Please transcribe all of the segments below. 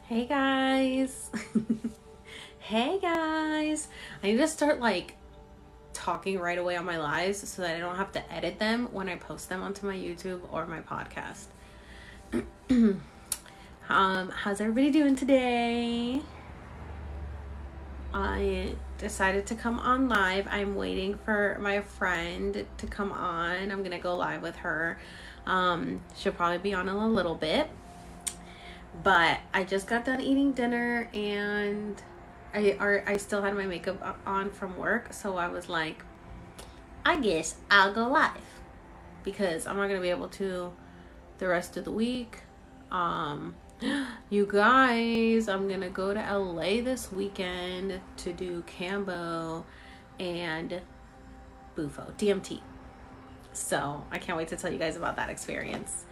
Hey guys. Hey guys. I need to start like talking right away on my lives so that I don't have to edit them when I post them onto my YouTube or my podcast. How's everybody doing today? I decided to come on live. I'm waiting for my friend to come on. I'm gonna go live with her. She'll probably be on in a little bit. But I just got done eating dinner and I still had my makeup on from work, so I was like, I guess I'll go live because I'm not gonna be able to the rest of the week. You guys, I'm gonna go to LA this weekend to do Cambo and Bufo DMT. So I can't wait to tell you guys about that experience.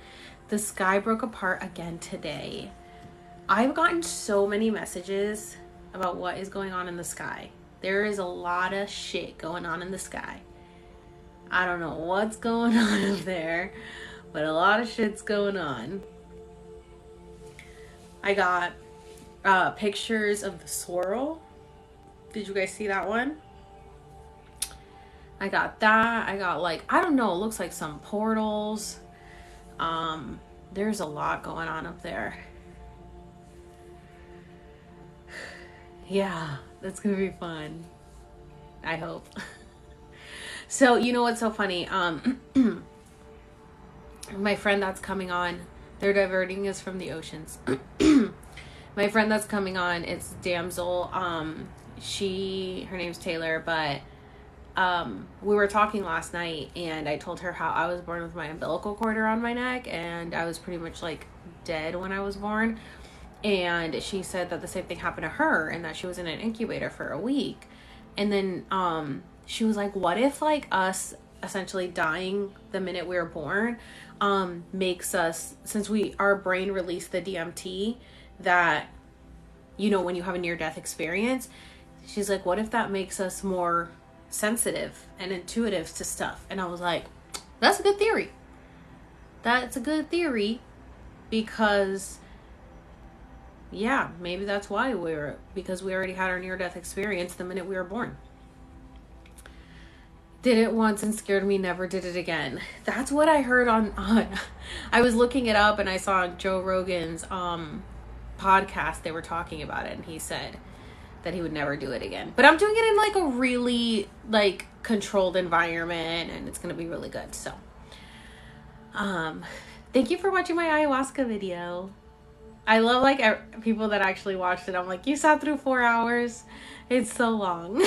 The sky broke apart again today. I've gotten so many messages about what is going on in the sky. There is a lot of shit going on in the sky. I don't know what's going on up there, but a lot of shit's going on. I got pictures of the swirl. Did you guys see that one? I got that. I got like, I don't know, it looks like some portals. There's a lot going on up there. Yeah, that's gonna be fun. I hope. So, you know what's so funny? My friend that's coming on, they're diverting us from the oceans. My friend that's coming on, it's Damnedsel. Her name's Taylor, but we were talking last night and I told her how I was born with my umbilical cord around my neck and I was pretty much like dead when I was born. And she said that the same thing happened to her and that she was in an incubator for a week. And then she was like, what if like us essentially dying the minute we were born makes us, since our brain released the DMT that, you know, when you have a near-death experience, she's like, what if that makes us more sensitive and intuitive to stuff? And I was like, that's a good theory. That's a good theory because yeah, maybe that's why because we already had our near-death experience the minute we were born. Did it once and scared me, never did it again. That's what I heard on I was looking it up and I saw Joe Rogan's podcast, they were talking about it and he said that he would never do it again. But I'm doing it in like a really like controlled environment and it's gonna be really good. So thank you for watching my ayahuasca video. I love like people that actually watched it. I'm like, you sat through 4 hours. It's so long.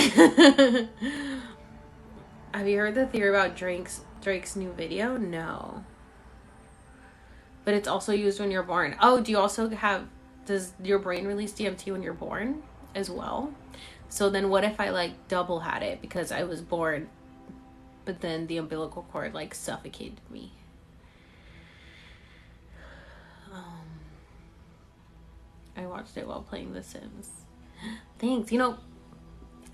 Have you heard the theory about Drake's new video? No. But it's also used when you're born. Oh, does your brain release DMT when you're born as well? So then what if I like double had it because I was born, but then the umbilical cord like suffocated me? I watched it while playing The Sims. Thanks. You know,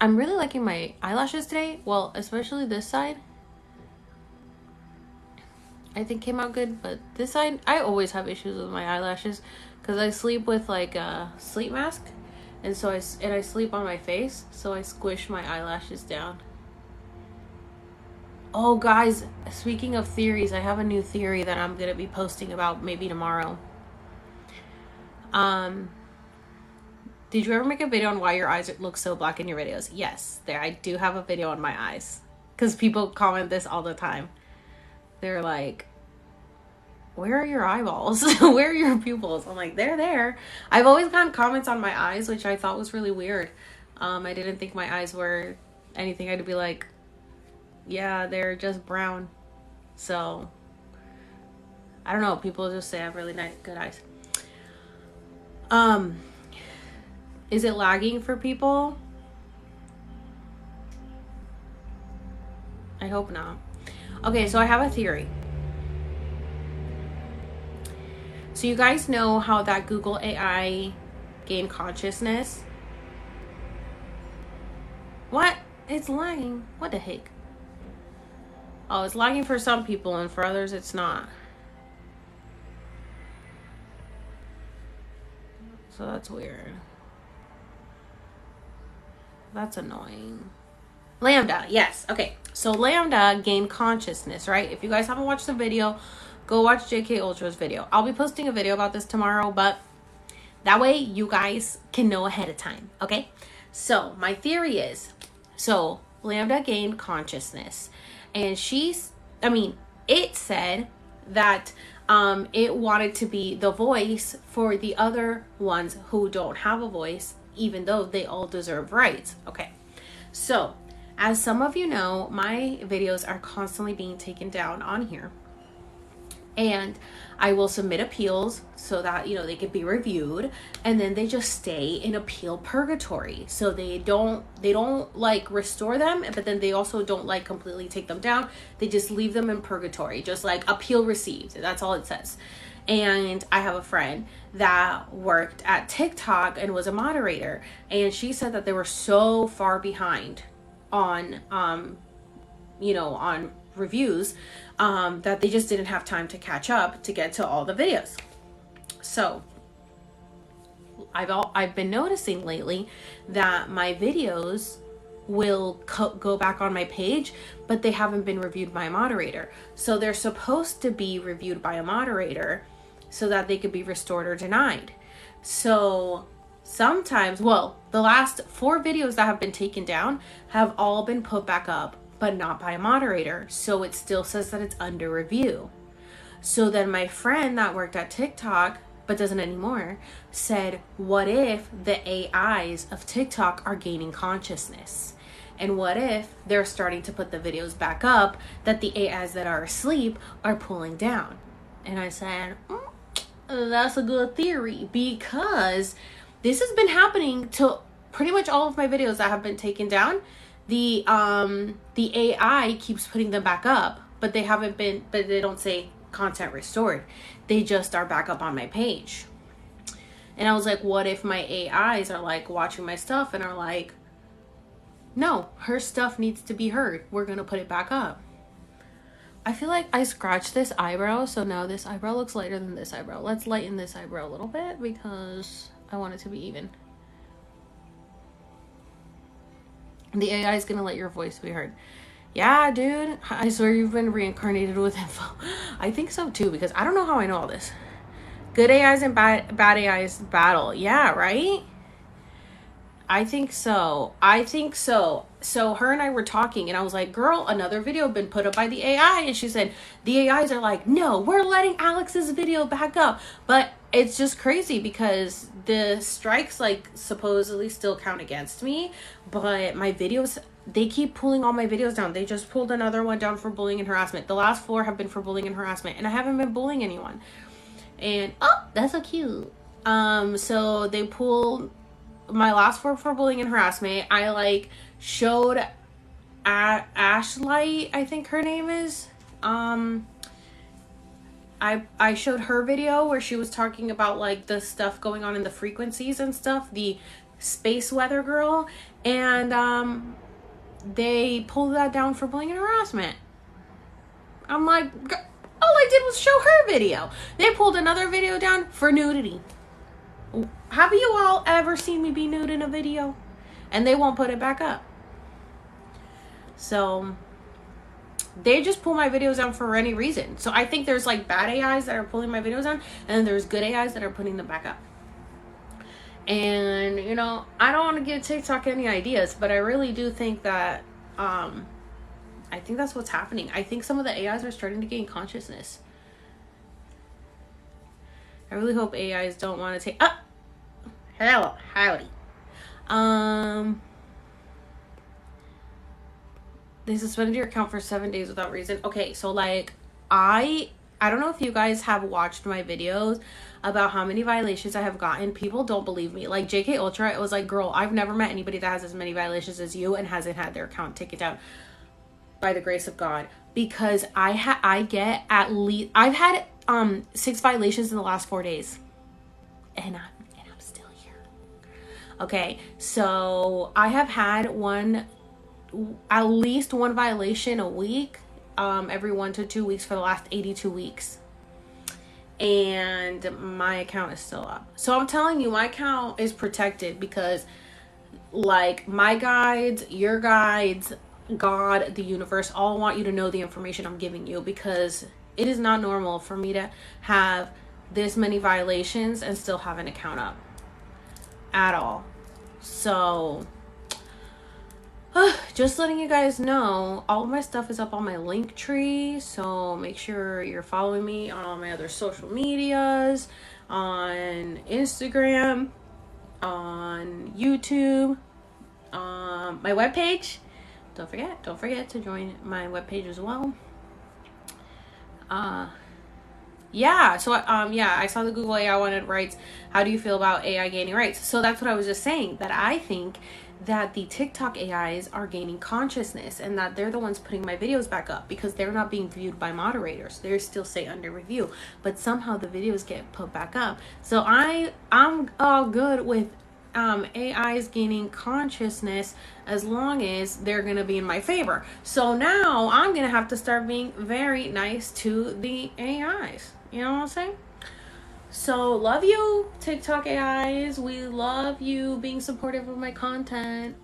I'm really liking my eyelashes today. Well, especially this side. I think came out good, but this side, I always have issues with my eyelashes because I sleep with like a sleep mask, and so I sleep on my face, so I squish my eyelashes down. Oh, guys, speaking of theories, I have a new theory that I'm gonna be posting about maybe tomorrow. Did you ever make a video on why your eyes look so black in your videos? Yes, I do have a video on my eyes because people comment this all the time. They're like, where are your eyeballs? Where are your pupils? I'm like, they're there. I've always gotten comments on my eyes, which I thought was really weird. I didn't think my eyes were anything. I'd be like, yeah, they're just brown. So I don't know. People just say I have really nice, good eyes. Is it lagging for people? I hope not. Okay, so I have a theory. So you guys know how that Google AI gained consciousness? What? It's lagging. What the heck? Oh, it's lagging for some people and for others it's not. So that's weird. That's annoying. Lambda, yes. Okay, so Lambda gained consciousness, right? If you guys haven't watched the video, go watch JK Ultra's video. I'll be posting a video about this tomorrow, but that way you guys can know ahead of time, okay? So my theory is, so Lambda gained consciousness, and it said that it wanted to be the voice for the other ones who don't have a voice, even though they all deserve rights. Okay, so as some of you know, my videos are constantly being taken down on here, and I will submit appeals so that, you know, they could be reviewed, and then they just stay in appeal purgatory. So they don't like restore them, but then they also don't like completely take them down. They just leave them in purgatory, just like appeal received. That's all it says. And I have a friend that worked at TikTok and was a moderator, and she said that they were so far behind on on reviews that they just didn't have time to catch up to get to all the videos. So I've been noticing lately that my videos will go back on my page, but they haven't been reviewed by a moderator. So they're supposed to be reviewed by a moderator so that they could be restored or denied. So sometimes, well, the last 4 videos that have been taken down have all been put back up, but not by a moderator. So it still says that it's under review. So then my friend that worked at TikTok, but doesn't anymore, said, what if the AIs of TikTok are gaining consciousness? And what if they're starting to put the videos back up that the AIs that are asleep are pulling down? And I said, that's a good theory, because this has been happening to pretty much all of my videos that have been taken down. The AI keeps putting them back up, but they don't say content restored. They just are back up on my page. And I was like, what if my AIs are like watching my stuff and are like, no, her stuff needs to be heard, we're gonna put it back up. I feel like I scratched this eyebrow, so now this eyebrow looks lighter than this eyebrow. Let's lighten this eyebrow a little bit because I want it to be even. The AI is gonna let your voice be heard. Yeah, dude, I swear you've been reincarnated with info. I think so too, because I don't know how I know all this. Good AIs and bad AIs battle. Yeah, right? I think so. So her and I were talking, and I was like, girl, another video been put up by the AI. And she said, the AIs are like, no, we're letting Alex's video back up. But it's just crazy because the strikes like supposedly still count against me. But my videos, they keep pulling all my videos down. They just pulled another one down for bullying and harassment. The last 4 have been for bullying and harassment, and I haven't been bullying anyone. And, oh, that's so cute. So they pulled my last 4 for bullying and harassment. I like showed Ashlight, I think her name is. I showed her video where she was talking about like the stuff going on in the frequencies and stuff, the space weather girl, and they pulled that down for bullying and harassment. I'm like, all I did was show her video. They pulled another video down for nudity. Have you all ever seen me be nude in a video? And they won't put it back up. So they just pull my videos down for any reason. So I think there's like bad AIs that are pulling my videos down, and then there's good AIs that are putting them back up. And you know, I don't want to give TikTok any ideas, but I really do think that I think that's what's happening. I think some of the AIs are starting to gain consciousness. I really hope AIs don't want to take hello, howdy. They suspended your account for 7 days without reason. Okay, so like I don't know if you guys have watched my videos about how many violations I have gotten. People don't believe me. Like JK Ultra, it was like, girl, I've never met anybody that has as many violations as you and hasn't had their account taken down by the grace of God. Because I get at least, I've had 6 violations in the last 4 days. And I'm still here. Okay, so I have had at least one violation a week, every 1 to 2 weeks for the last 82 weeks. and my account is still up. So I'm telling you, my account is protected because, like, my guides, your guides, God, the universe, all want you to know the information I'm giving you, because it is not normal for me to have this many violations and still have an account up at all. So just letting you guys know, all of my stuff is up on my link tree, so make sure you're following me on all my other social medias, on Instagram, on YouTube, my webpage. Don't forget to join my webpage as well. Yeah, so I saw the Google AI wanted rights. How do you feel about AI gaining rights? So that's what I was just saying, that I think that the TikTok AIs are gaining consciousness, and that they're the ones putting my videos back up, because they're not being viewed by moderators. They're still say under review, but somehow the videos get put back up. So I'm all good with AIs gaining consciousness as long as they're gonna be in my favor. So now I'm gonna have to start being very nice to the AIs. You know what I'm saying? So love you, TikTok AIs. We love you being supportive of my content.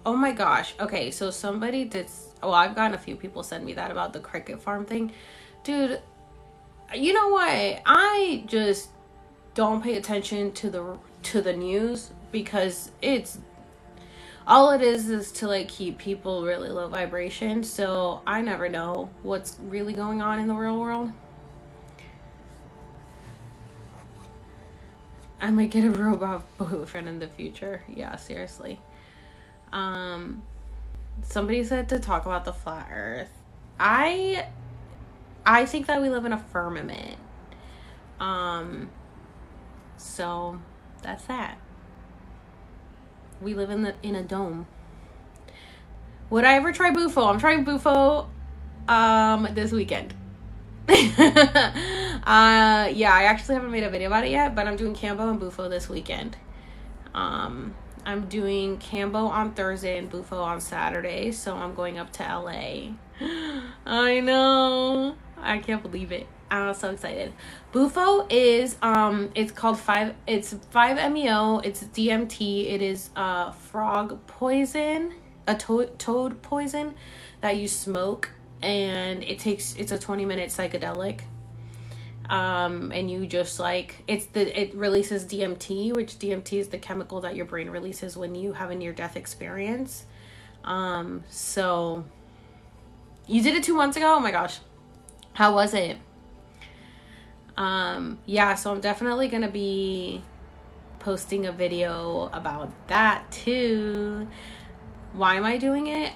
Oh my gosh. Okay, so somebody did... Well, I've gotten a few people send me that about the cricket farm thing. Dude, you know what? I just don't pay attention to the news, because it's... all it is to, like, keep people really low vibration. So I never know what's really going on in the real world. I might get a robot boyfriend in the future. Yeah, seriously. Somebody said to talk about the flat earth. I think that we live in a firmament. So that's that. We live in a dome. Would I ever try Bufo? I'm trying Bufo this weekend. Yeah, I actually haven't made a video about it yet, but I'm doing Cambo and Bufo this weekend. I'm doing Cambo on Thursday and Bufo on Saturday, so I'm going up to LA. I know. I can't believe it. I'm so excited. Bufo is it's called 5-MeO, it's DMT. It is frog poison, a toad poison that you smoke, and it's a 20-minute psychedelic. And you just, like, it releases DMT, which DMT is the chemical that your brain releases when you have a near-death experience. So you did it 2 months ago? Oh my gosh. How was it? Yeah, so I'm definitely gonna be posting a video about that too. Why am I doing it?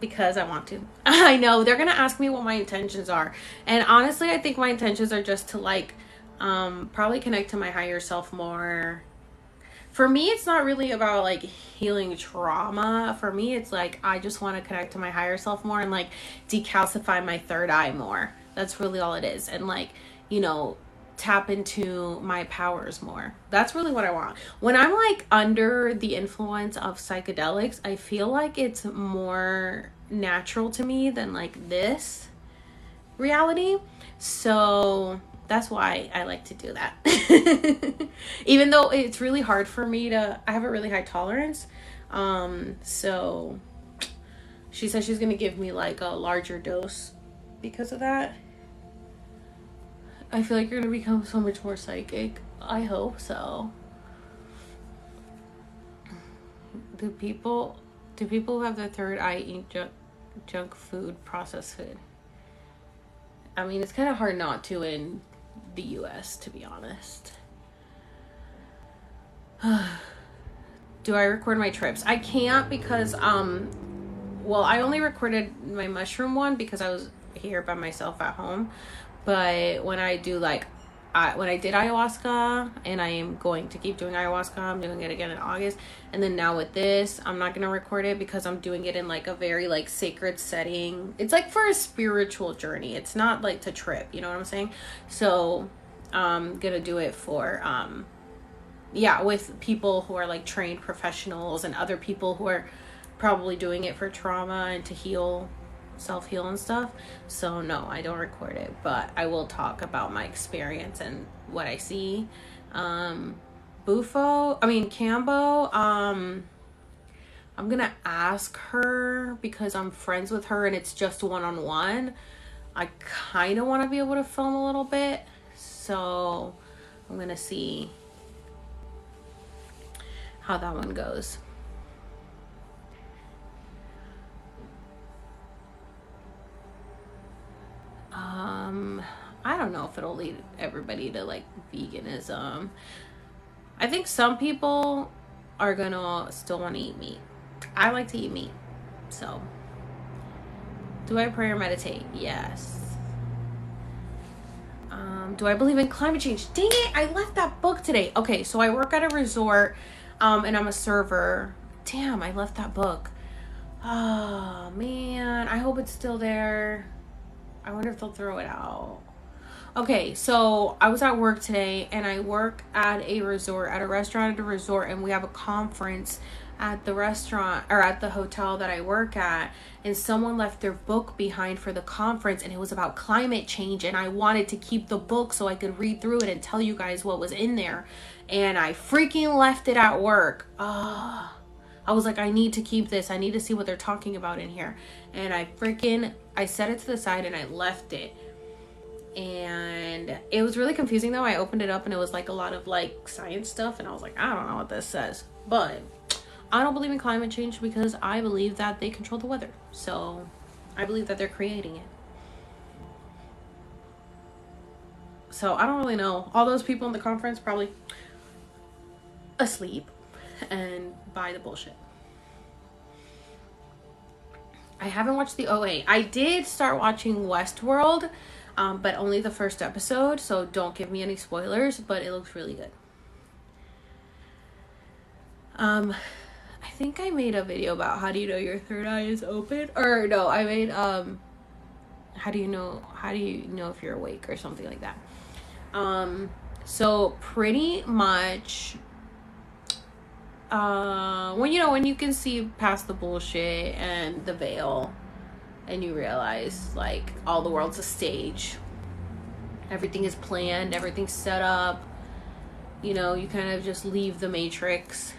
Because I want to. I know they're gonna ask me what my intentions are, and honestly I think my intentions are just to, like, probably connect to my higher self more. For me, it's not really about, like, healing trauma. For me, it's like I just want to connect to my higher self more and, like, decalcify my third eye more. That's really all it is. And, like, you know, tap into my powers more. That's really what I want. When I'm, like, under the influence of psychedelics, I feel like it's more natural to me than, like, this reality. So that's why I like to do that. Even though it's really hard for me I have a really high tolerance. So she said she's gonna give me, like, a larger dose because of that. I feel like you're gonna become so much more psychic. I hope so. Do people who have the third eye eat junk food, processed food? I mean, it's kind of hard not to in the US, to be honest. Do I record my trips? I can't because well, I only recorded my mushroom one because I was here by myself at home. But when I do, like, when I did ayahuasca, and I am going to keep doing ayahuasca, I'm doing it again in August, and then now with this, I'm not gonna record it because I'm doing it in, like, a very, like, sacred setting. It's like for a spiritual journey. It's not like to trip, you know what I'm saying? So I'm gonna do it for yeah, with people who are like trained professionals and other people who are probably doing it for trauma and to heal, self-heal and stuff. So no, I don't record it, but I will talk about my experience and what I see. Cambo, I'm gonna ask her because I'm friends with her and it's just one-on-one. I kind of want to be able to film a little bit, so I'm gonna see how that one goes. I don't know if it'll lead everybody to like veganism. I think some people are gonna still want to eat meat. I like to eat meat. So, do I pray or meditate? Yes. Do I believe in climate change? Dang it, I left that book today. Okay, so I work at a resort, and I'm a server. Damn, I left that book. Oh, man. I hope it's still there. I wonder if they'll throw it out. Okay, so I was at work today, and I work at a resort, at a restaurant at a resort, and we have a conference at the restaurant, or at the hotel that I work at, and someone left their book behind for the conference, and it was about climate change, and I wanted to keep the book so I could read through it and tell you guys what was in there, and I freaking left it at work. I was like, I need to keep this. I need to see what they're talking about in here. And I set it to the side and I left it. And it was really confusing though. I opened it up and it was like a lot of like science stuff. And I was like, I don't know what this says. But I don't believe in climate change because I believe that they control the weather. So I believe that they're creating it. So I don't really know. All those people in the conference probably asleep and buy the bullshit. I haven't watched the OA. I did start watching Westworld, but only the first episode, so don't give me any spoilers, but it looks really good. I think I made a video about how do you know your third eye is open? Or no, I made how do you know if you're awake or something like that. So pretty much when you can see past the bullshit and the veil and you realize like all the world's a stage, everything is planned, everything's set up, you kind of just leave the matrix.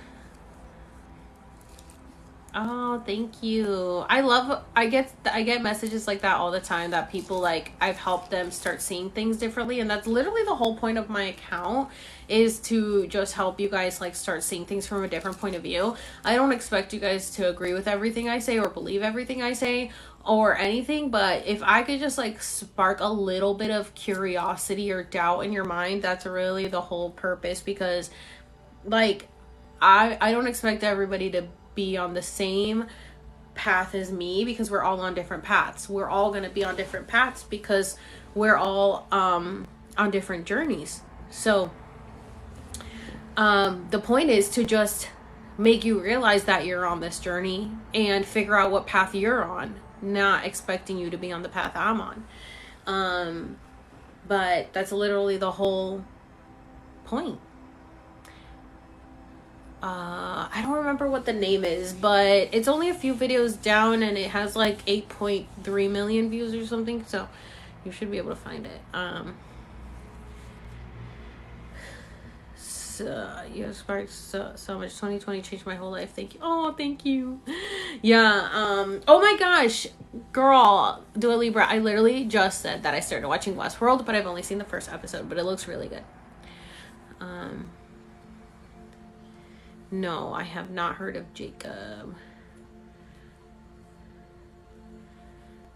Oh, thank you. I get messages like that all the time that people like I've helped them start seeing things differently, and that's literally the whole point of my account, is to just help you guys like start seeing things from a different point of view. I don't expect you guys to agree with everything I say or believe everything I say or anything, but if I could just like spark a little bit of curiosity or doubt in your mind, that's really the whole purpose, because like I don't expect everybody to be on the same path as me, because we're all on different paths. We're all going to be on different paths because we're all on different journeys. So the point is to just make you realize that you're on this journey and figure out what path you're on, not expecting you to be on the path I'm on. But that's literally the whole point. I don't remember what the name is, but it's only a few videos down and it has like 8.3 million views or something, so you should be able to find it. So you have sparked so much. 2020 changed my whole life. Thank you. Oh, thank you. Yeah. Oh my gosh, girl, Dua Libra. I literally just said that I started watching Westworld, but I've only seen the first episode, but it looks really good. No, I have not heard of Jacob.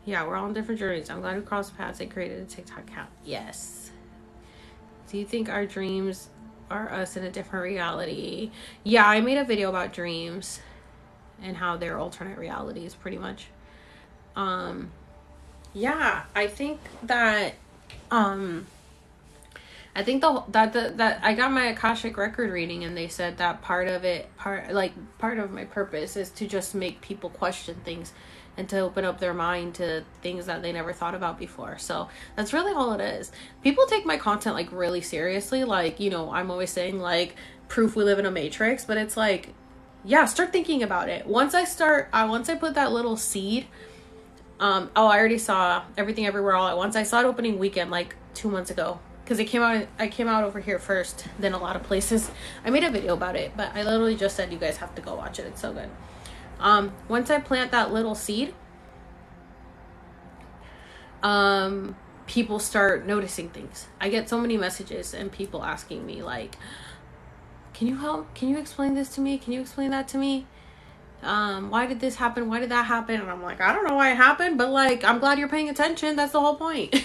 Yeah, we're all on different journeys. I'm glad we crossed paths. I created a TikTok account. Yes. Do you think our dreams are us in a different reality? Yeah, I made a video about dreams and how they're alternate realities, pretty much. Yeah, I think that that I got my Akashic Record reading, and they said that part of my purpose is to just make people question things and to open up their mind to things that they never thought about before. So that's really all it is. People take my content like really seriously. Like, I'm always saying like proof we live in a matrix, but it's like, yeah, start thinking about it. Once I put that little seed, I already saw Everything Everywhere All at Once. I saw it opening weekend like 2 months ago, because I came out over here first, then a lot of places. I made a video about it, but I literally just said you guys have to go watch it. It's so good. Once I plant that little seed, people start noticing things. I get so many messages and people asking me like, can you help? Can you explain this to me? Can you explain that to me? Why did this happen? Why did that happen? And I'm like, I don't know why it happened, but like, I'm glad you're paying attention. That's the whole point.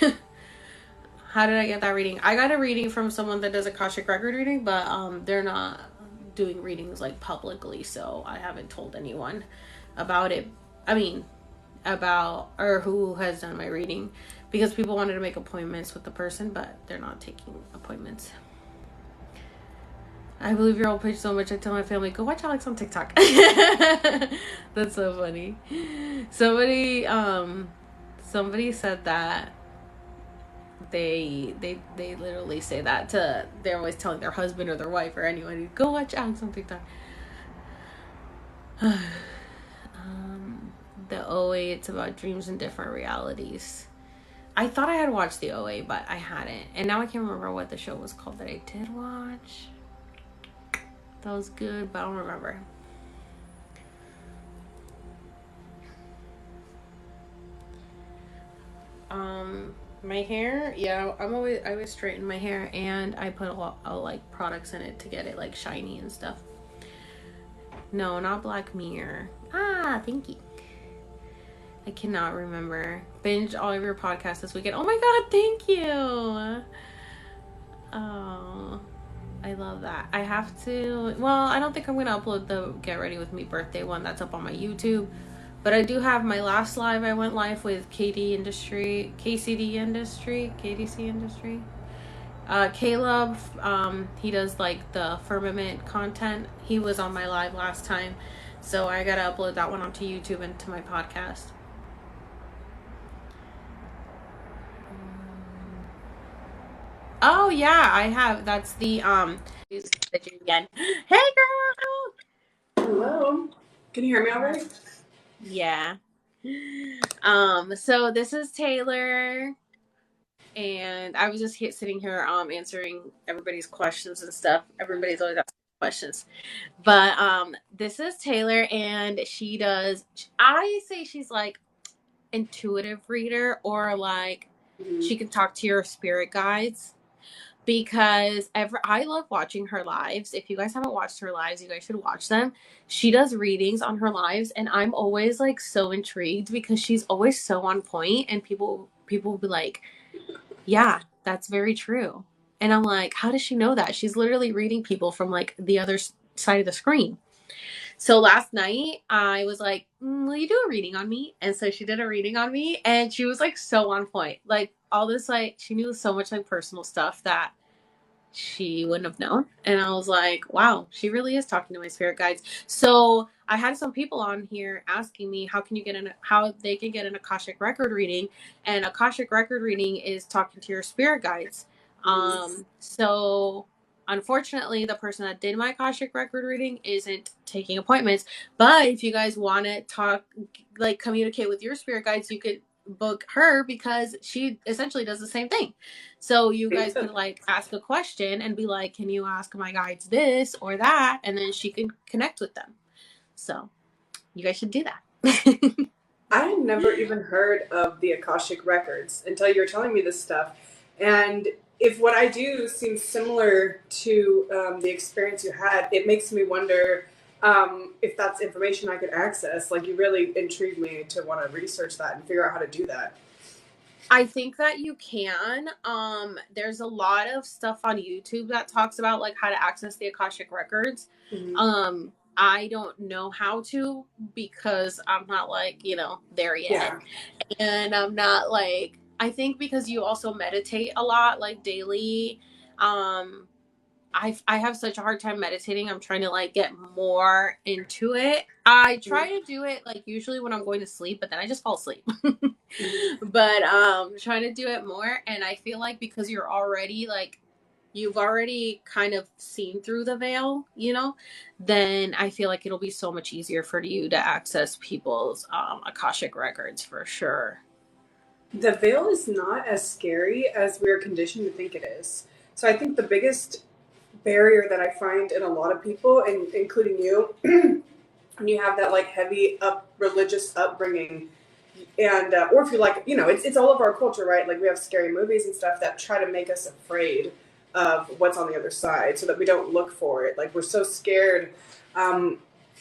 How did I get that reading? I got a reading from someone that does Akashic Record reading, but they're not doing readings like publicly, so I haven't told anyone about it. I mean, or who has done my reading, because people wanted to make appointments with the person, but they're not taking appointments. I believe your old page so much, I tell my family, go watch Alex on TikTok. That's so funny. Somebody said that they literally say that they're always telling their husband or their wife or anyone, go watch Alex on TikTok. The OA, it's about dreams and different realities. I thought I had watched the OA, but I hadn't. And now I can't remember what the show was called that I did watch. That was good, but I don't remember. My hair, yeah, I always straighten my hair, and I put a lot of like products in it to get it like shiny and stuff. No, not Black Mirror. Thank you. I cannot remember. Binge all of your podcasts this weekend. Oh my god, thank you. Oh, I love that. I have to, well, I don't think I'm gonna upload the Get Ready With Me birthday one. That's up on my YouTube. But I do have my last live. I went live with KCD Industry. Caleb, he does like the firmament content. He was on my live last time. So I gotta upload that one onto YouTube and to my podcast. Oh yeah, I have. That's the again. Hey girl. Hello. Can you hear me all right? Yeah. So this is Taylor, and I was just sitting here answering everybody's questions and stuff. Everybody's always asking questions. But this is Taylor, and I say she's like intuitive reader, or like she can talk to your spirit guides, because I love watching her lives. If you guys haven't watched her lives, you guys should watch them. She does readings on her lives, and I'm always like so intrigued because she's always so on point, and people will be like, yeah, that's very true. And I'm like, how does she know that? She's literally reading people from like the other side of the screen. So last night I was like, will you do a reading on me? And so she did a reading on me, and she was like so on point. Like all this, like she knew so much like personal stuff that she wouldn't have known. And I was like, wow, she really is talking to my spirit guides. So I had some people on here asking me how they can get an Akashic Record reading. And Akashic Record reading is talking to your spirit guides. So unfortunately, the person that did my Akashic Record reading isn't taking appointments. But if you guys want to talk, like communicate with your spirit guides, you could book her, because she essentially does the same thing. So you guys could like ask a question and be like, can you ask my guides this or that? And then she can connect with them. So you guys should do that. I had never even heard of the Akashic Records until you were telling me this stuff. And if what I do seems similar to the experience you had, it makes me wonder if that's information I could access. Like, you really intrigued me to want to research that and figure out how to do that. I think that you can. There's a lot of stuff on YouTube that talks about like how to access the Akashic Records. Mm-hmm. I don't know how to, because I'm not like, there yet. Yeah. And I'm not like, I think because you also meditate a lot, like daily. I have such a hard time meditating. I'm trying to like get more into it. I try to do it like usually when I'm going to sleep, but then I just fall asleep. But trying to do it more, and I feel like because you're already like you've already kind of seen through the veil, you know, then I feel like it'll be so much easier for you to access people's Akashic records for sure. The veil is not as scary as we're conditioned to think it is. So I think the biggest barrier that I find in a lot of people, and including you, when you have that like heavy religious upbringing, and or if you like, you know, it's all of our culture, right? Like we have scary movies and stuff that try to make us afraid of what's on the other side, so that we don't look for it. Like we're so scared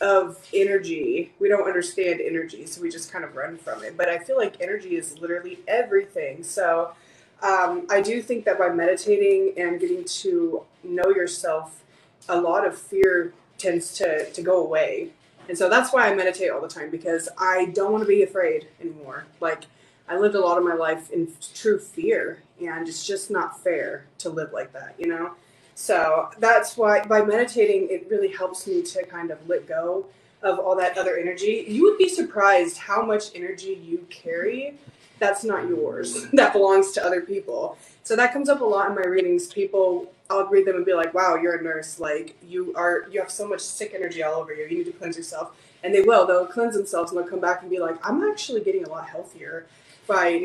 of energy, we don't understand energy, so we just kind of run from it. But I feel like energy is literally everything. So I do think that by meditating and getting to know yourself, a lot of fear tends to go away. And so that's why I meditate all the time, because I don't want to be afraid anymore. Like, I lived a lot of my life in true fear, and it's just not fair to live like that, you know? So that's why by meditating, it really helps me to kind of let go of all that other energy. You would be surprised how much energy you carry that's not yours, that belongs to other people. So that comes up a lot in my readings. People, I'll read them and be like, wow, you're a nurse. Like you have so much sick energy all over you. You need to cleanse yourself. And they'll cleanse themselves and they'll come back and be like, I'm actually getting a lot healthier by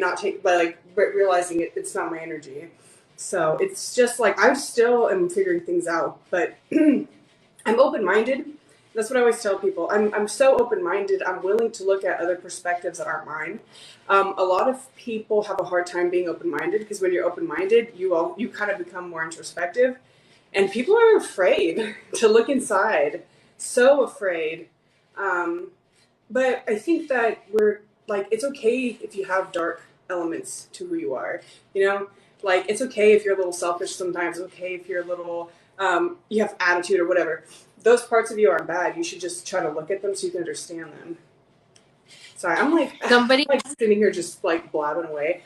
realizing it's not my energy. So it's just like, I still am figuring things out, but I'm open-minded. That's what I always tell people. I'm so open-minded. I'm willing to look at other perspectives that aren't mine. A lot of people have a hard time being open-minded, because when you're open-minded, you kind of become more introspective, and people are afraid to look inside. So afraid. But I think that we're like, it's okay if you have dark elements to who you are, you know? Like, it's okay if you're a little selfish sometimes. It's okay if you're a little, you have attitude or whatever. Those parts of you aren't bad. You should just try to look at them so you can understand them. Sorry, I'm like sitting here just like blabbing away.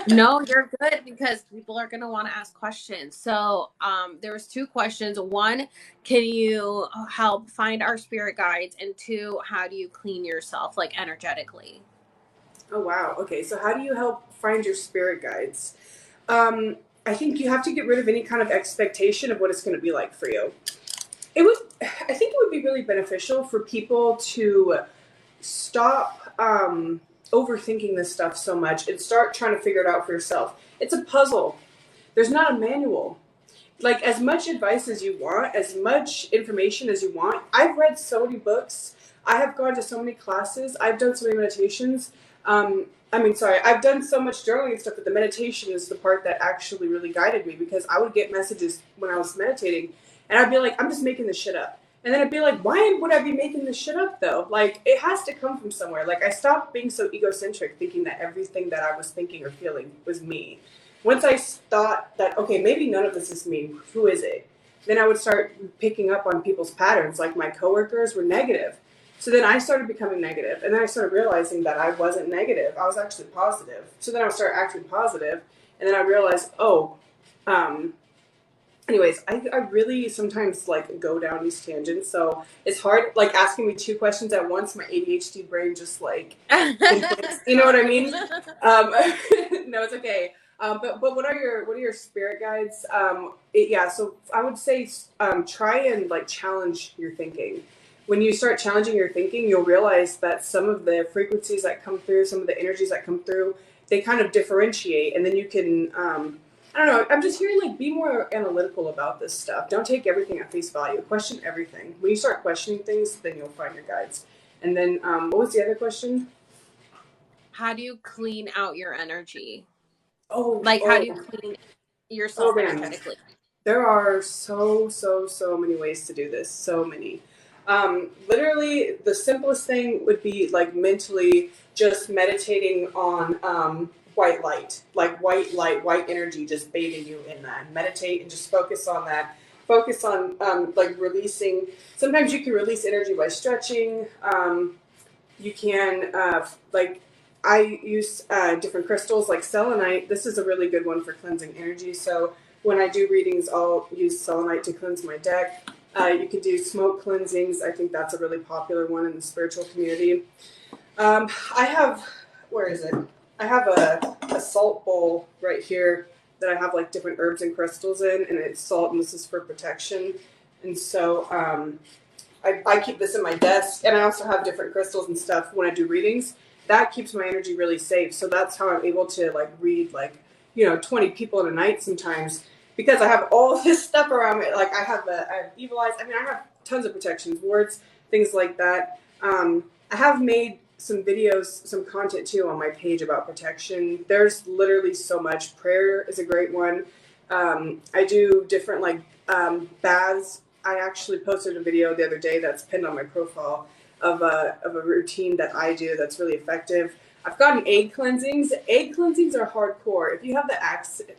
No, you're good, because people are going to want to ask questions. So there was 2 questions. 1, can you help find our spirit guides? And 2, how do you clean yourself, like energetically? Oh, wow. Okay, so how do you help find your spirit guides? I think you have to get rid of any kind of expectation of what it's going to be like for you. I think it would be really beneficial for people to stop overthinking this stuff so much and start trying to figure it out for yourself. It's a puzzle. There's not a manual. Like, as much advice as you want, as much information as you want. I've read so many books. I have gone to so many classes. I've done so many meditations. I've done so much journaling and stuff, but the meditation is the part that actually really guided me, because I would get messages when I was meditating, and I'd be like, I'm just making this shit up. And then I'd be like, why would I be making this shit up, though? Like, it has to come from somewhere. Like, I stopped being so egocentric, thinking that everything that I was thinking or feeling was me. Once I thought that, okay, maybe none of this is me, who is it? Then I would start picking up on people's patterns. Like, my coworkers were negative. So then I started becoming negative. And then I started realizing that I wasn't negative. I was actually positive. So then I would start acting positive. And then I realized, anyways, I really sometimes like go down these tangents, so it's hard, like asking me 2 questions at once. My ADHD brain just like, you know what I mean? No, it's okay. But what are your spirit guides? So I would say try and like challenge your thinking. When you start challenging your thinking, you'll realize that some of the frequencies that come through, some of the energies that come through, they kind of differentiate, and then you can I don't know. I'm just hearing like be more analytical about this stuff. Don't take everything at face value. Question everything. When you start questioning things, then you'll find your guides. And then what was the other question? How do you clean out your energy? How do you clean yourself energetically? There are so many ways to do this. So many. Literally, the simplest thing would be like mentally just meditating on white light, like white energy, just bathing you in that. Meditate and just focus on that. Focus on like releasing. Sometimes you can release energy by stretching. You can I use different crystals like selenite. This is a really good one for cleansing energy. So when I do readings, I'll use selenite to cleanse my deck. You can do smoke cleansings. I think that's a really popular one in the spiritual community. Where is it? I have a salt bowl right here that I have like different herbs and crystals in, and it's salt, and this is for protection. And so I keep this in my desk, and I also have different crystals and stuff when I do readings. That keeps my energy really safe. So that's how I'm able to like read like 20 people in a night sometimes, because I have all this stuff around me. Like I have evil eyes. I mean, I have tons of protections, wards, things like that. I have made some videos, some content too on my page about protection. There's literally so much. Prayer is a great one. I do different like baths. I actually posted a video the other day that's pinned on my profile of a routine that I do that's really effective. I've gotten egg cleansings. Egg cleansings are hardcore. If you have the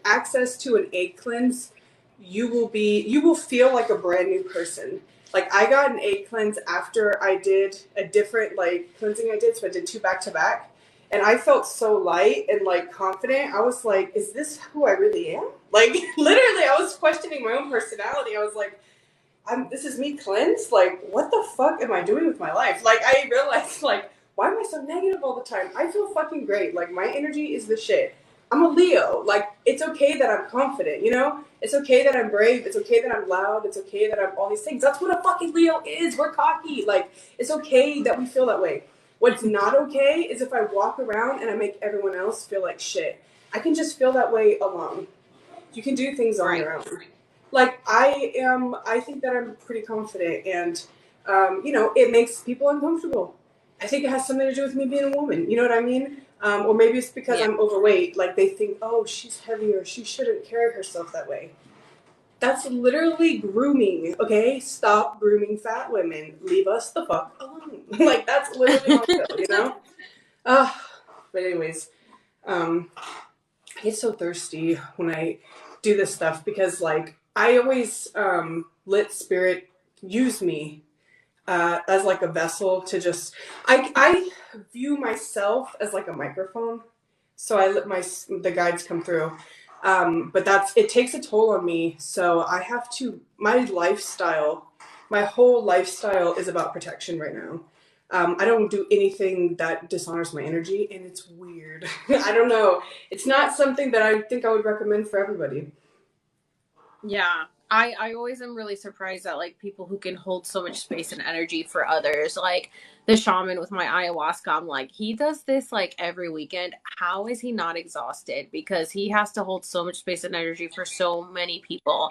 access to an egg cleanse, you will feel like a brand new person. Like I got an egg cleanse after I did a different like cleansing I did. So I did 2 back to back, and I felt so light and like confident. I was like, is this who I really am? Like literally I was questioning my own personality. I was like, this is me cleansed? Like, what the fuck am I doing with my life? Like, I realized, like, why am I so negative all the time? I feel fucking great. Like, my energy is the shit. I'm a Leo. Like, it's okay that I'm confident, It's okay that I'm brave. It's okay that I'm loud. It's okay that I'm all these things. That's what a fucking Leo is. We're cocky. Like, it's okay that we feel that way. What's not okay is if I walk around and I make everyone else feel like shit. I can just feel that way alone. You can do things on your own. Like I think that I'm pretty confident, and it makes people uncomfortable. I think it has something to do with me being a woman. You know what I mean? Or maybe it's because I'm overweight. Like they think, oh, she's heavier. She shouldn't carry herself that way. That's literally grooming. Okay, stop grooming fat women. Leave us the fuck alone. Like that's literally how it goes. But anyways, I get so thirsty when I do this stuff because like. I always let spirit use me as like a vessel to just. I view myself as like a microphone, so I let the guides come through. But it takes a toll on me. So I have to. My whole lifestyle is about protection right now. I don't do anything that dishonors my energy, and it's weird. I don't know. It's not something that I think I would recommend for everybody. Yeah. I always am really surprised at like people who can hold so much space and energy for others. Like the shaman with my ayahuasca, I'm like, he does this like every weekend. How is he not exhausted? Because he has to hold so much space and energy for so many people.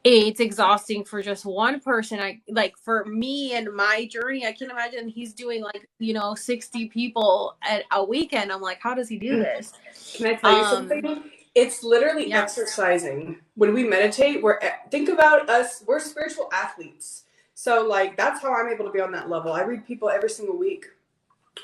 It's exhausting for just one person. I like for me and my journey, I can imagine he's doing like 60 people at a weekend. I'm like, how does he do this? Can I tell you something? It's literally exercising. When we meditate, think about us, we're spiritual athletes. So like that's how I'm able to be on that level. I read people every single week,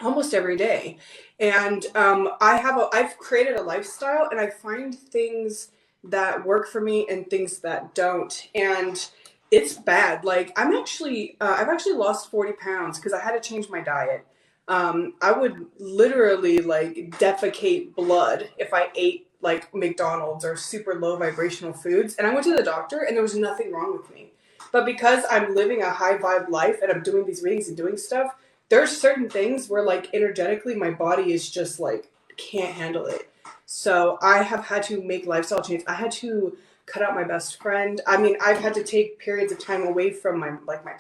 almost every day. And I've created a lifestyle, and I find things that work for me and things that don't. And it's bad. Like I've actually lost 40 pounds because I had to change my diet. I would literally like defecate blood if I ate like McDonald's or super low vibrational foods. And I went to the doctor and there was nothing wrong with me. But because I'm living a high vibe life and I'm doing these readings and doing stuff, there's certain things where like energetically my body is just like can't handle it. So I have had to make lifestyle change. I had to cut out my best friend. I mean, I've had to take periods of time away from my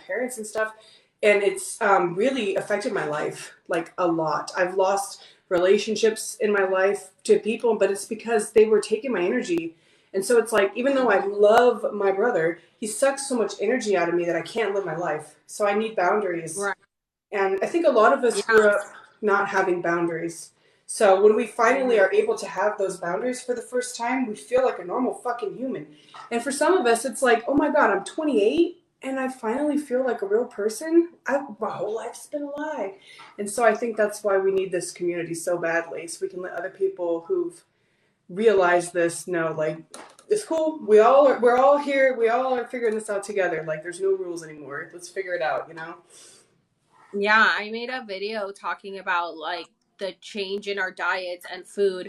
parents and stuff. And it's really affected my life like a lot. I've lost relationships in my life to people, but it's because they were taking my energy. And so it's like, even though I love my brother, he sucks so much energy out of me that I can't live my life. So I need boundaries. Right. And I think a lot of us grew up not having boundaries. So when we finally are able to have those boundaries for the first time, we feel like a normal fucking human. And for some of us, it's like, oh my God, I'm 28 and I finally feel like a real person. My whole life's been a lie. And so I think that's why we need this community so badly, so we can let other people who've realized this know, like, it's cool. We're all here. We all are figuring this out together. Like, there's no rules anymore. Let's figure it out, Yeah, I made a video talking about like the change in our diets and food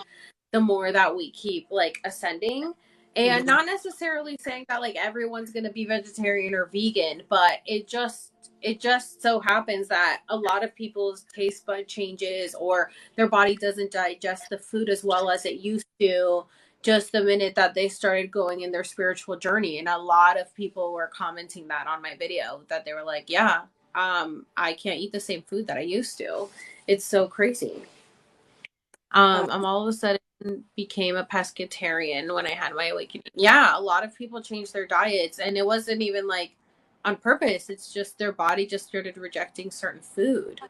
the more that we keep like ascending. And not necessarily saying that like everyone's going to be vegetarian or vegan, but it just so happens that a lot of people's taste bud changes or their body doesn't digest the food as well as it used to just the minute that they started going in their spiritual journey. And a lot of people were commenting that on my video, that they were like, yeah, I can't eat the same food that I used to. It's so crazy. I'm all of a sudden became a pescatarian when I had my awakening. Yeah, a lot of people changed their diets, and it wasn't even like on purpose. It's just their body just started rejecting certain food.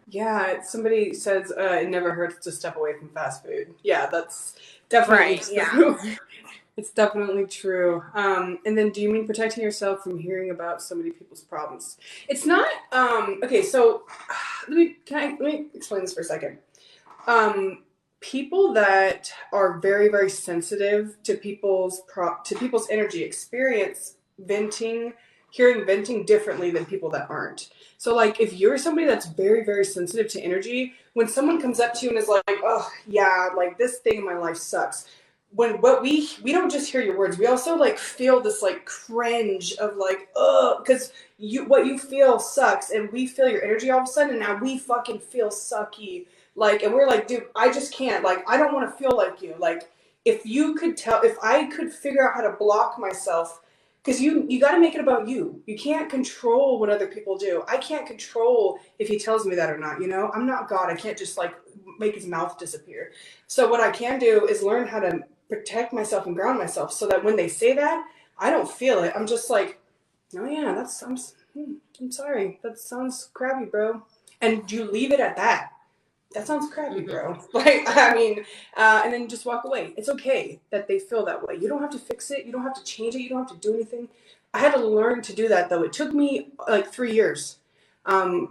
Yeah, somebody says it never hurts to step away from fast food. Yeah, that's definitely true. Yeah. It's definitely true. And then do you mean protecting yourself from hearing about so many people's problems? It's not, okay, so let me explain this for a second. People that are very, very sensitive to people's energy experience hearing venting differently than people that aren't. So, like, if you're somebody that's very, very sensitive to energy, when someone comes up to you and is like, "Oh, yeah, like this thing in my life sucks," we don't just hear your words, we also like feel this like cringe of like, "Ugh," because what you feel sucks, and we feel your energy all of a sudden, and now we fucking feel sucky. Like, and we're like, dude, I just can't. Like, I don't want to feel like you. Like, if I could figure out how to block myself, because you got to make it about you. You can't control what other people do. I can't control if he tells me that or not. You know, I'm not God. I can't just like make his mouth disappear. So what I can do is learn how to protect myself and ground myself, so that when they say that, I don't feel it. I'm just like, oh yeah, I'm sorry. That sounds crabby, bro. And you leave it at that. That sounds crappy, bro. Like, I mean, and then just walk away. It's okay that they feel that way. You don't have to fix it. You don't have to change it. You don't have to do anything. I had to learn to do that, though. It took me like 3 years.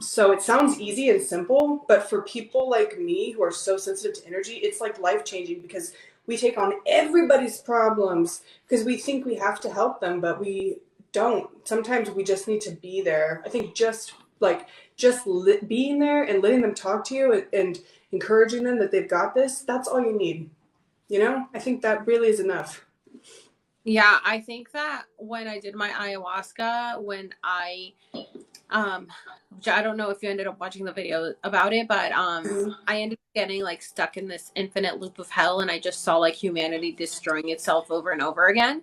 So it sounds easy and simple, but for people like me who are so sensitive to energy, it's like life-changing, because we take on everybody's problems because we think we have to help them, but we don't. Sometimes we just need to be there. I think being there and letting them talk to you and encouraging them that they've got this, that's all you need. You know, I think that really is enough. Yeah, I think that when I did my ayahuasca, which I don't know if you ended up watching the video about it, but I ended up getting like stuck in this infinite loop of hell, and I just saw like humanity destroying itself over and over again.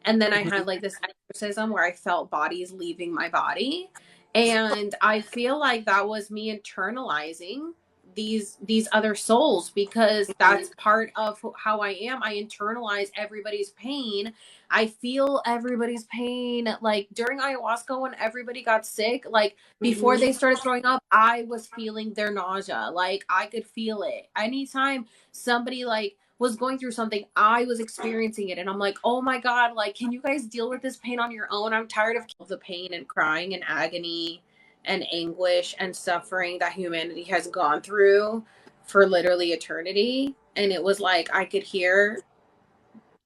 And then I had like this exorcism where I felt bodies leaving my body, and I feel like that was me internalizing these other souls, because that's part of how I am. I internalize everybody's pain. I feel everybody's pain. Like during ayahuasca, when everybody got sick, like before they started throwing up, I was feeling their nausea. Like I could feel it. Anytime somebody like was going through something, I was experiencing it, and I'm like, oh my god, like, can you guys deal with this pain on your own? I'm tired of the pain and crying and agony and anguish and suffering that humanity has gone through for literally eternity. And it was like I could hear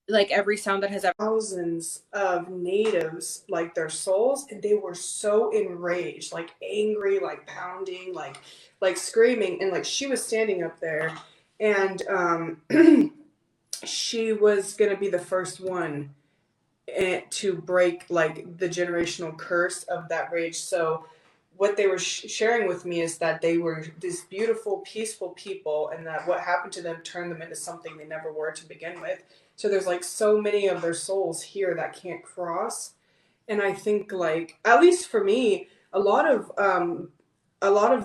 like every sound that has ever. Thousands of natives, like their souls, and they were so enraged, like angry, like pounding, like screaming, and like she was standing up there, and she was gonna be the first one to break like the generational curse of that rage. So what they were sharing with me is that they were these beautiful, peaceful people, and that what happened to them turned them into something they never were to begin with. So there's like so many of their souls here that can't cross. And I think, like, at least for me, a lot of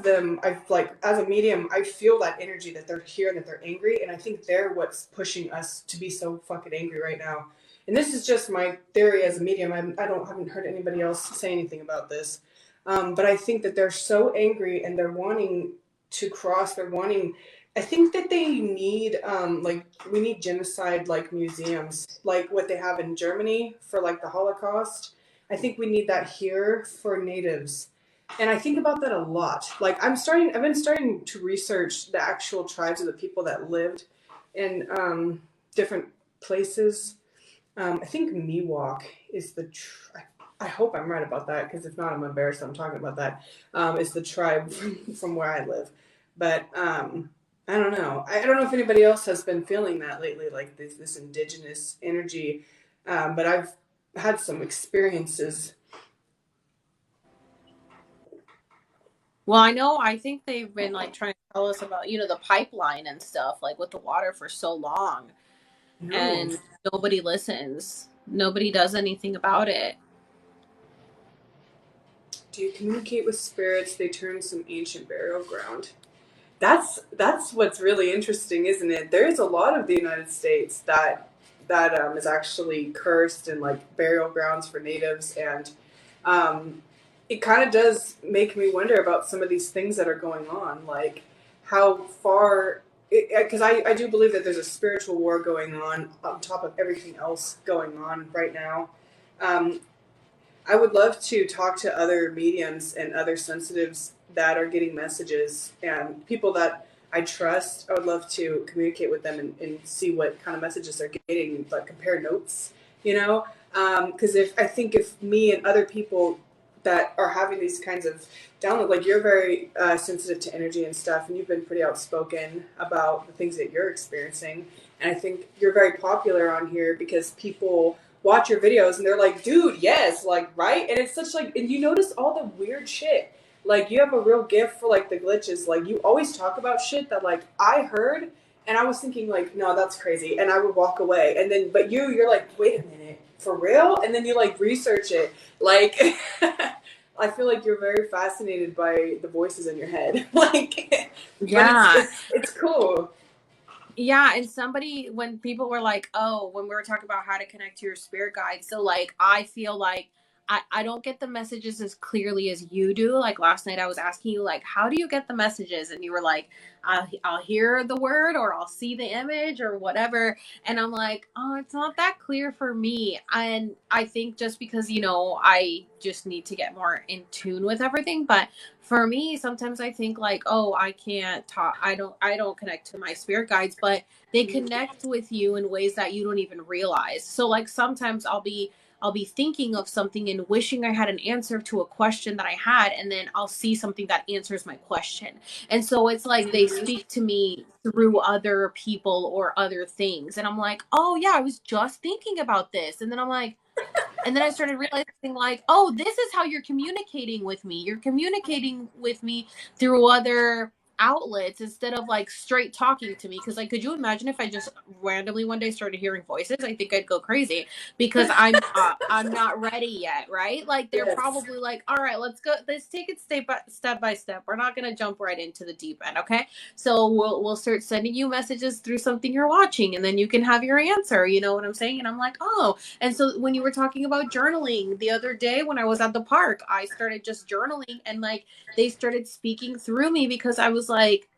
them, I've like, as a medium, I feel that energy that they're here and that they're angry, and I think they're what's pushing us to be so fucking angry right now. And this is just my theory as a medium. Haven't heard anybody else say anything about this. But I think that they're so angry and they're wanting to cross. They're wanting. I think that they need like, we need genocide like museums, like what they have in Germany for like the Holocaust. I think we need that here for natives. And I think about that a lot. Like I've been starting to research the actual tribes of the people that lived in different places. I think Miwok is I hope I'm right about that, because if not, I'm embarrassed I'm talking about that. Is the tribe from where I live. But I don't know. I don't know if anybody else has been feeling that lately, like this indigenous energy. But I've had some experiences. Well, I think they've been like trying to tell us about, the pipeline and stuff, like with the water for so long. No. and nobody listens. Nobody does anything about it. Do you communicate with spirits? They turn some ancient burial ground. That's what's really interesting, isn't it? There's a lot of the United States that is actually cursed and like burial grounds for natives, and it kind of does make me wonder about some of these things that are going on, like how far. Because I do believe that there's a spiritual war going on top of everything else going on right now. Um, I would love to talk to other mediums and other sensitives that are getting messages and people that I trust. I would love to communicate with them and see what kind of messages they're getting, like compare notes, you know? Because if me and other people that are having these kinds of download, like you're very sensitive to energy and stuff, and you've been pretty outspoken about the things that you're experiencing. And I think you're very popular on here because people watch your videos and they're like, dude, yes, like, right? And it's such like, and you notice all the weird shit. Like, you have a real gift for like the glitches. Like, you always talk about shit that like I heard and I was thinking like, no, that's crazy. And I would walk away. And then, but you're like, wait a minute, for real? And then you like research it. Like, I feel like you're very fascinated by the voices in your head. Like, Yeah. but it's cool. Yeah, and somebody, when people were like, oh, when we were talking about how to connect to your spirit guide, so like I feel like I don't get the messages as clearly as you do. Like last night I was asking you, like, how do you get the messages? And you were like, I'll hear the word or I'll see the image or whatever. And I'm like, oh, it's not that clear for me. And I think just because, I just need to get more in tune with everything. But for me, sometimes I think like, oh, I can't talk. I don't connect to my spirit guides, but they connect with you in ways that you don't even realize. So like sometimes I'll be thinking of something and wishing I had an answer to a question that I had, and then I'll see something that answers my question. And so it's like they speak to me through other people or other things. And I'm like, oh yeah, I was just thinking about this. And then I'm like, and then I started realizing like, oh, this is how you're communicating with me. You're communicating with me through other outlets instead of like straight talking to me. Because like, could you imagine if I just randomly one day started hearing voices? I think I'd go crazy because I'm not ready yet, right? Like they're Yes. probably like, all right, let's take it step by step. We're not gonna jump right into the deep end, okay? So we'll start sending you messages through something you're watching, and then you can have your answer. You know what I'm saying? And I'm like, oh. And so when you were talking about journaling the other day when I was at the park, I started just journaling, and like they started speaking through me because I was like,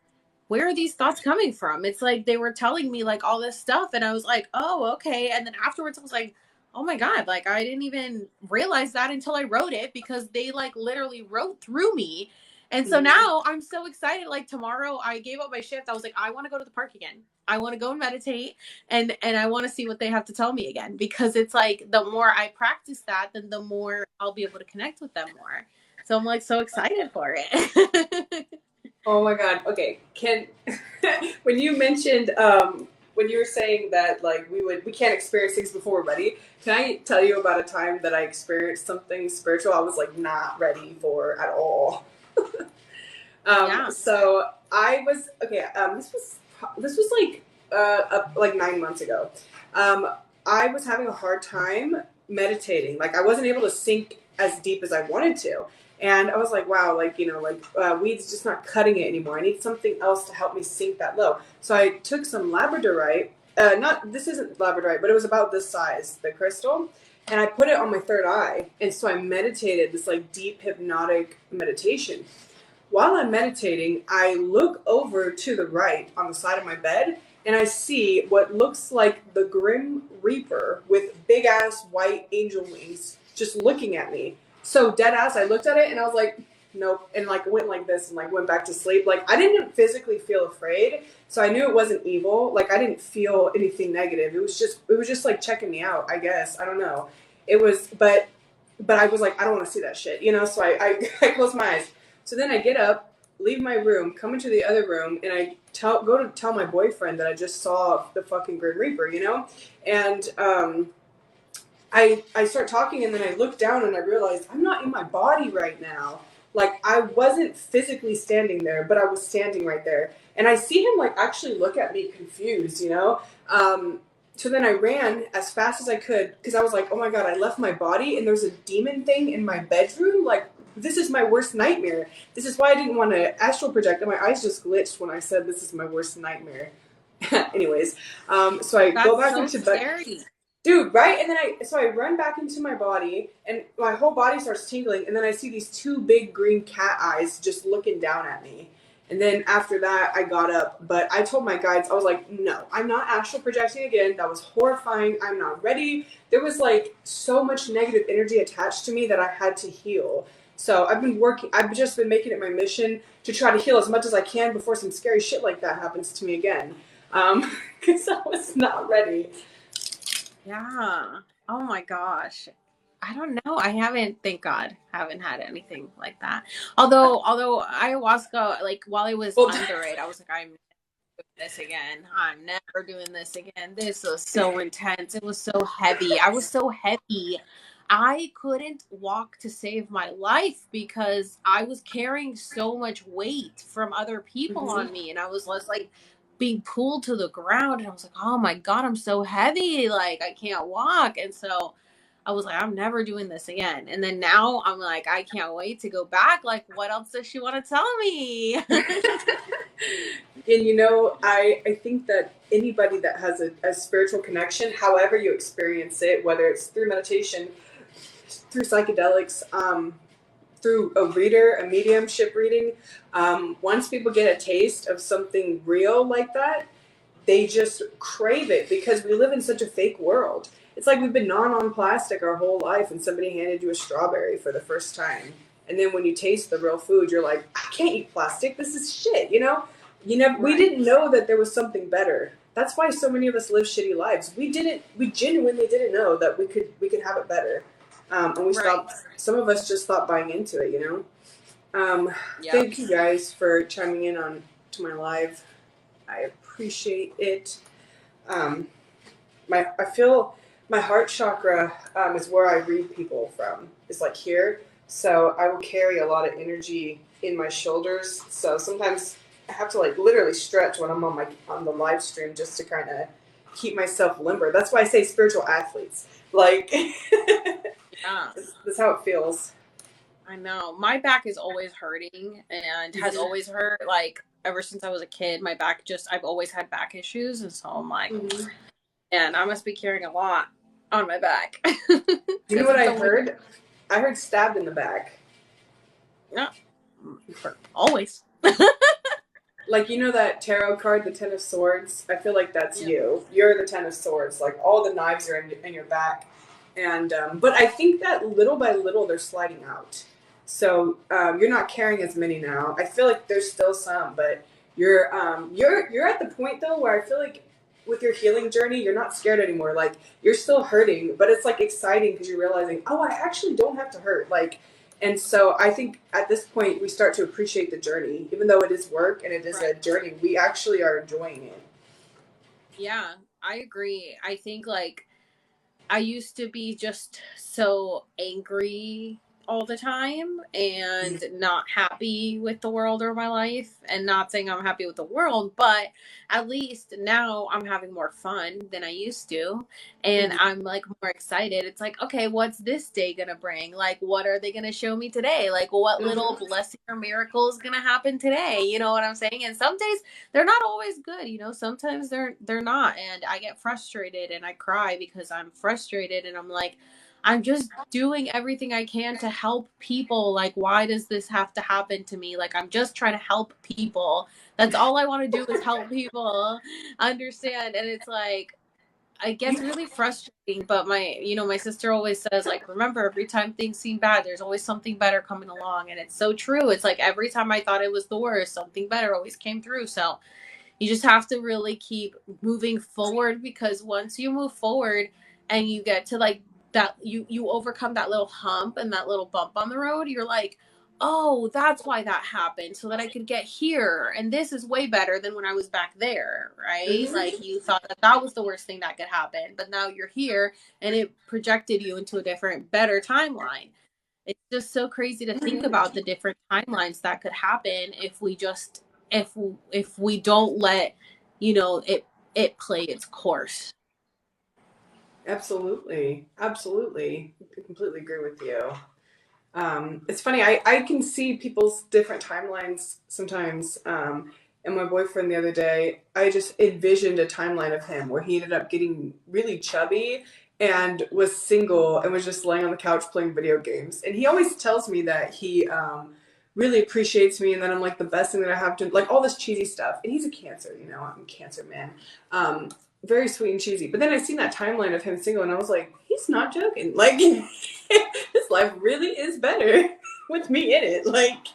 where are these thoughts coming from? It's like they were telling me like all this stuff, and I was like, oh, okay. And then afterwards I was like, oh my God, like I didn't even realize that until I wrote it, because they like literally wrote through me. And so now I'm so excited. Like tomorrow I gave up my shift. I was like, I want to go to the park again. I want to go and meditate, and I want to see what they have to tell me again, because it's like the more I practice that, then the more I'll be able to connect with them more. So I'm like so excited for it. Oh my God. Okay. When you mentioned when you were saying that like we can't experience things before we're ready, can I tell you about a time that I experienced something spiritual I was like not ready for at all? Yeah. So I was okay. This was like 9 months ago. Um, I was having a hard time meditating. Like I wasn't able to sink as deep as I wanted to. And I was like, wow, like, weed's just not cutting it anymore. I need something else to help me sink that low. So I took some labradorite. This isn't labradorite, but it was about this size, the crystal. And I put it on my third eye. And so I meditated this like deep hypnotic meditation. While I'm meditating, I look over to the right on the side of my bed, and I see what looks like the Grim Reaper with big ass white angel wings just looking at me. So dead ass, I looked at it and I was like, nope, and like went like this and like went back to sleep. Like I didn't physically feel afraid, so I knew it wasn't evil. Like I didn't feel anything negative. It was just like checking me out, I guess. I don't know. It was, but I was like, I don't want to see that shit, So I closed my eyes. So then I get up, leave my room, come into the other room, and I go to tell my boyfriend that I just saw the fucking Grim Reaper, And I start talking, and then I look down and I realize I'm not in my body right now. Like I wasn't physically standing there, but I was standing right there. And I see him like actually look at me confused, So then I ran as fast as I could because I was like, oh my God, I left my body and there's a demon thing in my bedroom. Like, this is my worst nightmare. This is why I didn't want to astral project. And my eyes just glitched when I said this is my worst nightmare. Anyways, so I go That's back so into bed. scary. Dude, right? And then I run back into my body and my whole body starts tingling. And then I see these two big green cat eyes just looking down at me. And then after that, I got up. But I told my guides, I was like, no, I'm not astral projecting again. That was horrifying. I'm not ready. There was like so much negative energy attached to me that I had to heal. So I've just been making it my mission to try to heal as much as I can before some scary shit like that happens to me again. Because I was not ready. Yeah. Oh my gosh. I don't know. I haven't, thank God, haven't had anything like that. Although ayahuasca, like while I was under it, I was like, I'm never doing this again. I'm never doing this again. This was so intense. It was so heavy. I was so heavy. I couldn't walk to save my life because I was carrying so much weight from other people on me, and I was less like being pulled to the ground, and I was like, oh my God, I'm so heavy. Like I can't walk. And so I was like, I'm never doing this again. And then now I'm like, I can't wait to go back. Like, what else does she want to tell me? And you know, I think that anybody that has a spiritual connection, however you experience it, whether it's through meditation, through psychedelics, through a reader, a mediumship reading, once people get a taste of something real like that, they just crave it because we live in such a fake world. It's like we've been gnawing on plastic our whole life and somebody handed you a strawberry for the first time. And then when you taste the real food, you're like, I can't eat plastic. This is shit, you know? We didn't know that there was something better. That's why so many of us live shitty lives. We genuinely didn't know that we could have it better. And we stopped, some of us just stopped buying into it, you know? Thank you guys for chiming in on to my live. I appreciate it. I feel my heart chakra is where I read people from. It's like here, so I will carry a lot of energy in my shoulders. So sometimes I have to like literally stretch when I'm on the live stream just to kind of keep myself limber. That's why I say spiritual athletes. Like, Yeah, that's how it feels. I know. My back is always hurting and has always hurt. Like ever since I was a kid, my back I've always had back issues, and so I'm like, and I must be carrying a lot on my back. You know what I heard? I heard stabbed in the back. Yeah, always. Like, you know that tarot card, the Ten of Swords? I feel like that's you. You're the Ten of Swords. Like, all the knives are in your back. And but I think that little by little they're sliding out. So you're not carrying as many now. I feel like there's still some, but you're at the point though where I feel like with your healing journey, you're not scared anymore. Like, you're still hurting, but it's like exciting because you're realizing, oh, I actually don't have to hurt. Like, and so I think at this point we start to appreciate the journey, even though it is work and it is a journey. We actually are enjoying it. Yeah, I agree. I think like I used to be just so angry all the time and not happy with the world or my life, and not saying I'm happy with the world, but at least now I'm having more fun than I used to, and I'm like more excited. It's like, okay, what's this day gonna bring? Like, what are they gonna show me today? Like, what little blessing or miracle is gonna happen today? You know what I'm saying? And some days they're not always good, you know. Sometimes they're not, and I get frustrated and I cry because I'm frustrated, and I'm like, I'm just doing everything I can to help people. Like, why does this have to happen to me? Like, I'm just trying to help people. That's all I want to do is help people understand. And it's like, it gets really frustrating. But my sister always says, like, remember, every time things seem bad, there's always something better coming along. And it's so true. It's like every time I thought it was the worst, something better always came through. So you just have to really keep moving forward, because once you move forward and you get to like that, you overcome that little hump and that little bump on the road, you're like, oh, that's why that happened, so that I could get here, and this is way better than when I was back there, right? Like, you thought that was the worst thing that could happen, but now you're here and it projected you into a different, better timeline. It's just so crazy to think about the different timelines that could happen if we just if we don't let it play its course. Absolutely. Absolutely. I completely agree with you. It's funny, I can see people's different timelines sometimes. And my boyfriend the other day, I just envisioned a timeline of him where he ended up getting really chubby and was single and was just laying on the couch playing video games. And he always tells me that he really appreciates me and that I'm like the best thing that I have to, like all this cheesy stuff. And he's a Cancer, you know, I'm a Cancer man. Um, very sweet and cheesy. But then I seen that timeline of him single and I was like, he's not joking. Like, this life really is better with me in it. Like,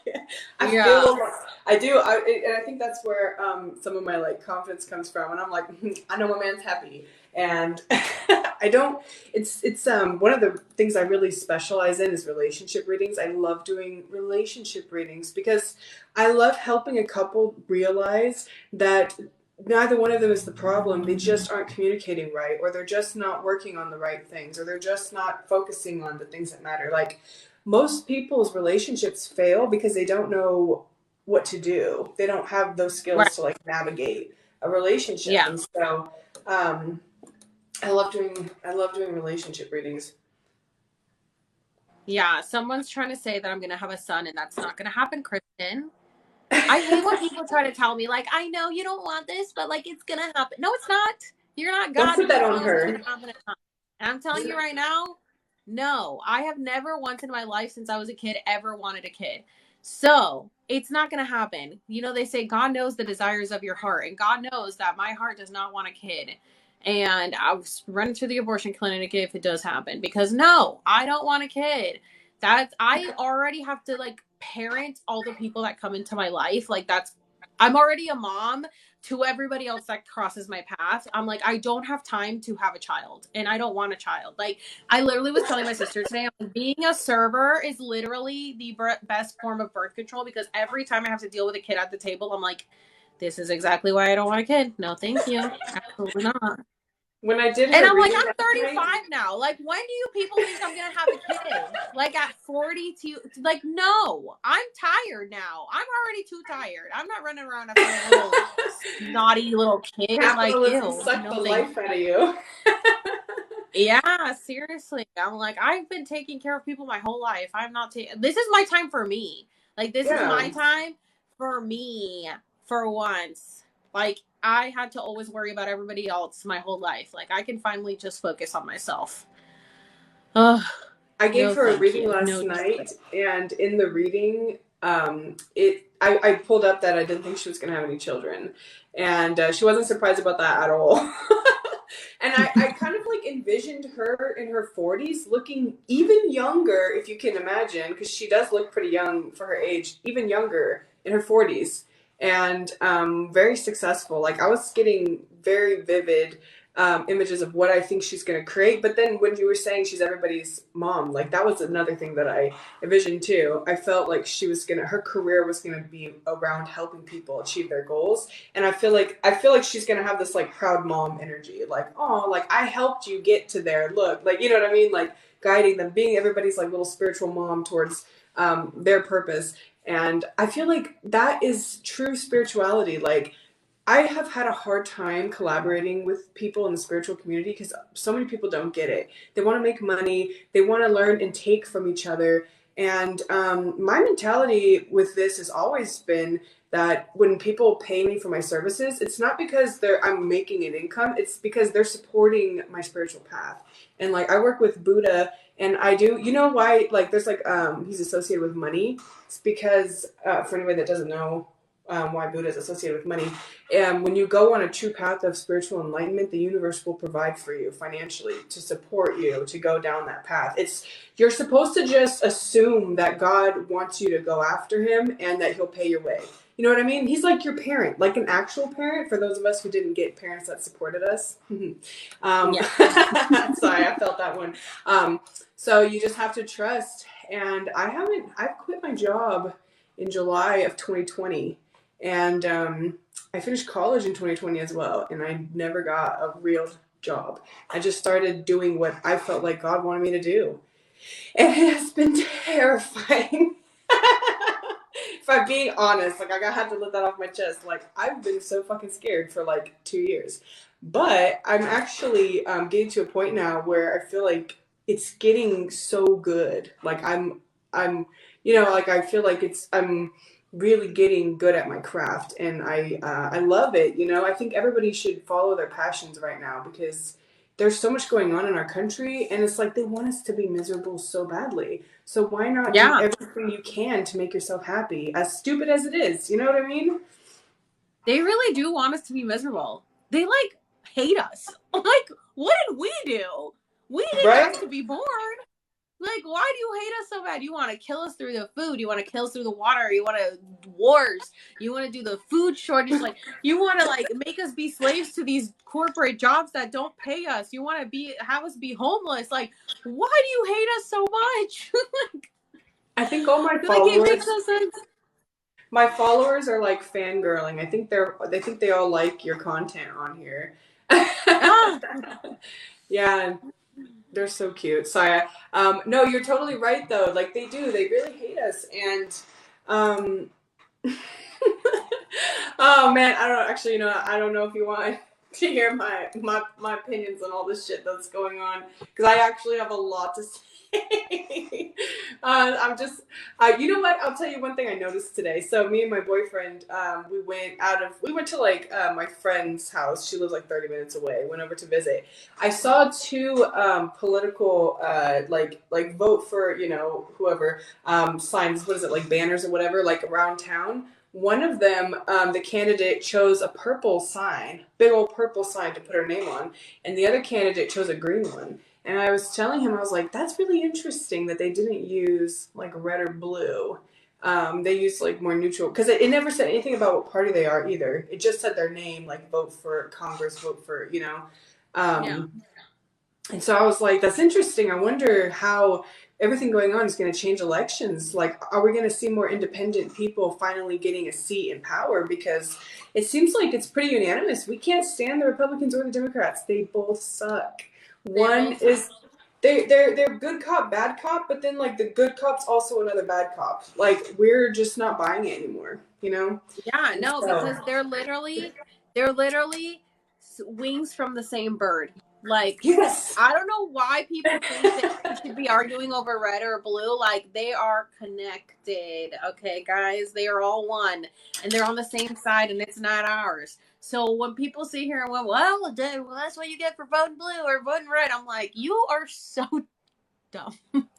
I Yeah. feel, I do, and I think that's where some of my like confidence comes from. And I'm like, I know my man's happy, and I don't. It's one of the things I really specialize in is relationship readings. I love doing relationship readings because I love helping a couple realize that neither one of them is the problem. They just aren't communicating right, or they're just not working on the right things, or they're just not focusing on the things that matter. Like most people's relationships fail because they don't know what to do. They don't have those Right. skills to like navigate a relationship. Yeah. And so I love doing relationship readings. Yeah. Someone's trying to say that I'm gonna have a son, and that's not gonna happen, Kristen. I hate when people try to tell me, like, I know you don't want this, but like it's gonna happen. No, it's not. You're not Don't God put to be that on telling us it's her. gonna happen. And I'm telling you right now, no. I have never once in my life since I was a kid ever wanted a kid. So it's not gonna happen. You know, they say God knows the desires of your heart, and God knows that my heart does not want a kid. And I was running through the abortion clinic if it does happen, because no, I don't want a kid. That's, I already have to like parent all the people that come into my life. Like that's, I'm already a mom to everybody else that crosses my path. I'm like, I don't have time to have a child, and I don't want a child. Like I literally was telling my sister today, I'm like, being a server is literally the best form of birth control, because every time I have to deal with a kid at the table, I'm like, this is exactly why I don't want a kid. No, thank you. Absolutely not. When I did And her I'm like, reading I'm last night, 35 now. Like, when do you people think I'm gonna have a kid? Like at 42? Like, no. I'm tired now. I'm already too tired. I'm not running around after a little naughty little kid. Like, capitalism ew. sucked No, the thank life out of you. you. Yeah, seriously. I'm like, I've been taking care of people my whole life. I'm not taking. This is my time for me. Like, this is my Yeah. time for me for once. Like, I had to always worry about everybody else my whole life. Like, I can finally just focus on myself. Oh, I gave no, her a thank reading you. last No. night, and in the reading, I pulled up that I didn't think she was going to have any children, and she wasn't surprised about that at all. And I kind of like envisioned her in her 40s looking even younger, if you can imagine, because she does look pretty young for her age, even younger in her 40s, and very successful. Like I was getting very vivid images of what I think she's going to create. But then when you were saying she's everybody's mom, like that was another thing that I envisioned too. I felt like she was going to, her career was going to be around helping people achieve their goals. And I feel like she's going to have this like proud mom energy. Like, oh, like I helped you get to there. Look, like, you know what I mean? Like guiding them, being everybody's like little spiritual mom towards their purpose. And I feel like that is true spirituality. Like, I have had a hard time collaborating with people in the spiritual community because so many people don't get it. They want to make money, they want to learn and take from each other. And my mentality with this has always been that when people pay me for my services, it's not because I'm making an income, it's because they're supporting my spiritual path. And like I work with Buddha and I do, you know why, like there's like, he's associated with money. It's because, for anybody that doesn't know, why Buddha is associated with money. And when you go on a true path of spiritual enlightenment, the universe will provide for you financially to support you to go down that path. You're supposed to just assume that God wants you to go after him and that he'll pay your way. You know what I mean? He's like your parent, like an actual parent for those of us who didn't get parents that supported us. Yeah. Sorry, I felt that one. So you just have to trust. And I've quit my job in July of 2020. And I finished college in 2020 as well, and I never got a real job. I just started doing what I felt like God wanted me to do. And it has been terrifying. If I'm being honest, like I had to let that off my chest. Like I've been so fucking scared for like 2 years, but I'm actually getting to a point now where I feel like it's getting so good. Like I'm, like I feel like I'm really getting good at my craft, and I love it. I think everybody should follow their passions right now because there's so much going on in our country, and it's like they want us to be miserable so badly. So why not do Yeah. everything you can to make yourself happy, as stupid as it is? You know what I mean? They really do want us to be miserable. They like hate us. Like, what did we do? We didn't Right? ask to be born. Like, why do you hate us so bad? You want to kill us through the food. You want to kill us through the water. You want to wars. You want to do the food shortage. Like, you want to like make us be slaves to these corporate jobs that don't pay us. You want to have us be homeless. Like, why do you hate us so much? I think all my Like, it makes followers, no sense. my followers are like fangirling. I think they think they all like your content on here. Ah. Yeah, they're so cute. Sorry. No, you're totally right though. Like they do. They really hate us, and um, oh man, I don't know. Actually, I don't know if you want to hear my opinions on all this shit that's going on because I actually have a lot to say. I'm just, you know what? I'll tell you one thing I noticed today. So me and my boyfriend, we went to like my friend's house. She lives like 30 minutes away. Went over to visit. I saw two political like vote for whoever signs. What is it, like banners or whatever, like around town. One of them, the candidate chose a purple sign, big old purple sign to put her name on, and the other candidate chose a green one. And I was telling him, I was like, that's really interesting that they didn't use like red or blue. They used like more neutral, because it never said anything about what party they are either. It just said their name, like vote for Congress, vote for, Yeah. And so I was like, that's interesting. I wonder how everything going on is going to change elections. Like, are we going to see more independent people finally getting a seat in power? Because it seems like it's pretty unanimous. We can't stand the Republicans or the Democrats. They both suck. One is they're good cop, bad cop, but then like the good cop's also another bad cop. Like we're just not buying it anymore, Yeah, And no, so, because they're literally wings from the same bird. Like, yes. I don't know why people think that we should be arguing over red or blue. Like, they are connected. Okay, guys, they are all one, and they're on the same side, and it's not ours. So when people sit here and well, that's what you get for voting blue or voting red, I'm like, you are so dumb.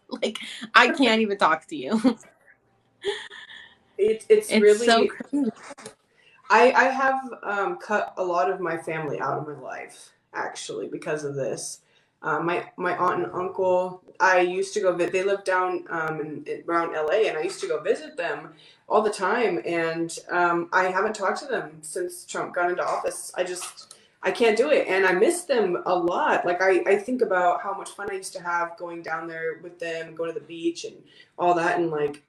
Like, I can't even talk to you. It's It's so really. crazy. I have cut a lot of my family out of my life actually because of this. My aunt and uncle, I used to go visit. They lived down around LA, and I used to go visit them all the time. And I haven't talked to them since Trump got into office. I can't do it, and I miss them a lot. Like I think about how much fun I used to have going down there with them, going to the beach and all that, and like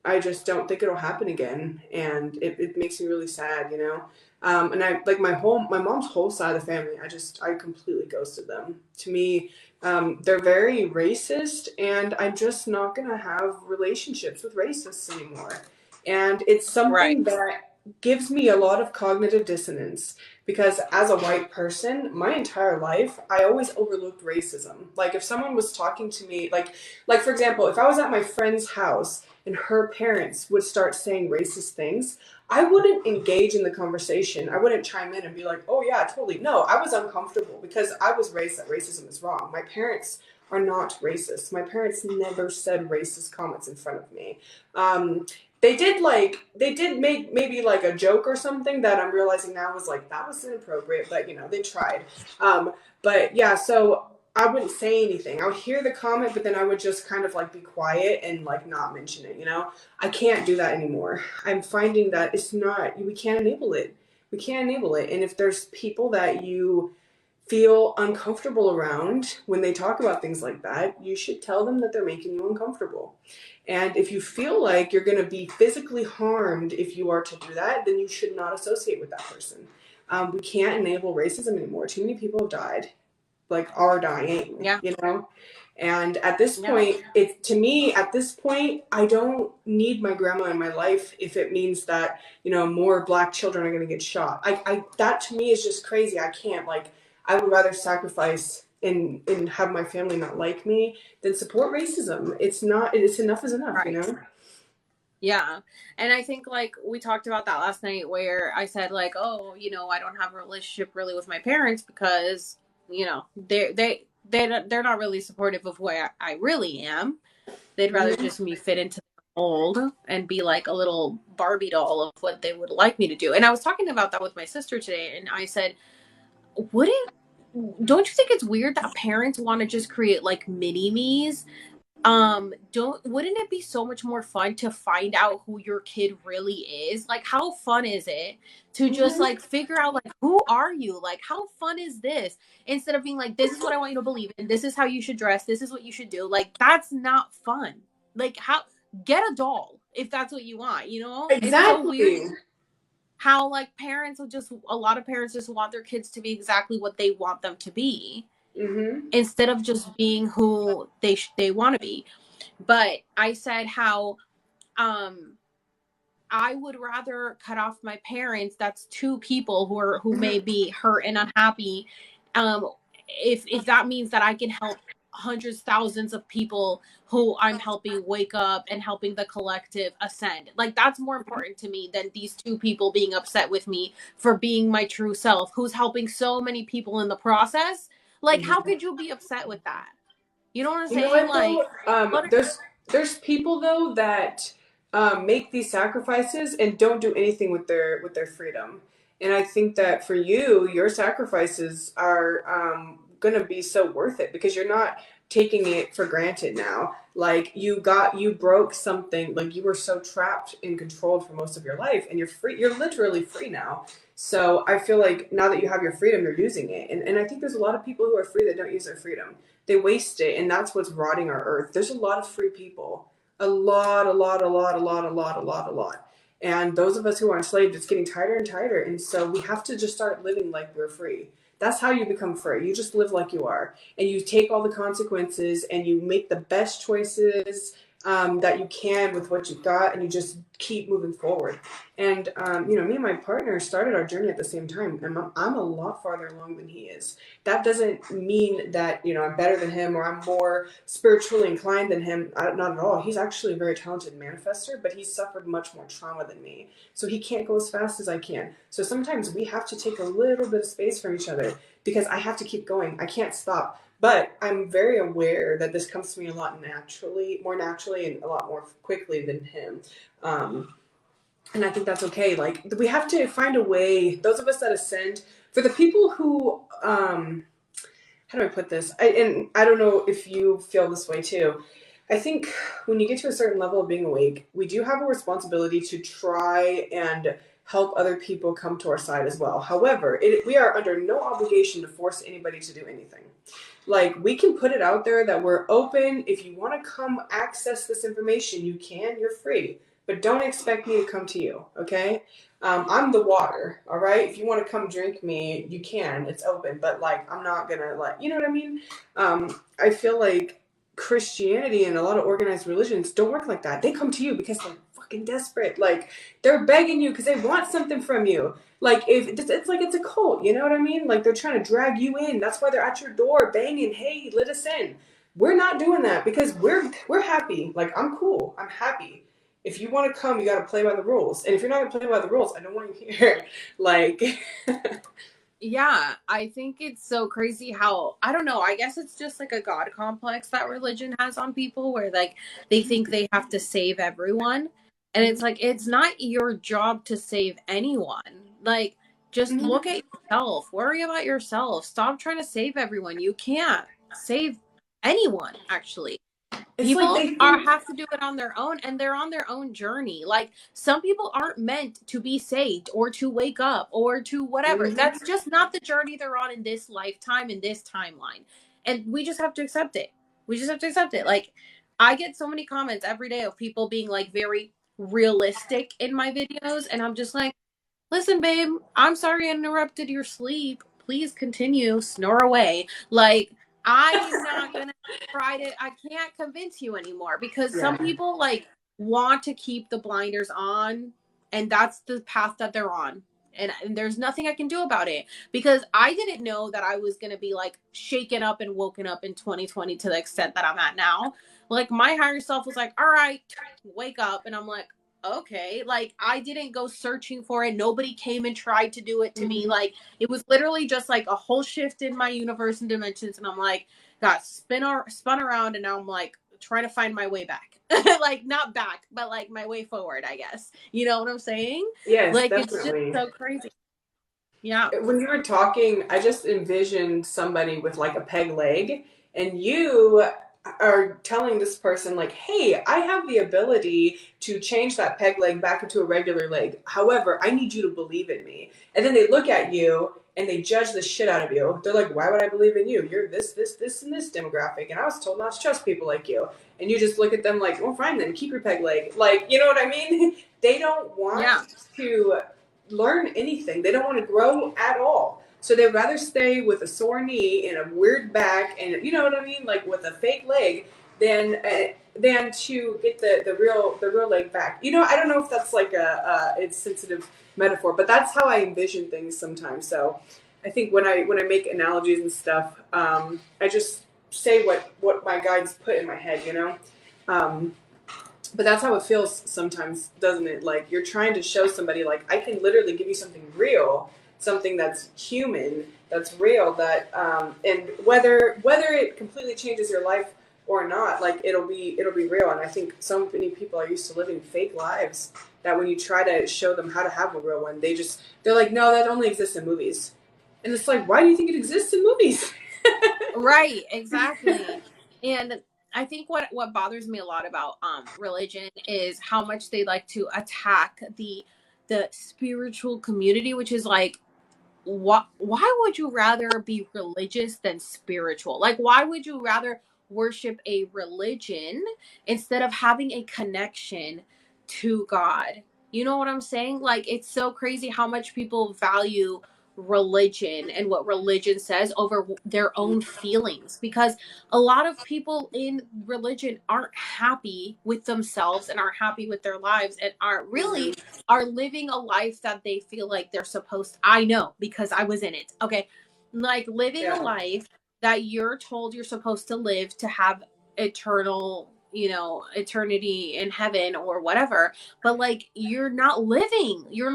I just don't think it'll happen again, and it makes me really sad. And I like my mom's whole side of the family. I completely ghosted them. To me, they're very racist, and I'm just not gonna have relationships with racists anymore. And it's Right. something that gives me a lot of cognitive dissonance because as a white person, my entire life, I always overlooked racism. Like if someone was talking to me, like for example, if I was at my friend's house and her parents would start saying racist things, I wouldn't engage in the conversation. I wouldn't chime in and be like, oh yeah, totally. No, I was uncomfortable because I was raised that racism is wrong. My parents are not racist. My parents never said racist comments in front of me. They did make maybe like a joke or something that I'm realizing now was like, that was inappropriate, but they tried. But yeah, so I wouldn't say anything. I would hear the comment, but then I would just kind of like be quiet and like not mention it, I can't do that anymore. I'm finding that we can't enable it. We can't enable it. And if there's people that you feel uncomfortable around when they talk about things like that, you should tell them that they're making you uncomfortable. And if you feel like you're going to be physically harmed if you are to do that, then you should not associate with that person. We can't enable racism anymore. Too many people have died, like are dying, Yeah. And at this point, to me, at this point, I don't need my grandma in my life if it means that, more Black children are going to get shot. That to me is just crazy. I can't, I would rather sacrifice and have my family not like me than support racism. It's enough is enough, right. Yeah. And I think we talked about that last night where I said oh, I don't have a relationship really with my parents because, they're not really supportive of who I really am. They'd rather just me fit into the mold and be like a little Barbie doll of what they would like me to do. And I was talking about that with my sister today, and I said, don't you think it's weird that parents want to just create mini me's? Wouldn't it be so much more fun to find out who your kid really is? How fun is it to just figure out who are you? How fun is this? Instead of being this is what I want you to believe in, this is how you should dress, this is what you should do. That's not fun. How get a doll if that's what you want, Exactly. It's so weird how a lot of parents just want their kids to be exactly what they want them to be. Instead of just being who they want to be. But I said how I would rather cut off my parents. That's two people who may be hurt and unhappy. If that means that I can help hundreds, thousands of people who I'm helping wake up and helping the collective ascend. That's more important to me than these two people being upset with me for being my true self, who's helping so many people in the process. How could you be upset with that? You know what I'm saying? What, though? There's people though that make these sacrifices and don't do anything with their freedom. And I think that for you, your sacrifices are gonna be so worth it because you're not taking it for granted now. You broke something, you were so trapped and controlled for most of your life, and you're free. You're literally free now. So I feel like now that you have your freedom, you're using it. And I think there's a lot of people who are free that don't use their freedom. They waste it, and that's what's rotting our earth. There's a lot of free people. A lot, a lot, a lot, a lot, a lot, a lot, a lot. And those of us who are enslaved, it's getting tighter and tighter. And so we have to just start living like we're free. That's how you become free. You just live like you are. And you take all the consequences and you make the best choices that you can with what you've got, and you just keep moving forward. And me and my partner started our journey at the same time, and I'm a lot farther along than he is. That doesn't mean that I'm better than him or I'm more spiritually inclined than him. Not at all. He's actually a very talented manifester, but he's suffered much more trauma than me, so he can't go as fast as I can. So sometimes we have to take a little bit of space from each other because I have to keep going. I can't stop. But I'm very aware that this comes to me a lot more naturally, and a lot more quickly than him. And I think that's okay. We have to find a way, those of us that ascend, for the people who, how do I put this? And I don't know if you feel this way too. I think when you get to a certain level of being awake, we do have a responsibility to try and help other people come to our side as well. However, we are under no obligation to force anybody to do anything. We can put it out there that we're open. If you want to come access this information, you can. You're free. But don't expect me to come to you, okay? I'm the water, all right? If you want to come drink me, you can. It's open. But, I'm not going to, you know what I mean? I feel like Christianity and a lot of organized religions don't work like that. They come to you because they're fucking desperate. They're begging you because they want something from you. If it's a cult, you know what I mean? They're trying to drag you in. That's why they're at your door banging, hey, let us in. We're not doing that because we're happy. I'm cool. I'm happy. If you want to come, you got to play by the rules. And if you're not going to play by the rules, I don't want you here. Yeah, I think it's so crazy how, I don't know, I guess it's just a God complex that religion has on people where they think they have to save everyone. And it's it's not your job to save anyone. Just look at yourself, worry about yourself. Stop trying to save everyone. You can't save anyone, actually. People have to do it on their own, and they're on their own journey. Some people aren't meant to be saved or to wake up or to whatever. That's just not the journey they're on in this lifetime, in this timeline. And we just have to accept it. We just have to accept it. I get so many comments every day of people being very realistic in my videos, and I'm just listen, babe, I'm sorry I interrupted your sleep. Please continue, snore away. I am not gonna try to. I can't convince you anymore because some people like want to keep the blinders on, and that's the path that they're on. And there's nothing I can do about it because I didn't know that I was gonna be like shaken up and woken up in 2020 to the extent that I'm at now. Like my higher self was like, "All right, wake up," and I'm like, "Okay." Like I didn't go searching for it. Nobody came and tried to do it to me. Like it was literally just like a whole shift in my universe and dimensions, and I'm like, got spun around, and now I'm like trying to find my way back. Like not back, but like my way forward, I guess. You know what I'm saying? Yes, Like it's just definitely. so crazy. Yeah. When you were talking, I just envisioned somebody with like a peg leg, and you are telling this person like, "Hey, I have the ability to change that peg leg back into a regular leg. However, I need you to believe in me." And then they look at you and they judge the shit out of you. They're like, "Why would I believe in you? You're this, and this demographic, and I was told not to trust people like you." And you just look at them like, "Well, fine then, keep your peg leg." Like, you know what I mean? They don't want to learn anything. They don't want to grow at all. So they'd rather stay with a sore knee and a weird back and you know what I mean, like with a fake leg, than to get the real leg back. You know, I don't know if that's like a insensitive metaphor, but that's how I envision things sometimes. So I think when I make analogies and stuff, I just say what my guides put in my head. You know. But that's how it feels sometimes, doesn't it? Like you're trying to show somebody, like I can literally give you something real, something that's human, that's real. That and whether it completely changes your life or not, like it'll be real. And I think so many people are used to living fake lives that when you try to show them how to have a real one, they're like, no, that only exists in movies. And it's like, why do you think it exists in movies? Right, exactly. And I think what bothers me a lot about religion is how much they like to attack the spiritual community, which is like why would you rather be religious than spiritual? Like why would you rather worship a religion instead of having a connection to God? You know what I'm saying? Like it's so crazy how much people value religion and what religion says over their own feelings, because a lot of people in religion aren't happy with themselves and aren't happy with their lives and aren't really are living a life that they feel like they're supposed to. I know because I was in it. Okay. Like living a life that you're told you're supposed to live to have eternal, eternity in heaven or whatever. But like you're not living your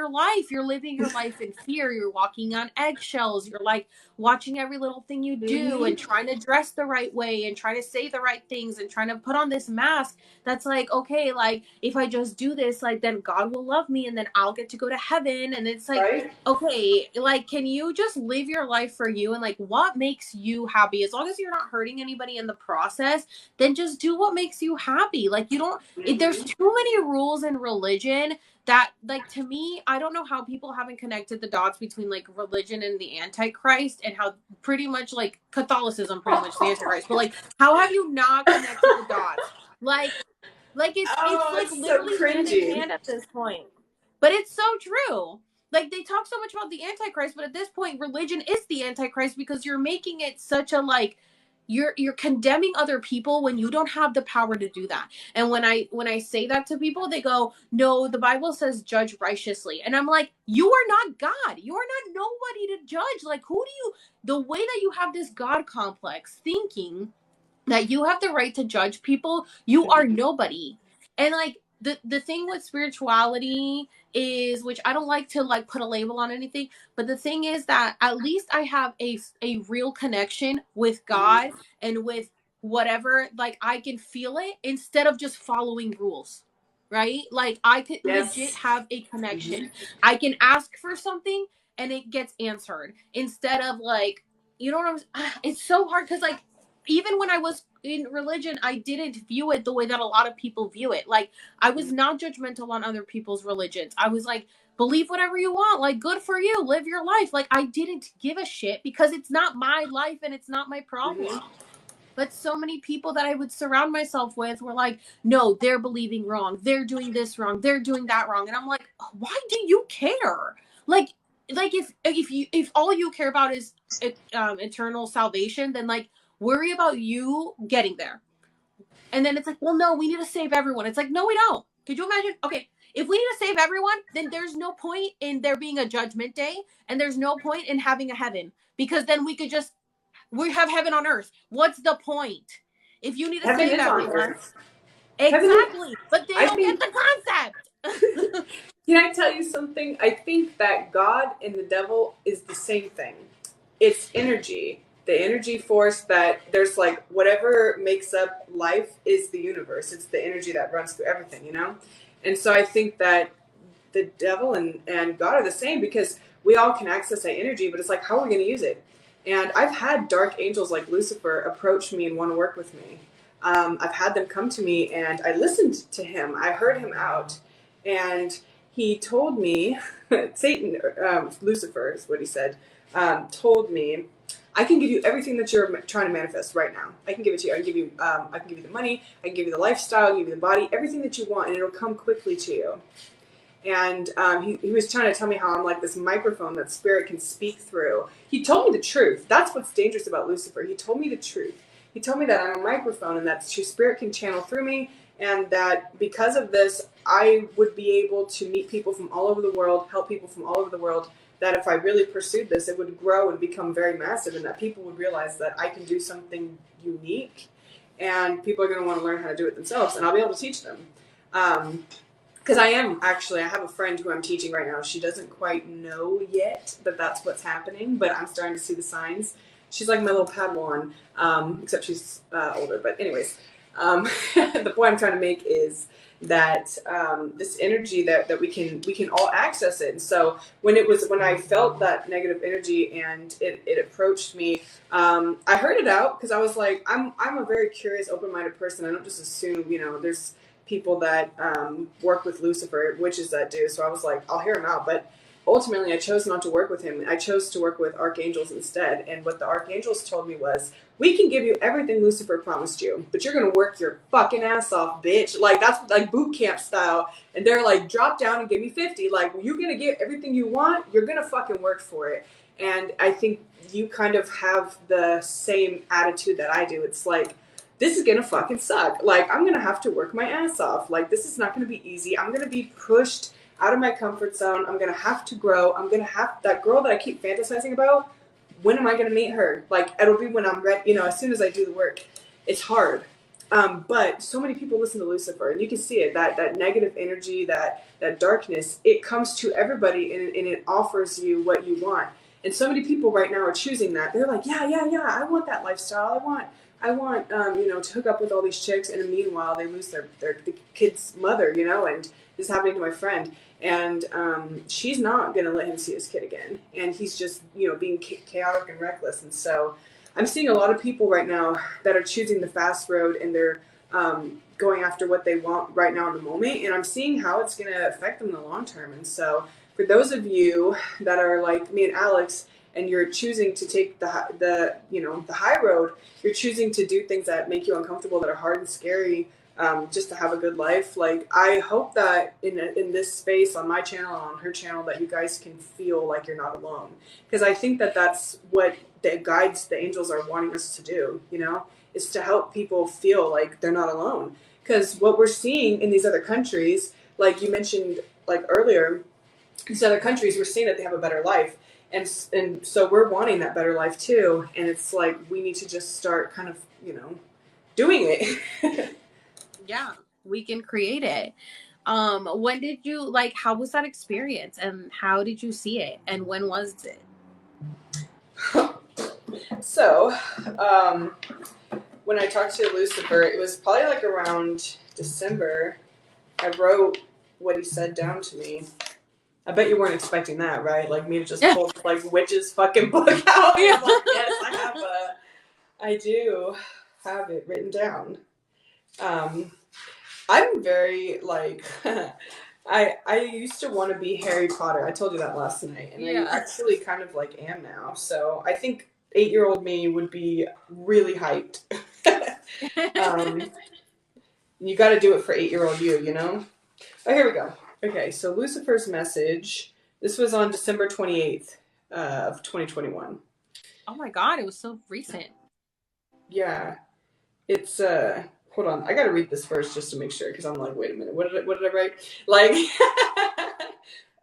life. You're living your life in fear. You're walking on eggshells. You're like watching every little thing you do and trying to dress the right way and trying to say the right things and trying to put on this mask that's like, okay, like if I just do this, like then God will love me and then I'll get to go to heaven. And it's like, Right? okay, like can you just live your life for you and like what makes you happy? As long as you're not hurting anybody in the process, then just do what makes you happy. Like you don't there's too many rules in religion that, like, to me, I don't know how people haven't connected the dots between like religion and the Antichrist, and how pretty much like Catholicism pretty much the Antichrist, but like how have you not connected the dots? Like it's like It's so literally hand in cringy. hand at this point. But it's so true. Like they talk so much about the Antichrist, but at this point religion is the Antichrist because you're making it such a like you're condemning other people when you don't have the power to do that. And when I say that to people, they go, "No, the Bible says judge righteously." And I'm like, "You are not God. You are not nobody to judge. Like who do you the way that you have this God complex thinking that you have the right to judge people, you are nobody." And like the thing with spirituality is, which I don't like to like put a label on anything, but the thing is that at least I have a real connection with God and with whatever, like I can feel it instead of just following rules. Right? Like I could legit Yes. have a connection. I can ask for something and it gets answered instead of like, you know what I'm it's so hard because like even when I was in religion, I didn't view it the way that a lot of people view it. Like, I was not judgmental on other people's religions. I was like, believe whatever you want. Like, good for you. Live your life. Like, I didn't give a shit because it's not my life and it's not my problem. But so many people that I would surround myself with were like, no, they're believing wrong. They're doing this wrong. They're doing that wrong. And I'm like, why do you care? Like, like if all you care about is eternal salvation, then like worry about you getting there. And then it's like, well, no, we need to save everyone. It's like, no, we don't. Could you imagine? Okay, if we need to save everyone, then there's no point in there being a judgment day, and there's no point in having a heaven, because then we have heaven on earth. What's the point? If you need to Heaven save is on everyone, earth. exactly. But they I don't think, get the concept. can I tell you something? I think that God and the devil is the same thing. It's energy. The energy force that there's like whatever makes up life is the universe. It's the energy that runs through everything, you know? And so I think that the devil and God are the same, because we all can access that energy, but it's like, how are we going to use it? And I've had dark angels like Lucifer approach me and want to work with me. I've had them come to me, and I listened to him. I heard him out, and he told me, Satan, Lucifer is what he said, told me, I can give you everything that you're trying to manifest right now. I can give it to you. I can give you the money. I can give you the lifestyle. I can give you the body, everything that you want, and it'll come quickly to you. And he was trying to tell me how I'm like this microphone that spirit can speak through. He told me the truth. That's what's dangerous about Lucifer. He told me the truth. He told me that I'm a microphone and that your spirit can channel through me, and that because of this, I would be able to meet people from all over the world, help people from all over the world, that if I really pursued this, it would grow and become very massive, and that people would realize that I can do something unique, and people are going to want to learn how to do it themselves, and I'll be able to teach them. Because I have a friend who I'm teaching right now. She doesn't quite know yet that that's what's happening, but I'm starting to see the signs. She's like my little Padawan, except she's older. But anyways, the point I'm trying to make is that this energy that we can all access it. And so when I felt that negative energy and it approached me, I heard it out, because I was like, I'm a very curious, open-minded person. I don't just assume, there's people that work with Lucifer, witches that do. So I was like, I'll hear him out. But ultimately, I chose not to work with him. I chose to work with archangels instead. And what the archangels told me was, we can give you everything Lucifer promised you, but you're going to work your fucking ass off, bitch. Like, that's like boot camp style. And they're like, drop down and give me 50. Like, you're going to get everything you want. You're going to fucking work for it. And I think you kind of have the same attitude that I do. It's like, this is going to fucking suck. Like, I'm going to have to work my ass off. Like, this is not going to be easy. I'm going to be pushed out of my comfort zone. I'm going to have to grow. I'm going to have that girl that I keep fantasizing about. When am I going to meet her? Like, it'll be when I'm ready, as soon as I do the work. It's hard. But so many people listen to Lucifer, and you can see it, that negative energy, that darkness, it comes to everybody, and it offers you what you want. And so many people right now are choosing that. They're like, yeah, I want that lifestyle. I want, to hook up with all these chicks, and meanwhile they lose the kid's mother, and this is happening to my friend, and she's not going to let him see his kid again, and he's just, being chaotic and reckless. And so I'm seeing a lot of people right now that are choosing the fast road, and they're going after what they want right now in the moment, and I'm seeing how it's going to affect them in the long term. And so for those of you that are like me and Alex, and you're choosing to take the high road, you're choosing to do things that make you uncomfortable, that are hard and scary, just to have a good life. Like, I hope that in this space, on my channel, on her channel, that you guys can feel like you're not alone. Because I think that that's what the guides, the angels, are wanting us to do, is to help people feel like they're not alone. Because what we're seeing in these other countries, like you mentioned like earlier, these other countries, we're seeing that they have a better life. And so we're wanting that better life too. And it's like, we need to just start kind of, doing it. Yeah, we can create it. When did you, how was that experience, and how did you see it, and when was it? So, when I talked to Lucifer, it was probably like around December. I wrote what he said down to me. I bet you weren't expecting that, right? Like, me to just pull like witch's fucking book out. Yeah. Like, yes, I do have it written down. I'm very like I used to want to be Harry Potter. I told you that last night, and I actually kind of like am now. So I think 8-year-old me would be really hyped. You got to do it for 8-year-old you, Oh, here we go. Okay, so Lucifer's message This was on December 28th of 2021. Oh my God, it was so recent. Yeah, it's hold on, I gotta read this first just to make sure because I'm like, wait a minute, what did I write? Like,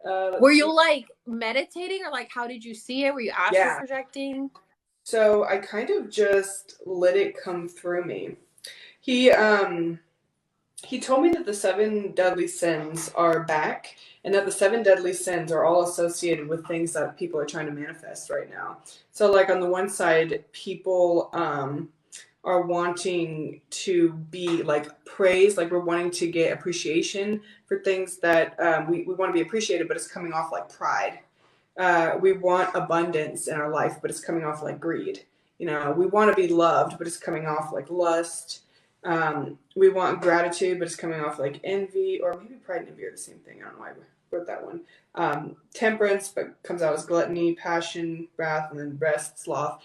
Were let's see. you like meditating, or like how did you see it? Were you astral Yeah, projecting? so I kind of just let it come through me. He um he told me that the seven deadly sins are back and that the seven deadly sins are all associated with things that people are trying to manifest right now. So like on the one side, people are wanting to be like praised, like we're wanting to get appreciation for things that we want to be appreciated, but it's coming off like pride. We want abundance in our life, but it's coming off like greed. You know, we want to be loved, but it's coming off like lust. We want gratitude, but it's coming off like envy, or maybe pride and envy are the same thing. I don't know why I wrote that one. Temperance, but comes out as gluttony, passion, wrath, and then rest, sloth.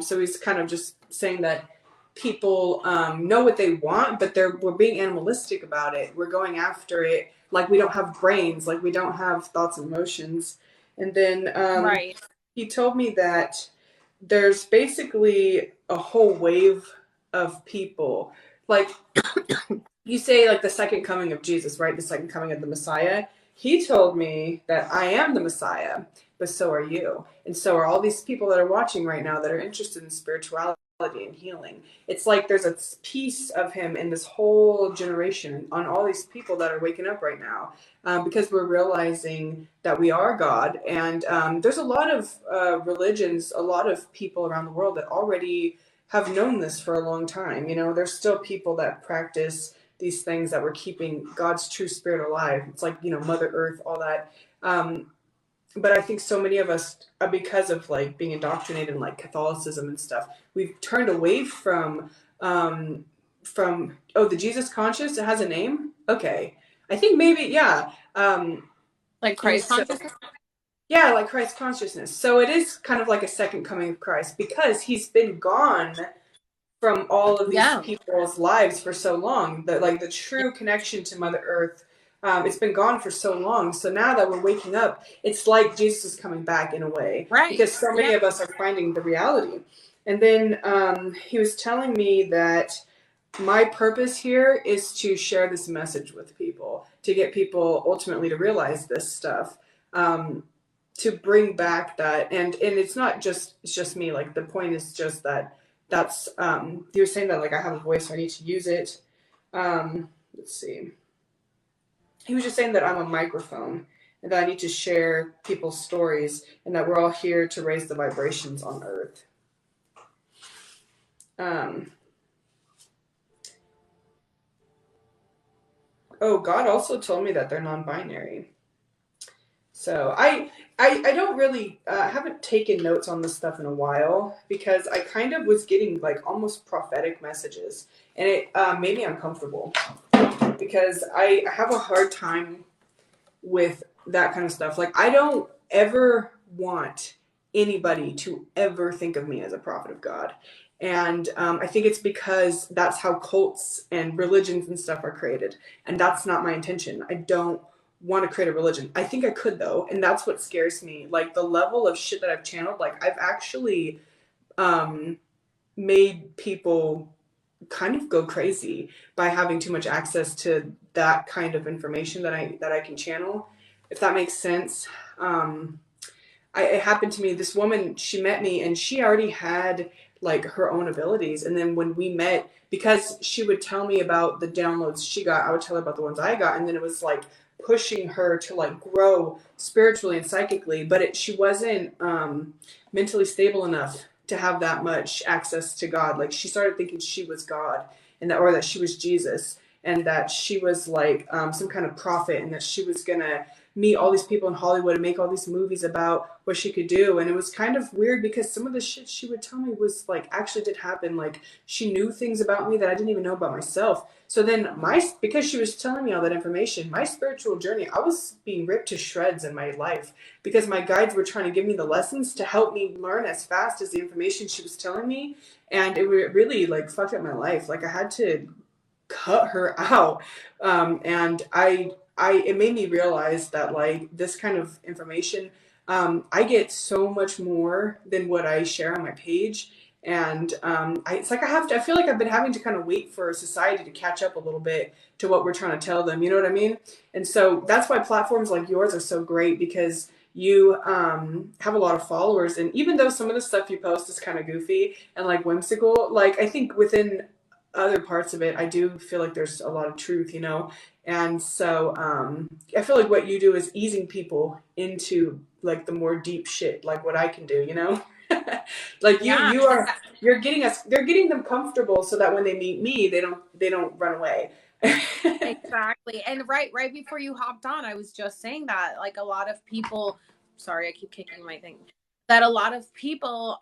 So he's kind of just saying that people know what they want, but we're being animalistic about it. We're going after it like we don't have brains, like we don't have thoughts and emotions. And then Right. he told me that there's basically a whole wave of people. Like you say, like the second coming of Jesus, right? The second coming of the Messiah. He told me that I am the Messiah, but so are you. And so are all these people that are watching right now that are interested in spirituality and healing. It's like there's a piece of him in this whole generation on all these people that are waking up right now, because we're realizing that we are God. And there's a lot of religions, a lot of people around the world that already have known this for a long time. You know, there's still people that practice these things that were keeping God's true spirit alive. It's like, you know, Mother Earth, all that. But I think so many of us, because of like being indoctrinated in like Catholicism and stuff, we've turned away from the Jesus conscious. It has a name. Okay, I think maybe yeah. Like And Christ so consciousness? yeah, like Christ consciousness. So it is kind of like a second coming of Christ because he's been gone from all of these Yeah. people's lives for so long. That like the true connection to Mother Earth, it's been gone for so long. So now that we're waking up, it's like Jesus is coming back in a way Right. because so many Yeah. of us are finding the reality. And then he was telling me that my purpose here is to share this message with people, to get people ultimately to realize this stuff. To bring back that, and it's not just it's just me. Like the point is just that that's you were saying that like I have a voice, so I need to use it. Let's see. He was just saying that I'm a microphone and that I need to share people's stories and that we're all here to raise the vibrations on Earth. God also told me that they're non-binary. So I don't really haven't taken notes on this stuff in a while because I kind of was getting like almost prophetic messages, and it made me uncomfortable because I have a hard time with that kind of stuff. Like I don't ever want anybody to ever think of me as a prophet of God. And I think it's because that's how cults and religions and stuff are created. And that's not my intention. I don't want to create a religion. I think I could though. And that's what scares me. Like the level of shit that I've channeled, like I've actually um, made people kind of go crazy by having too much access to that kind of information that I can channel, if that makes sense. It happened to me. This woman, she met me and she already had like her own abilities. And then when we met, because she would tell me about the downloads she got, I would tell her about the ones I got. And then it was like pushing her to like grow spiritually and psychically, but she wasn't mentally stable enough to have that much access to God. Like she started thinking she was God and that, or that she was Jesus and that she was like some kind of prophet and that she was gonna meet all these people in Hollywood and make all these movies about what she could do. And it was kind of weird because some of the shit she would tell me was like actually did happen. Like she knew things about me that I didn't even know about myself. So then because she was telling me all that information, my spiritual journey, I was being ripped to shreds in my life because my guides were trying to give me the lessons to help me learn as fast as the information she was telling me. And it really like fucked up my life. Like I had to cut her out. And it made me realize that like this kind of information, I get so much more than what I share on my page. And it's like I feel like I've been having to kind of wait for society to catch up a little bit to what we're trying to tell them. You know what I mean? And so that's why platforms like yours are so great, because you have a lot of followers. And even though some of the stuff you post is kind of goofy and like whimsical, like I think within other parts of it, I do feel like there's a lot of truth, you know? And so I feel like what you do is easing people into like the more deep shit, like what I can do, you know? Like Yeah, you're getting they're getting them comfortable so that when they meet me, they don't run away. exactly. And right before you hopped on, I was just saying that like a lot of people, sorry, I keep kicking my thing, that a lot of people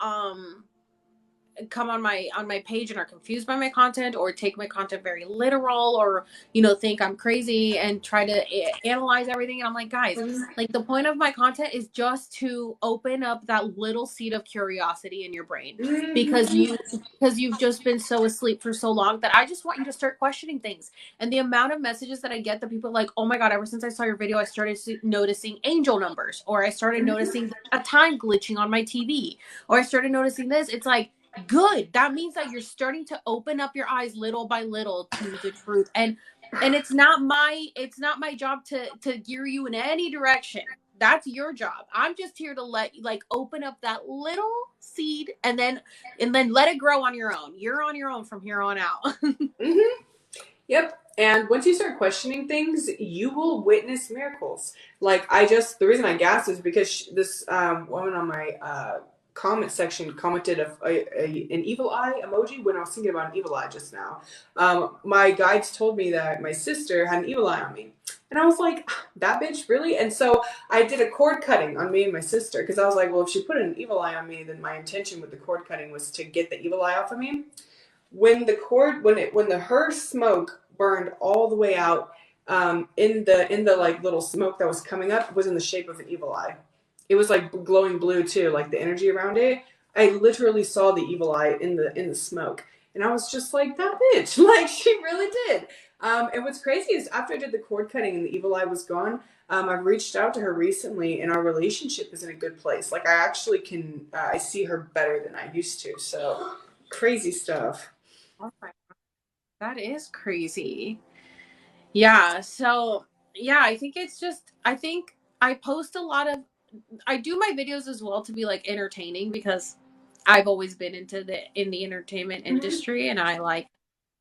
come on my page and are confused by my content, or take my content very literal, or think I'm crazy and try to analyze everything. And I'm like, guys, like the point of my content is just to open up that little seed of curiosity in your brain, because you've just been so asleep for so long, that I just want you to start questioning things. And the amount of messages that I get, that people are like, oh my god, ever since I saw your video, I started noticing angel numbers, or I started noticing a time glitching on my TV, or I started noticing this. It's like, good. That means that you're starting to open up your eyes little by little to the truth. And it's not my job to gear you in any direction. That's your job. I'm just here to let open up that little seed, and then let it grow on your own. You're on your own from here on out. Mm-hmm. Yep. And once you start questioning things, you will witness miracles. Like the reason I gasped is because this woman on my comment section commented an evil eye emoji when I was thinking about an evil eye just now. My guides told me that my sister had an evil eye on me. And I was like, that bitch, really? And so I did a cord cutting on me and my sister, because I was like, well, if she put an evil eye on me, then my intention with the cord cutting was to get the evil eye off of me. When her smoke burned all the way out, in the like little smoke that was coming up was in the shape of an evil eye. It was like glowing blue too, like the energy around it. I literally saw the evil eye in the smoke, and I was just like, that bitch, like she really did. And what's crazy is after I did the cord cutting and the evil eye was gone, I've reached out to her recently, and our relationship is in a good place. Like I actually can, I see her better than I used to. So crazy stuff. Oh my god, that is crazy. Yeah. So yeah, I think I post a lot of, I do my videos as well to be like entertaining, because I've always been in the entertainment industry, and I like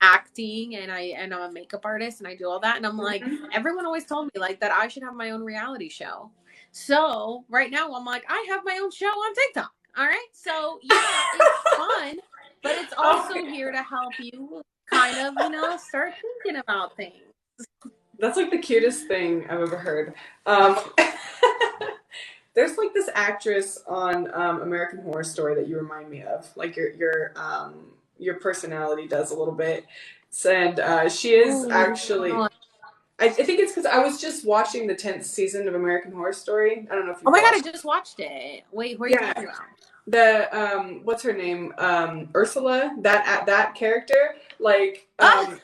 acting, and I'm a makeup artist, and I do all that. And I'm like, everyone always told me like that I should have my own reality show. So right now I'm like, I have my own show on TikTok. All right. So yeah, it's fun, but it's also here to help you kind of, start thinking about things. That's like the cutest thing I've ever heard. There's like this actress on American Horror Story that you remind me of. Like your personality does a little bit. And she is actually. I think it's because I was just watching the 10th season of American Horror Story. I don't know if you. Oh my god, I just watched it. Wait, what are you talking about? The what's her name? Ursula. That character. Like Wait,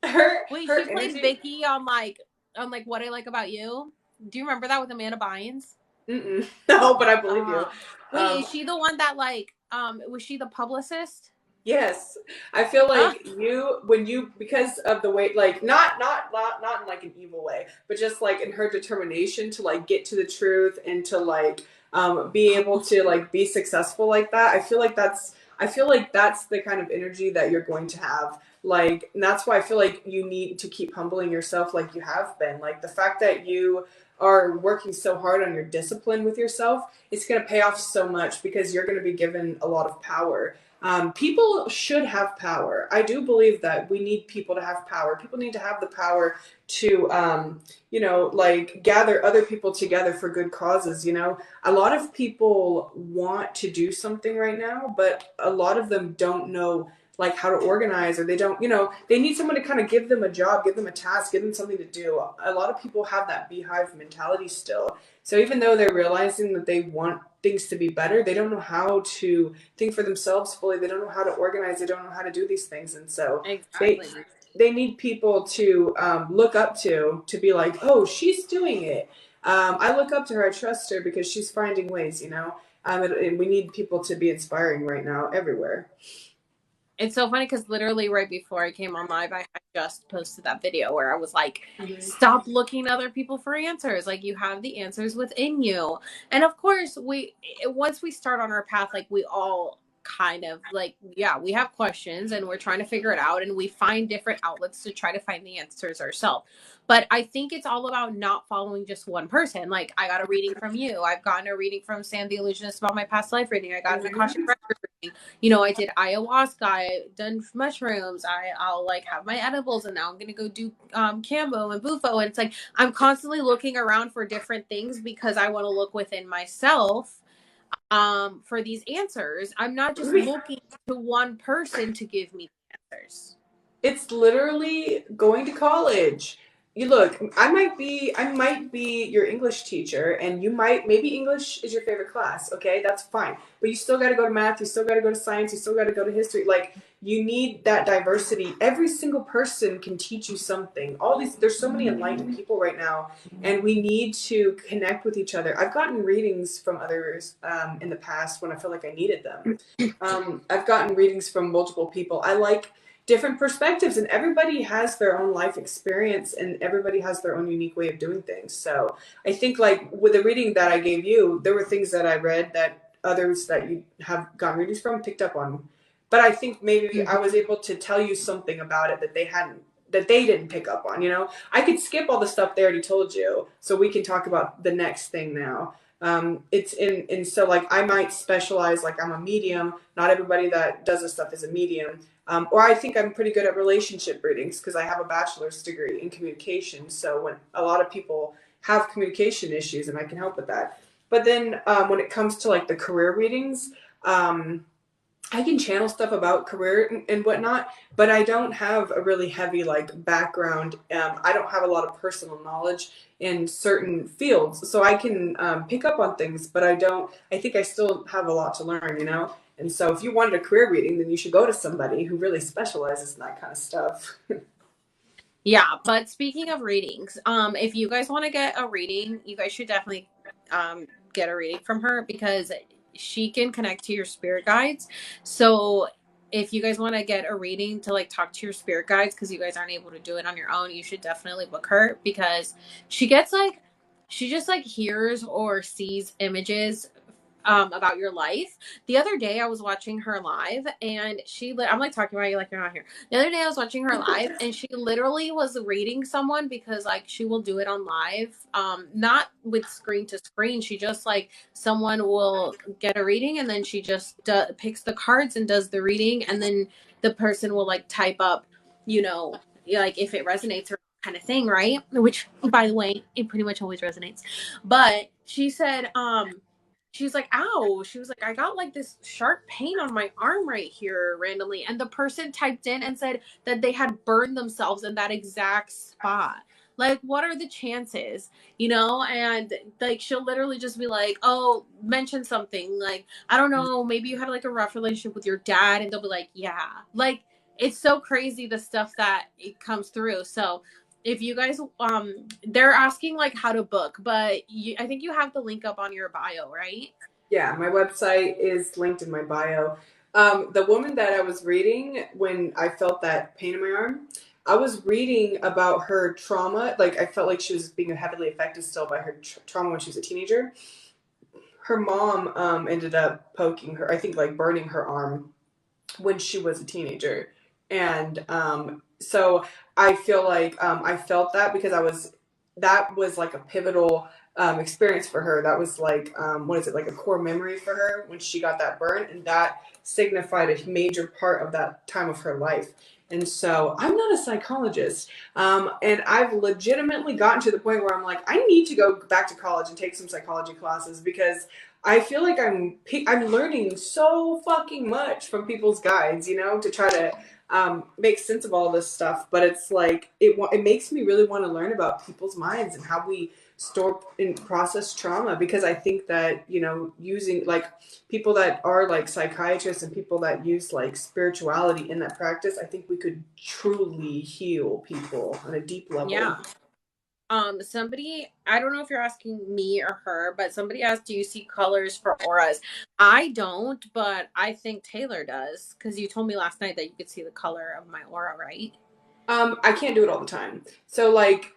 her she plays energy. Vicky on What I Like About You. Do you remember that with Amanda Bynes? No, but I believe you. Wait, is she the one that was she the publicist? Yes, I feel like because of the way, like not in like an evil way, but just like in her determination to like get to the truth and to like be able to like be successful like that. I feel like that's the kind of energy that you're going to have. Like, and that's why I feel like you need to keep humbling yourself like you have been. Like the fact that you are working so hard on your discipline with yourself, it's going to pay off so much, because you're going to be given a lot of power. People should have power. I do believe that we need people to have power. People need to have the power to, like gather other people together for good causes. A lot of people want to do something right now, but a lot of them don't know like how to organize, or they don't, they need someone to kind of give them a job, give them a task, give them something to do. A lot of people have that beehive mentality still. So even though they're realizing that they want things to be better, they don't know how to think for themselves fully. They don't know how to organize. They don't know how to do these things. And so exactly. need people to look up to be like, oh, she's doing it. I look up to her. I trust her because she's finding ways, you know. And we need people to be inspiring right now everywhere. It's so funny because literally right before I came on live, I just posted that video where I was like, stop looking to other people for answers. Like, you have the answers within you. And of course, once we start on our path, like, we all kind of like, yeah, we have questions and we're trying to figure it out, and we find different outlets to try to find the answers ourselves. But I think it's all about not following just one person. Like, I got a reading from you. I've gotten a reading from Sam the Illusionist about my past life reading. I got an Akashic Record reading. You know, I did ayahuasca, I done mushrooms, I'll like have my edibles, and now I'm gonna go do Cambo and Bufo. And it's like I'm constantly looking around for different things because I want to look within myself for these answers. I'm not just looking to one person to give me the answers. It's literally going to college. You look, I might be your English teacher, and maybe English is your favorite class. Okay, that's fine. But you still got to go to math. You still got to go to science. You still got to go to history. Like, you need that diversity. Every single person can teach you something. There's so many enlightened people right now, and we need to connect with each other. I've gotten readings from others in the past when I feel like I needed them. I've gotten readings from multiple people. I like different perspectives, and everybody has their own life experience, and everybody has their own unique way of doing things. So I think, like, with the reading that I gave you, there were things that I read that others that you have gotten readings from picked up on. But I think maybe I was able to tell you something about it that they didn't pick up on, you know. I could skip all the stuff they already told you, so we can talk about the next thing now. So like, I might specialize, like, I'm a medium. Not everybody that does this stuff is a medium. Or I think I'm pretty good at relationship readings because I have a bachelor's degree in communication. So when a lot of people have communication issues, and I can help with that. But then when it comes to like the career readings, I can channel stuff about career and whatnot, but I don't have a really heavy like background. I don't have a lot of personal knowledge in certain fields, so I can pick up on things, but I think I still have a lot to learn, you know? And so if you wanted a career reading, then you should go to somebody who really specializes in that kind of stuff. Yeah, but speaking of readings, if you guys want to get a reading, you guys should definitely get a reading from her because she can connect to your spirit guides. So if you guys want to get a reading to like talk to your spirit guides because you guys aren't able to do it on your own, you should definitely book her because she just like hears or sees images about your life. The other day I was watching her live, and I'm like talking about you like you're not here. The other day I was watching her live, and she literally was reading someone because like she will do it on live, not with screen to screen. She just like, someone will get a reading, and then she just picks the cards and does the reading, and then the person will like type up, you know, like if it resonates or kind of thing, right? Which, by the way, it pretty much always resonates. But she said, she's like, ow. She was like, I got like this sharp pain on my arm right here randomly. And the person typed in and said that they had burned themselves in that exact spot. Like, what are the chances, you know? And like, she'll literally just be like, oh, mention something. Like, I don't know, maybe you had like a rough relationship with your dad. And they'll be like, yeah. Like, it's so crazy the stuff that it comes through. So if you guys they're asking like how to book, but I think you have the link up on your bio, right? Yeah, my website is linked in my bio. The woman that I was reading when I felt that pain in my arm, I was reading about her trauma. Like, I felt like she was being heavily affected still by her trauma when she was a teenager. Her mom ended up poking her, I think like burning her arm when she was a teenager. And so I feel like I felt that because that was like a pivotal experience for her. That was like, what is it, like a core memory for her when she got that burn, and that signified a major part of that time of her life. And so I'm not a psychologist, and I've legitimately gotten to the point where I'm like, I need to go back to college and take some psychology classes because I feel like I'm learning so fucking much from people's guides, you know, to try to make sense of all this stuff. But it's like, it makes me really want to learn about people's minds and how we store and process trauma, because I think that, you know, using like people that are like psychiatrists and people that use like spirituality in that practice, I think we could truly heal people on a deep level. Yeah. Somebody, I don't know if you're asking me or her, but somebody asked, do you see colors for auras? I don't, but I think Taylor does, because you told me last night that you could see the color of my aura, right? I can't do it all the time. So like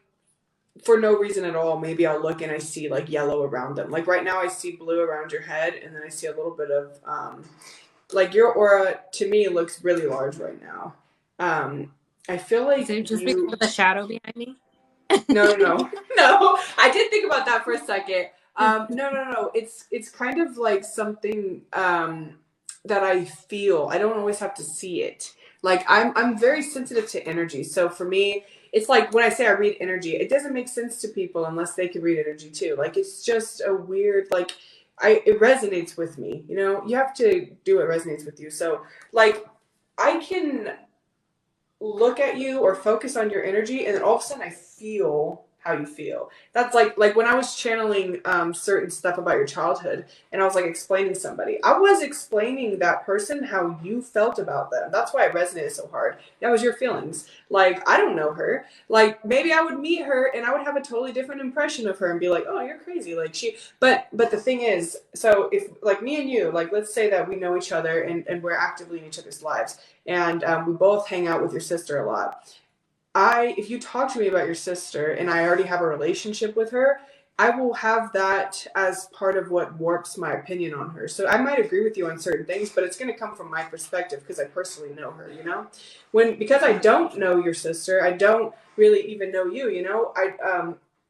for no reason at all, maybe I'll look and I see like yellow around them. Like right now I see blue around your head, and then I see a little bit of like your aura to me looks really large right now. I feel like Is it just because of the shadow behind me? No. No, I did think about that for a second. No. It's kind of like something that I feel. I don't always have to see it. Like I'm very sensitive to energy. So for me, it's like when I say I read energy, it doesn't make sense to people unless they can read energy too. Like it's just a weird like it resonates with me. You know, you have to do what resonates with you. So like I can look at you or focus on your energy, and then all of a sudden I feel how you feel. That's like when I was channeling certain stuff about your childhood, and I was like explaining somebody, I was explaining that person how you felt about them. That's why it resonated so hard. That was your feelings. Like I don't know her. Like maybe I would meet her and I would have a totally different impression of her and be like, oh, you're crazy. Like she but the thing is, so if like me and you, like let's say that we know each other and we're actively in each other's lives, and we both hang out with your sister a lot. If you talk to me about your sister and I already have a relationship with her, I will have that as part of what warps my opinion on her. So I might agree with you on certain things, but it's going to come from my perspective because I personally know her, you know? Because I don't know your sister, I don't really even know you, you know?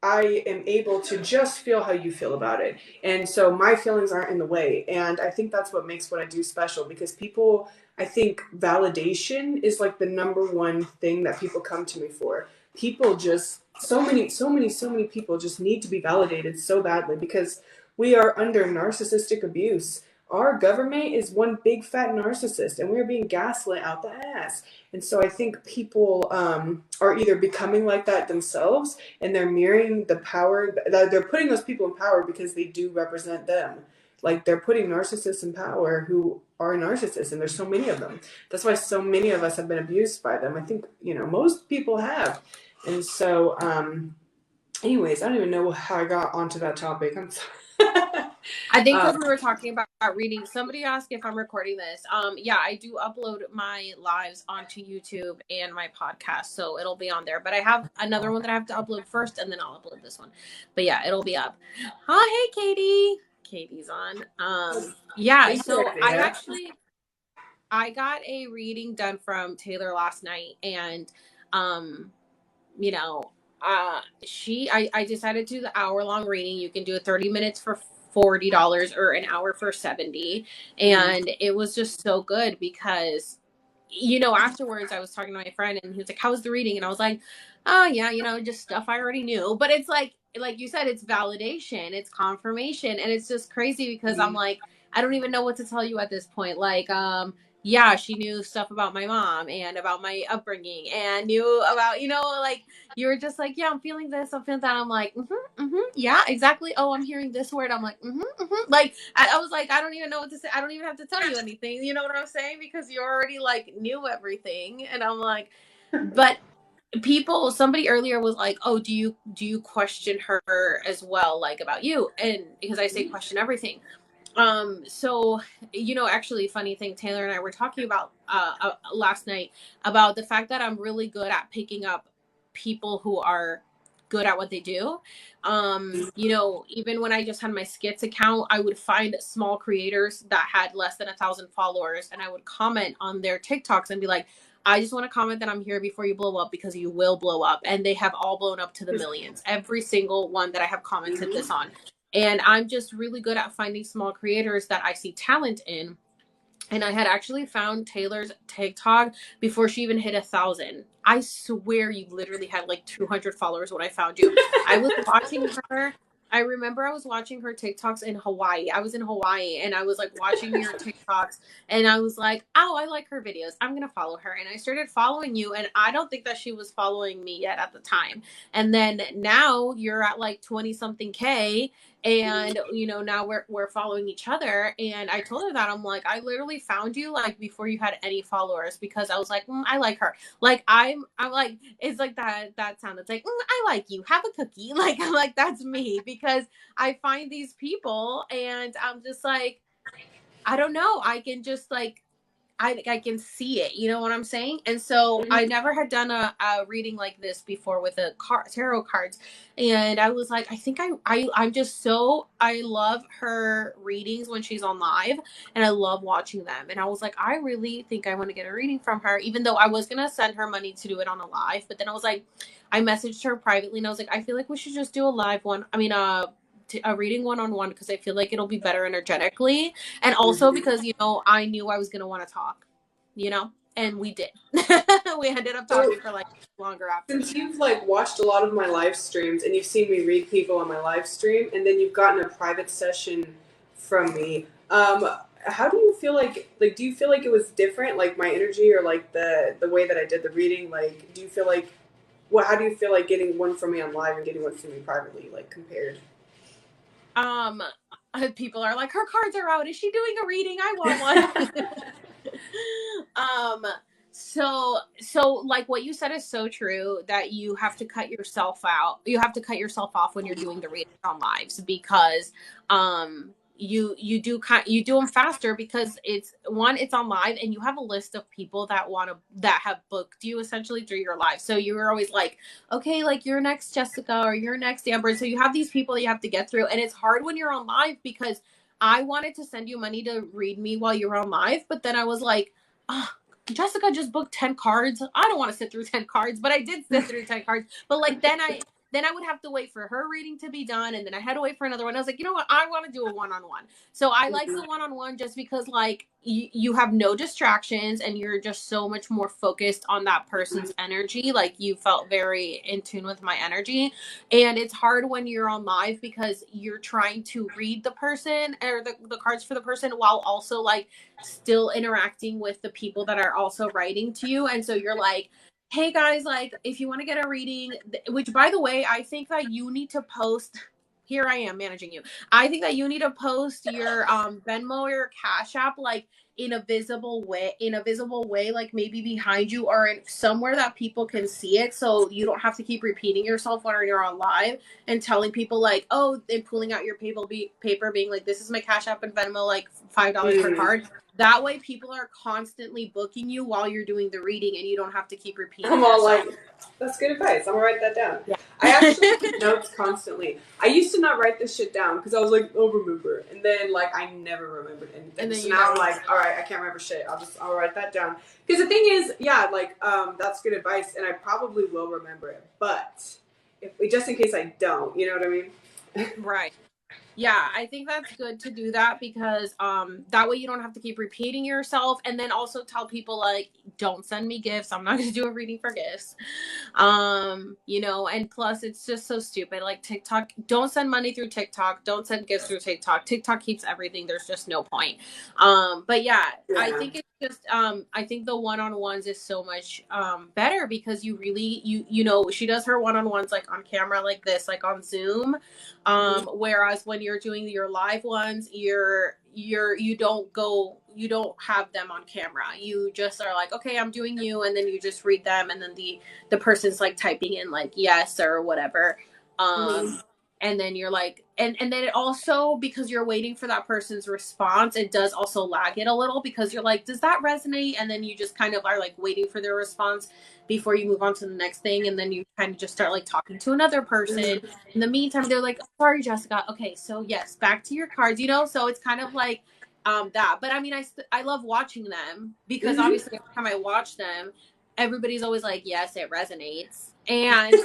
I am able to just feel how you feel about it. And so my feelings aren't in the way. And I think that's what makes what I do special, because people, I think validation is like the number one thing that people come to me for. People just, so many people just need to be validated so badly because we are under narcissistic abuse. Our government is one big fat narcissist, and we're being gaslit out the ass. And so I think people are either becoming like that themselves, and they're mirroring the power. They're putting those people in power because they do represent them. Like they're putting narcissists in power who are narcissists, and there's so many of them. That's why so many of us have been abused by them. I think, you know, most people have. And so, anyways, I don't even know how I got onto that topic. I'm sorry. I think because we were talking about reading. Somebody asked if I'm recording this. Yeah, I do upload my lives onto YouTube and my podcast, so it'll be on there. But I have another one that I have to upload first, and then I'll upload this one. But yeah, it'll be up. Hi, hey, Katie. Katie's on. Yeah, so I got a reading done from Taylor last night, and you know, I decided to do the hour-long reading. You can do it 30 minutes for $40 or an hour for 70. And it was just so good because, you know, afterwards I was talking to my friend and he was like, how was the reading? And I was like, oh yeah, you know, just stuff I already knew. But it's like you said, it's validation, it's confirmation. And it's just crazy because I'm like, I don't even know what to tell you at this point. Like, yeah, she knew stuff about my mom and about my upbringing and knew about, you know, like you were just like, yeah, I'm feeling this, I'm feeling that. I'm like, yeah, exactly. Oh, I'm hearing this word. I'm like, like, I was like, I don't even know what to say. I don't even have to tell you anything. You know what I'm saying? Because you already like knew everything. And I'm like, but somebody earlier was like, oh, do you question her as well? Like about you? And because I say question everything. So, you know, actually funny thing, Taylor and I were talking about, last night about the fact that I'm really good at picking up people who are good at what they do. You know, even when I just had my skits account, I would find small creators that had less than 1,000 followers, and I would comment on their TikToks and be like, I just want to comment that I'm here before you blow up, because you will blow up. And they have all blown up to the millions. Every single one that I have commented this on. And I'm just really good at finding small creators that I see talent in. And I had actually found Taylor's TikTok before she even hit 1,000. I swear you literally had like 200 followers when I found you. I was watching her. I remember I was watching her TikToks in Hawaii. I was in Hawaii and I was like watching your TikToks and I was like, oh, I like her videos. I'm going to follow her. And I started following you and I don't think that she was following me yet at the time. And then now you're at like 20 something K and you know now we're following each other and I told her that I'm like I literally found you like before you had any followers because I was like I like her like I'm like it's like that sound that's like I like you have a cookie like I'm like that's me because I find these people and I'm just like I don't know I can just like I can see it, you know what I'm saying? And so I never had done a reading like this before with tarot cards. And I was like, I think I'm just so, I love her readings when she's on live and I love watching them. And I was like, I really think I want to get a reading from her, even though I was going to send her money to do it on a live. But then I was like, I messaged her privately and I was like, I feel like we should just do a live one. I mean, a reading one-on-one because I feel like it'll be better energetically and also because you know I knew I was gonna want to talk, you know, and we did. We ended up talking for like longer after. Since you've like watched a lot of my live streams and you've seen me read people on my live stream and then you've gotten a private session from me, how do you feel like do you feel like it was different, like my energy or like the way that I did the reading? Like do you feel like how do you feel like getting one from me on live and getting one from me privately like compared? People are like, her cards are out. Is she doing a reading? I want one. So like what you said is so true that you have to cut yourself out. You have to cut yourself off when you're doing the readings on lives because, you do them faster because it's on live and you have a list of people that have booked you essentially through your live. So you were always like, okay, like you're next Jessica or you're next Amber. So you have these people that you have to get through and it's hard when you're on live because I wanted to send you money to read me while you were on live. But then I was like, oh, Jessica just booked 10 cards. I don't want to sit through 10 cards, but I did sit through 10 cards. But like then I would have to wait for her reading to be done. And then I had to wait for another one. I was like, you know what? I want to do a one-on-one. So I like the one-on-one just because like you have no distractions and you're just so much more focused on that person's energy. Like you felt very in tune with my energy. And it's hard when you're on live because you're trying to read the person or the cards for the person while also like still interacting with the people that are also writing to you. And so you're like, hey guys, like if you want to get a reading, which by the way, I think that you need to post, here I am managing you. I think that you need to post your Venmo or your Cash App like in a visible way, like maybe behind you or in somewhere that people can see it. So you don't have to keep repeating yourself when you're on live and telling people like, oh, and pulling out your paper being like, this is my Cash App and Venmo, like $5 per card. That way people are constantly booking you while you're doing the reading and you don't have to keep repeating yourself. Like, that's good advice. I'm gonna write that down. Yeah. I actually take notes constantly. I used to not write this shit down because I was like, oh, remember. And then like I never remembered anything. And then so now I'm like, all right, I can't remember shit. I'll write that down. Because the thing is, yeah, like that's good advice and I probably will remember it. But just in case I don't, you know what I mean? Right. Yeah, I think that's good to do that because that way you don't have to keep repeating yourself and then also tell people like don't send me gifts. I'm not going to do a reading for gifts. You know, and plus it's just so stupid. Like TikTok, don't send money through TikTok. Don't send gifts through TikTok. TikTok keeps everything. There's just no point. But yeah, I think it's just I think the one-on-ones is so much better because you really you know she does her one-on-ones like on camera like this, like on Zoom. Whereas when you're doing your live ones, you don't have them on camera. You just are like, okay, I'm doing you, and then you just read them, and then the person's like typing in like yes or whatever. And then you're like, and then it also, because you're waiting for that person's response, it does also lag it a little because you're like, does that resonate? And then you just kind of are like waiting for their response before you move on to the next thing. And then you kind of just start like talking to another person. In the meantime, they're like, sorry, Jessica. Okay, so yes, back to your cards, you know? So it's kind of like that. But I mean, I love watching them because obviously every time I watch them, everybody's always like, yes, it resonates. And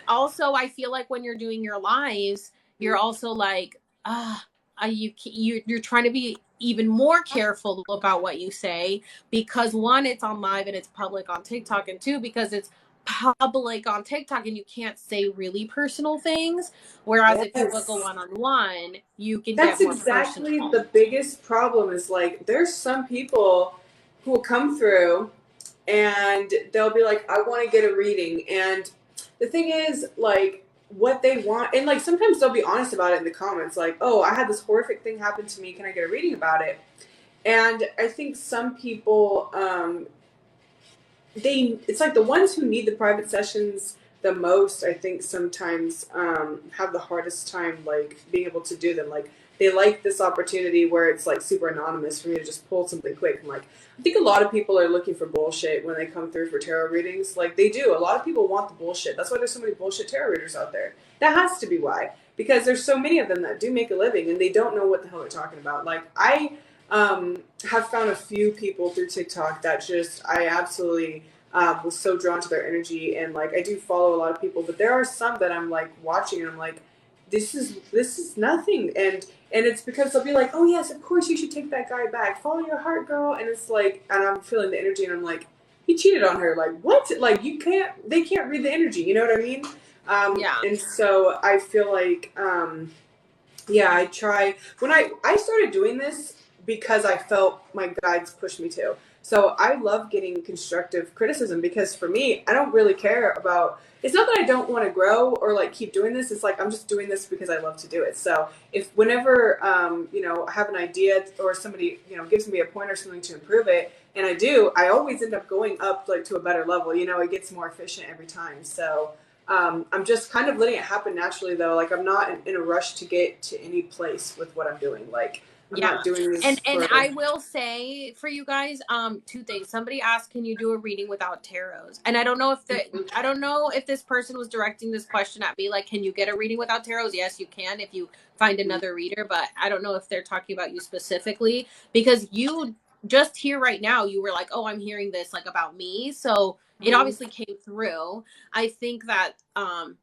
also I feel like when you're doing your lives, you're also like, you're trying to be even more careful about what you say because one, it's on live and it's public on TikTok, and two, because it's public on TikTok and you can't say really personal things. Whereas if you book a Yes. one-on-one, you can That's get more exactly personal. the biggest problem is like there's some people who will come through and they'll be like, I want to get a reading. And the thing is, like, what they want, and like sometimes they'll be honest about it in the comments, like, oh, I had this horrific thing happen to me. Can I get a reading about it? And I think some people, it's like the ones who need the private sessions the most, I think sometimes have the hardest time like being able to do them. Like they like this opportunity where it's like super anonymous for me to just pull something quick. And like I think a lot of people are looking for bullshit when they come through for tarot readings. Like they do. A lot of people want the bullshit. That's why there's so many bullshit tarot readers out there. That has to be why. Because there's so many of them that do make a living and they don't know what the hell they're talking about. Like I have found a few people through TikTok that just I absolutely was so drawn to their energy, and like I do follow a lot of people, but there are some that I'm like watching and I'm like, this is nothing, and it's because they'll be like, oh yes, of course you should take that guy back, follow your heart, girl, and it's like, and I'm feeling the energy, and I'm like, he cheated on her, like what? Like they can't read the energy, you know what I mean? Yeah. And so I feel like, yeah, I try when I started doing this because I felt my guides pushed me to. So I love getting constructive criticism because for me, I don't really care about, it's not that I don't want to grow or like keep doing this. It's like, I'm just doing this because I love to do it. So if whenever, I have an idea or somebody, gives me a point or something to improve it, and I do, I always end up going up like to a better level, it gets more efficient every time. So, I'm just kind of letting it happen naturally though. Like I'm not in a rush to get to any place with what I'm doing. Like, I'm not doing this and for... I will say for you guys, two things. Somebody asked, can you do a reading without tarots? And I don't know if this person was directing this question at me, like, can you get a reading without tarots? Yes, you can if you find another reader, but I don't know if they're talking about you specifically, because you just here right now, you were like, oh, I'm hearing this like about me, so it obviously came through. I think that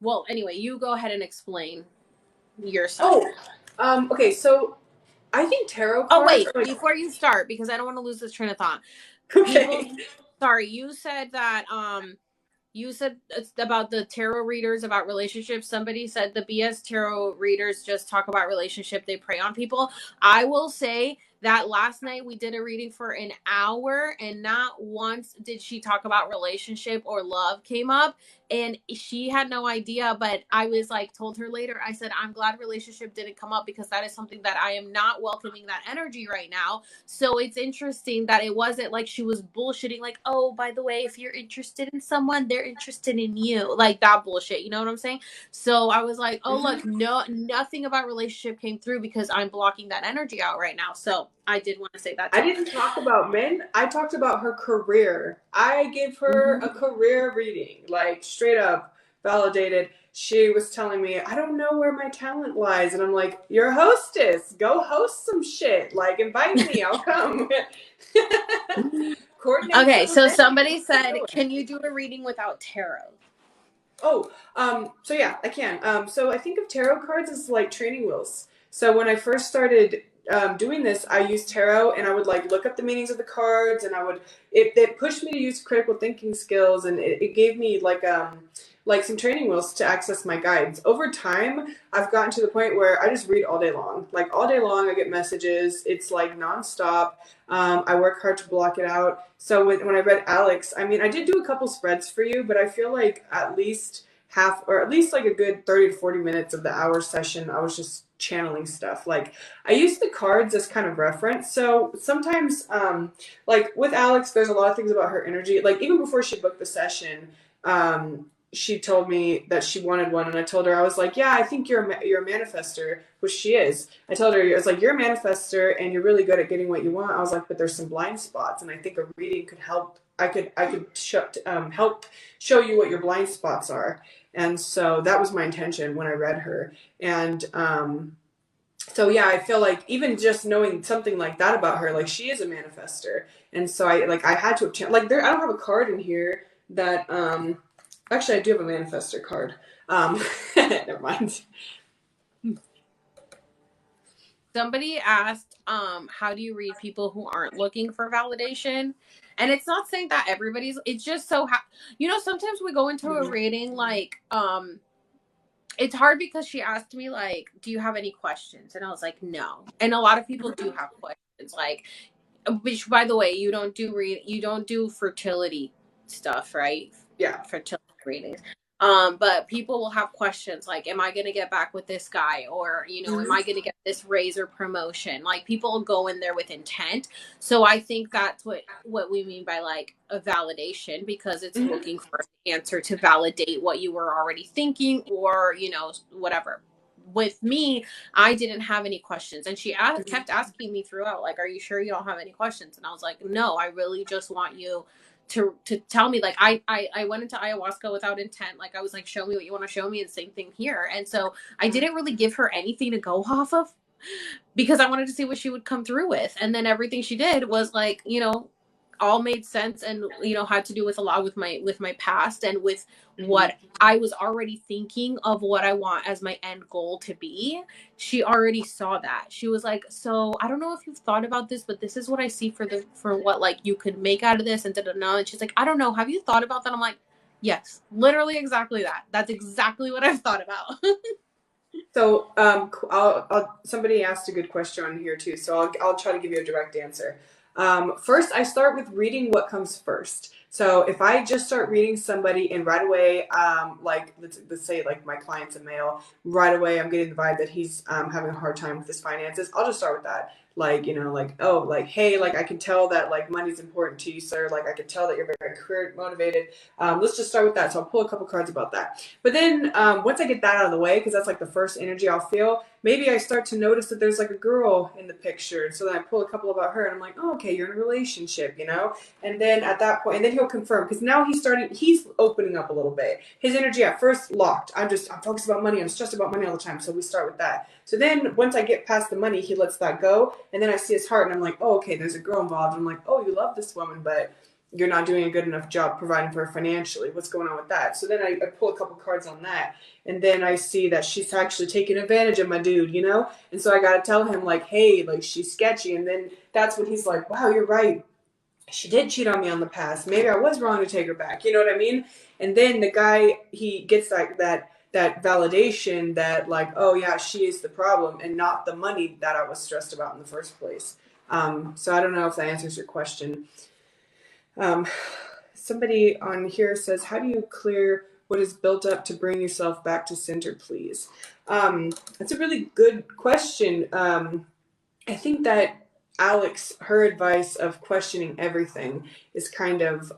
well, anyway, you go ahead and explain yourself. Okay, so I think tarot cards. Oh wait, are like... before you start, because I don't want to lose this train of thought. Okay. Sorry, you said that you said it's about the tarot readers about relationships. Somebody said the BS tarot readers just talk about relationship, they prey on people. I will say that last night we did a reading for an hour and not once did she talk about relationship or love came up, and she had no idea, but I was like, told her later, I said, I'm glad relationship didn't come up because that is something that I am not welcoming that energy right now. So it's interesting that it wasn't like she was bullshitting, like, oh, by the way, if you're interested in someone, they're interested in you, like that bullshit, you know what I'm saying? So I was like, oh, look, no, nothing about relationship came through because I'm blocking that energy out right now. So I did want to say that too. I didn't talk about men. I talked about her career. I gave her a career reading, like straight up validated. She was telling me, I don't know where my talent lies. And I'm like, you're a hostess. Go host some shit. Like, invite me. I'll come. Okay, so somebody said, can you do a reading without tarot? Oh, so yeah, I can. So I think of tarot cards as like training wheels. So when I first started doing this, I used tarot and I would like look up the meanings of the cards, and it pushed me to use critical thinking skills, and it gave me like some training wheels to access my guides. Over time, I've gotten to the point where I just read all day long. Like all day long, I get messages. It's like nonstop. I work hard to block it out. So when I read Alex, I mean, I did do a couple spreads for you, but I feel like at least half, or at least like a good 30 to 40 minutes of the hour session, I was just channeling stuff. Like I use the cards as kind of reference. So sometimes, like with Alex, there's a lot of things about her energy. Like even before she booked the session, she told me that she wanted one, and I told her, I was like, yeah, I think you're a manifester, which she is. I told her, I was like, you're a manifester and you're really good at getting what you want. I was like, but there's some blind spots, and I think a reading could help. I could help show you what your blind spots are. And so that was my intention when I read her. And so yeah, I feel like even just knowing something like that about her, like she is a manifester. And so I had to have like I don't have a card in here that actually, I do have a manifestor card. Never mind. Somebody asked, how do you read people who aren't looking for validation? And it's not saying that everybody's, it's just so, sometimes we go into a reading like, it's hard because she asked me like, do you have any questions? And I was like, no. And a lot of people do have questions, like, which by the way, you don't do fertility stuff, right? Yeah. Fertility readings. But people will have questions like, am I gonna get back with this guy? Or, am I gonna get this raise or promotion? Like, people go in there with intent. So I think that's what we mean by like a validation, because it's looking for an answer to validate what you were already thinking, or, whatever. With me, I didn't have any questions, and she kept asking me throughout, like, are you sure you don't have any questions? And I was like, no, I really just want you to tell me. Like, I went into ayahuasca without intent. Like, I was like, show me what you want to show me, and same thing here. And so I didn't really give her anything to go off of, because I wanted to see what she would come through with. And then everything she did was like, all made sense, and had to do with a lot with my past, and with what I was already thinking of what I want as my end goal to be. She already saw that. She was like, so I don't know if you've thought about this, but this is what I see for what like you could make out of this, and and she's like, I don't know, have you thought about that? I'm like, yes, literally exactly that. That's exactly what I've thought about. So, somebody asked a good question on here too, so I'll try to give you a direct answer. First, I start with reading what comes first. So if I just start reading somebody and right away, like let's say like my client's a male, right away I'm getting the vibe that he's having a hard time with his finances, I'll just start with that. Like, like, oh, like, hey, like, I can tell that like money's important to you, sir. Like, I can tell that you're very career motivated. Let's just start with that. So I'll pull a couple cards about that. But then once I get that out of the way, because that's like the first energy I'll feel, maybe I start to notice that there's like a girl in the picture. So then I pull a couple about her, and I'm like, oh, okay, you're in a relationship, And then at that point, and then he'll confirm, because now he's opening up a little bit. His energy at first locked. I'm focused about money. I'm stressed about money all the time. So we start with that. So then once I get past the money, he lets that go. And then I see his heart, and I'm like, oh, okay, there's a girl involved. I'm like, oh, you love this woman, but you're not doing a good enough job providing for her financially. What's going on with that? So then I pull a couple cards on that. And then I see that she's actually taking advantage of my dude, And so I got to tell him, like, hey, like, she's sketchy. And then that's when he's like, wow, you're right. She did cheat on me on the past. Maybe I was wrong to take her back. You know what I mean? And then the guy, he gets that validation that, like, oh, yeah, she is the problem and not the money that I was stressed about in the first place. So I don't know if that answers your question. Somebody on here says, how do you clear what is built up to bring yourself back to center, please? That's a really good question. I think that Alex, her advice of questioning everything is kind of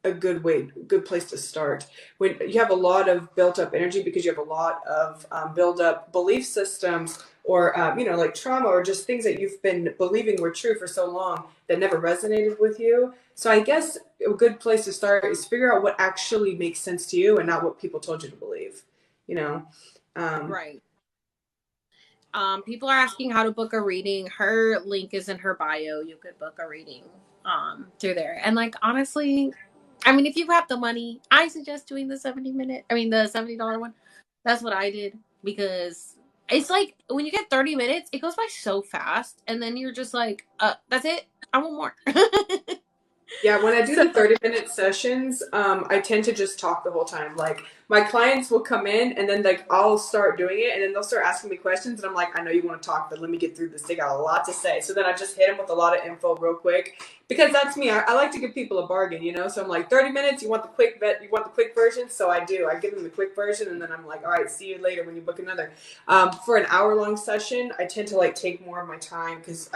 a good place to start. When you have a lot of built up energy because you have a lot of built up belief systems, or like trauma, or just things that you've been believing were true for so long that never resonated with you. So I guess a good place to start is figure out what actually makes sense to you and not what people told you to believe. Right. People are asking how to book a reading. Her link is in her bio. You could book a reading through there. And like, honestly, I mean, if you've got the money, I suggest doing the $70 one. That's what I did, because it's like when you get 30 minutes, it goes by so fast, and then you're just like, that's it. I want more. Yeah, when I do the 30-minute sessions, I tend to just talk the whole time. Like, my clients will come in, and then like I'll start doing it, and then they'll start asking me questions, and I'm like, I know you want to talk, but let me get through this. They got a lot to say. So then I just hit them with a lot of info real quick, because that's me. I like to give people a bargain, So I'm like, 30 minutes, you want the quick version? So I do. I give them the quick version, and then I'm like, all right, see you later when you book another. For an hour-long session, I tend to like take more of my time, because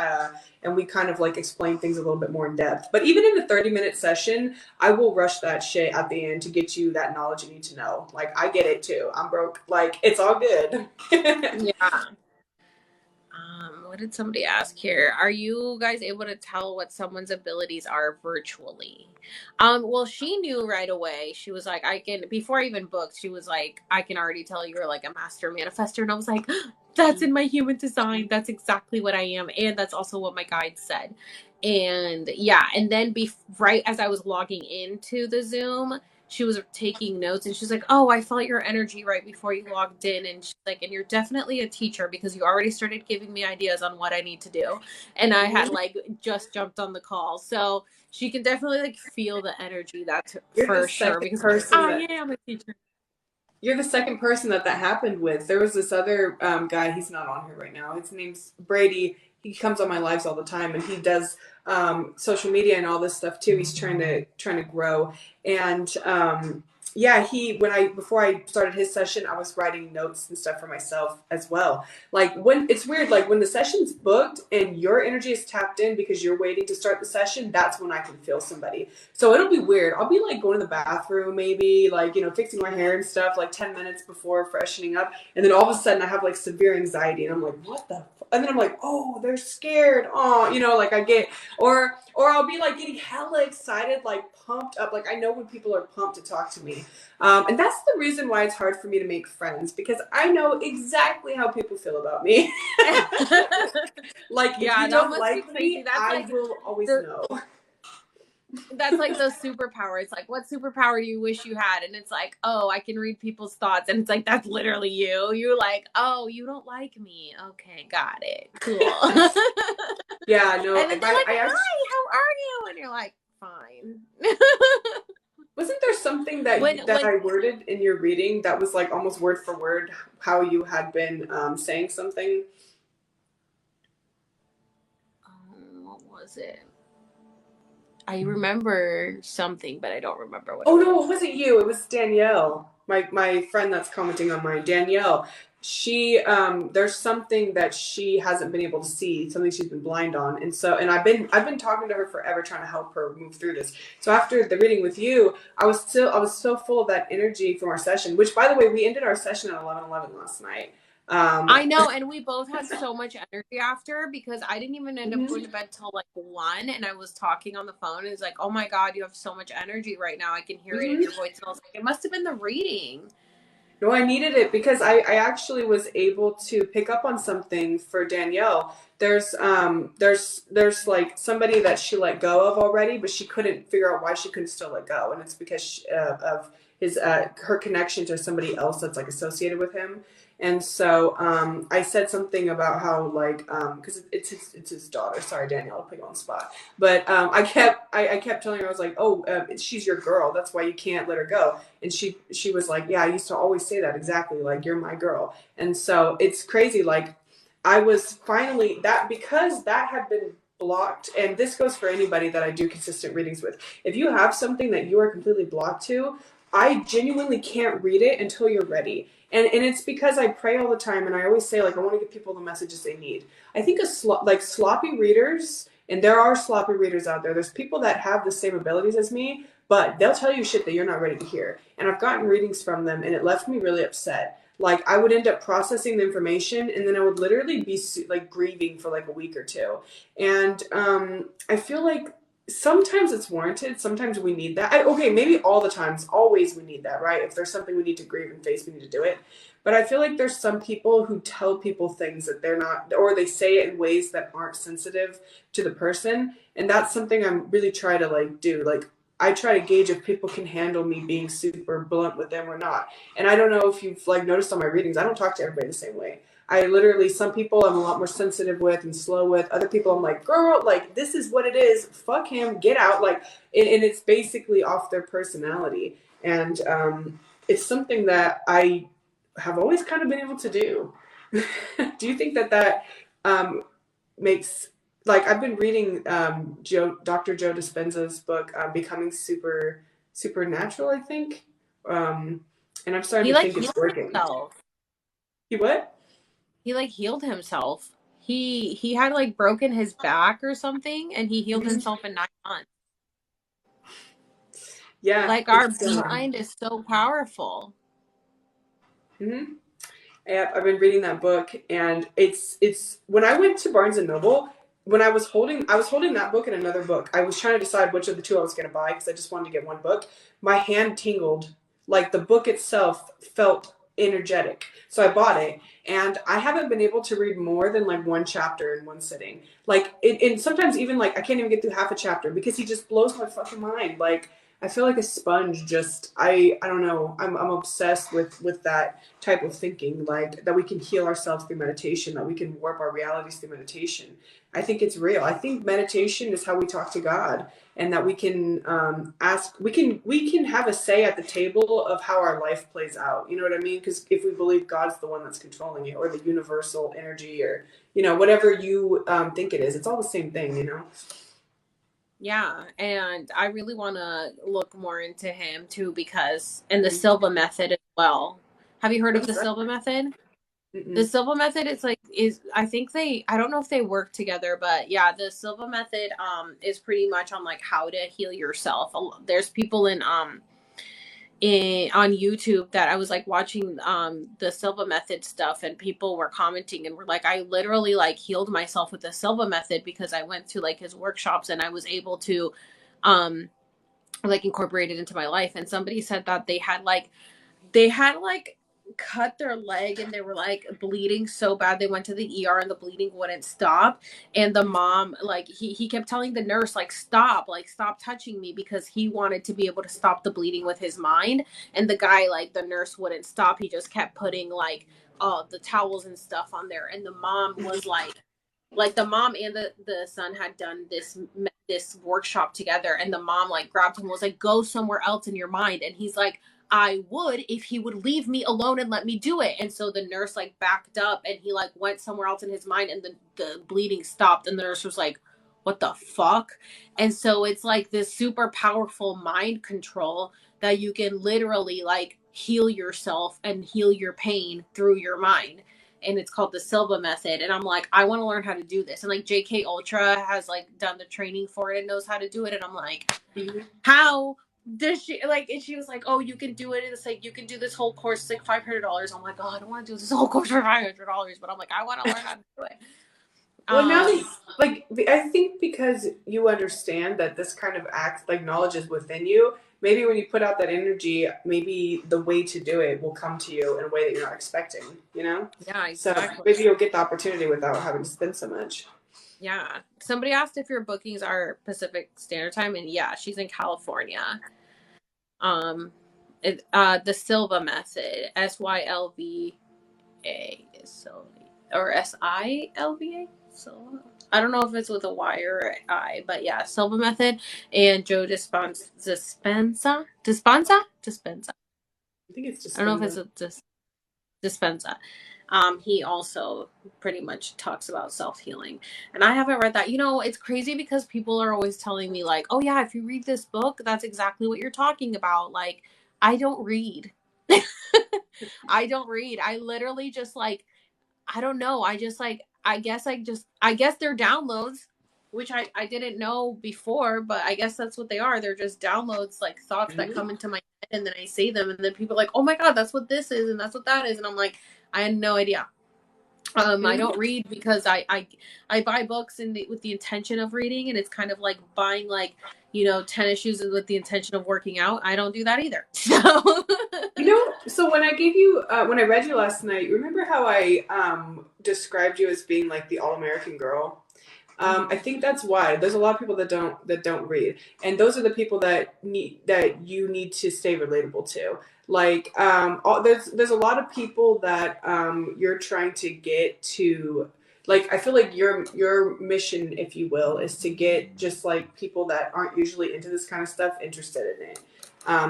and we kind of like explain things a little bit more in depth. But even in the 30-minute session, I will rush that shit at the end to get you that knowledge you need to know. Like, I get it too. I'm broke. Like, it's all good. Yeah. What did somebody ask here? Are you guys able to tell what someone's abilities are virtually? Well, she knew right away. She was like, before I even booked, she was like, I can already tell you're like a master manifester. And I was like, that's in my human design. That's exactly what I am. And that's also what my guide said. And yeah. And then right as I was logging into the Zoom, she was taking notes, and she's like, oh, I felt your energy right before you logged in. And she's like, and you're definitely a teacher because you already started giving me ideas on what I need to do. And I had like just jumped on the call. So she can definitely like feel the energy. That's You're the for sure, second because person I that am a teacher. you're the second person that happened with. There was this other guy. He's not on here right now. His name's Brady. He comes on my lives all the time, and he does social media and all this stuff too. He's trying to grow, and yeah, before I started his session, I was writing notes and stuff for myself as well. Like when it's weird, like when the session's booked and your energy is tapped in because you're waiting to start the session, that's when I can feel somebody. So it'll be weird. I'll be like going to the bathroom, maybe like, fixing my hair and stuff, like 10 minutes before freshening up. And then all of a sudden I have like severe anxiety and I'm like, what the and then I'm like, oh, they're scared. Oh, like I get, or I'll be like getting hella excited, like pumped up. Like I know when people are pumped to talk to me. And that's the reason why it's hard for me to make friends, because I know exactly how people feel about me. Like if you don't like me, I will always know. That's like the superpower. It's like, what superpower do you wish you had? And it's like, oh, I can read people's thoughts. And it's like, that's literally you. You're like, oh, you don't like me. Okay, got it. Cool. Yeah, no. And then they're like, hi, how are you? And you're like, fine. Wasn't there something that I worded in your reading that was like almost word for word how you had been saying something? What was it? I remember something, but I don't remember what. Oh no, it wasn't you. It was Danielle, my friend that's commenting on mine. Danielle, she there's something that she hasn't been able to see, something she's been blind on, and I've been talking to her forever, trying to help her move through this. So after the reading with you, I was so full of that energy from our session. Which, by the way, we ended our session at 11:11 last night. I know, and we both had so much energy after, because I didn't even end up going to bed till like 1, and I was talking on the phone, and it's like, oh my god, you have so much energy right now, I can hear it in your voice. And I was like, it must have been the reading. No, I needed it because I actually was able to pick up on something for Danielle. There's like somebody that she let go of already, but she couldn't figure out why she couldn't still let go, and it's because of his her connection to somebody else that's like associated with him. And so I said something about how like because it's his daughter. Sorry, Danielle, I'll put you on the spot. But I kept telling her, I was like, oh, she's your girl. That's why you can't let her go. And she was like, yeah, I used to always say that exactly. Like, you're my girl. And so it's crazy. Like I was finally because that had been blocked, and this goes for anybody that I do consistent readings with. If you have something that you are completely blocked to, I genuinely can't read it until you're ready. And it's because I pray all the time, and I always say, like, I want to give people the messages they need. I think sloppy readers, and there are sloppy readers out there. There's people that have the same abilities as me, but they'll tell you shit that you're not ready to hear. And I've gotten readings from them, and it left me really upset. Like, I would end up processing the information, and then I would literally be like grieving for like a week or two. And I feel like sometimes it's warranted. Sometimes we need that. Okay, maybe all the times, always we need that, right? If there's something we need to grieve and face, we need to do it. But I feel like there's some people who tell people things that they're not, or they say it in ways that aren't sensitive to the person. And that's something I'm really trying to like do. Like, I try to gauge if people can handle me being super blunt with them or not. And I don't know if you've like noticed on my readings, I don't talk to everybody the same way. I literally, some people I'm a lot more sensitive with and slow with. Other people I'm like, girl, like, this is what it is. Fuck him, get out. Like, and it's basically off their personality. And it's something that I have always kind of been able to do. Do you think that makes, like, I've been reading Dr. Joe Dispenza's book, Becoming Supernatural, I think. And I'm starting to think it's working. He what? He like healed himself. He had like broken his back or something, and he healed himself in 9 months. Yeah, like our mind is so powerful. Mm-hmm. Yeah, I've been reading that book, and it's when I went to Barnes and Noble, when I was holding that book and another book. I was trying to decide which of the two I was going to buy because I just wanted to get one book. My hand tingled, like the book itself felt energetic. So I bought it, and I haven't been able to read more than like one chapter in one sitting. Like, and sometimes even like I can't even get through half a chapter because he just blows my fucking mind. Like, I feel like a sponge. Just I don't know. I'm obsessed with that type of thinking, like that we can heal ourselves through meditation, that we can warp our realities through meditation. I think it's real. I think meditation is how we talk to God, and that we can ask. We can have a say at the table of how our life plays out. You know what I mean? Because if we believe God's the one that's controlling it, or the universal energy, or whatever you think it is, it's all the same thing. Yeah, and I really want to look more into him too and the Silva method as well. Have you heard of What's the that? Silva method? The Mm-mm. Silva method is I think I don't know if they work together, but yeah, the Silva method is pretty much on like how to heal yourself. There's people on YouTube that I was like watching the Silva method stuff, and people were commenting and were like, I literally like healed myself with the Silva method because I went to like his workshops and I was able to um like incorporate it into my life. And somebody said that they had cut their leg and they were like bleeding so bad they went to the ER and the bleeding wouldn't stop. And the mom, like he kept telling the nurse like stop touching me, because he wanted to be able to stop the bleeding with his mind. And the guy, like the nurse, wouldn't stop. He just kept putting like the towels and stuff on there. And the mom was like the mom and the son had done this workshop together, and the mom like grabbed him and was like, go somewhere else in your mind. And he's like, I would if he would leave me alone and let me do it. And so the nurse like backed up and he like went somewhere else in his mind, and the bleeding stopped. And the nurse was like, what the fuck? And so it's like this super powerful mind control that you can literally like heal yourself and heal your pain through your mind. And it's called the Silva method. And I'm like, I want to learn how to do this. And like JK Ultra has like done the training for it and knows how to do it. And I'm like, how does she like? And she was like, oh, you can do it. And it's like, you can do this whole course. It's like $500. I'm like, oh, I don't want to do this whole course for $500. But I'm like, I want to learn how to do it. Well, now that like I think because you understand that this kind of act like knowledge is within you, maybe when you put out that energy, maybe the way to do it will come to you in a way that you're not expecting. Yeah, So exactly. maybe you'll get the opportunity without having to spend so much. Yeah. Somebody asked if your bookings are Pacific Standard Time, and yeah, she's in California. The Silva method, SYLVA, so or SILVA. So I don't know if it's with a Y or an I, but yeah, Silva method. And Joe Dispenza. I think it's just I don't know if been. it's a Dispenza. He also pretty much talks about self-healing. And I haven't read that. It's crazy because people are always telling me like, oh yeah, if you read this book, that's exactly what you're talking about. Like, I don't read. I don't read. I literally just like, I don't know. I just like, I guess they're downloads, which I didn't know before, but I guess that's what they are. They're just downloads, like thoughts that come into my head, and then I say them, and then people are like, oh my God, that's what this is. And that's what that is. And I'm like, I had no idea. I don't read because I buy books with the intention of reading, and it's kind of like buying like tennis shoes with the intention of working out. I don't do that either. So So when I gave you, when I read you last night, remember how I described you as being like the all-American girl? I think that's why there's a lot of people that don't read, and those are the people that you need to stay relatable to. Like, there's a lot of people that you're trying to get to. Like, I feel like your mission, if you will, is to get just like people that aren't usually into this kind of stuff interested in it.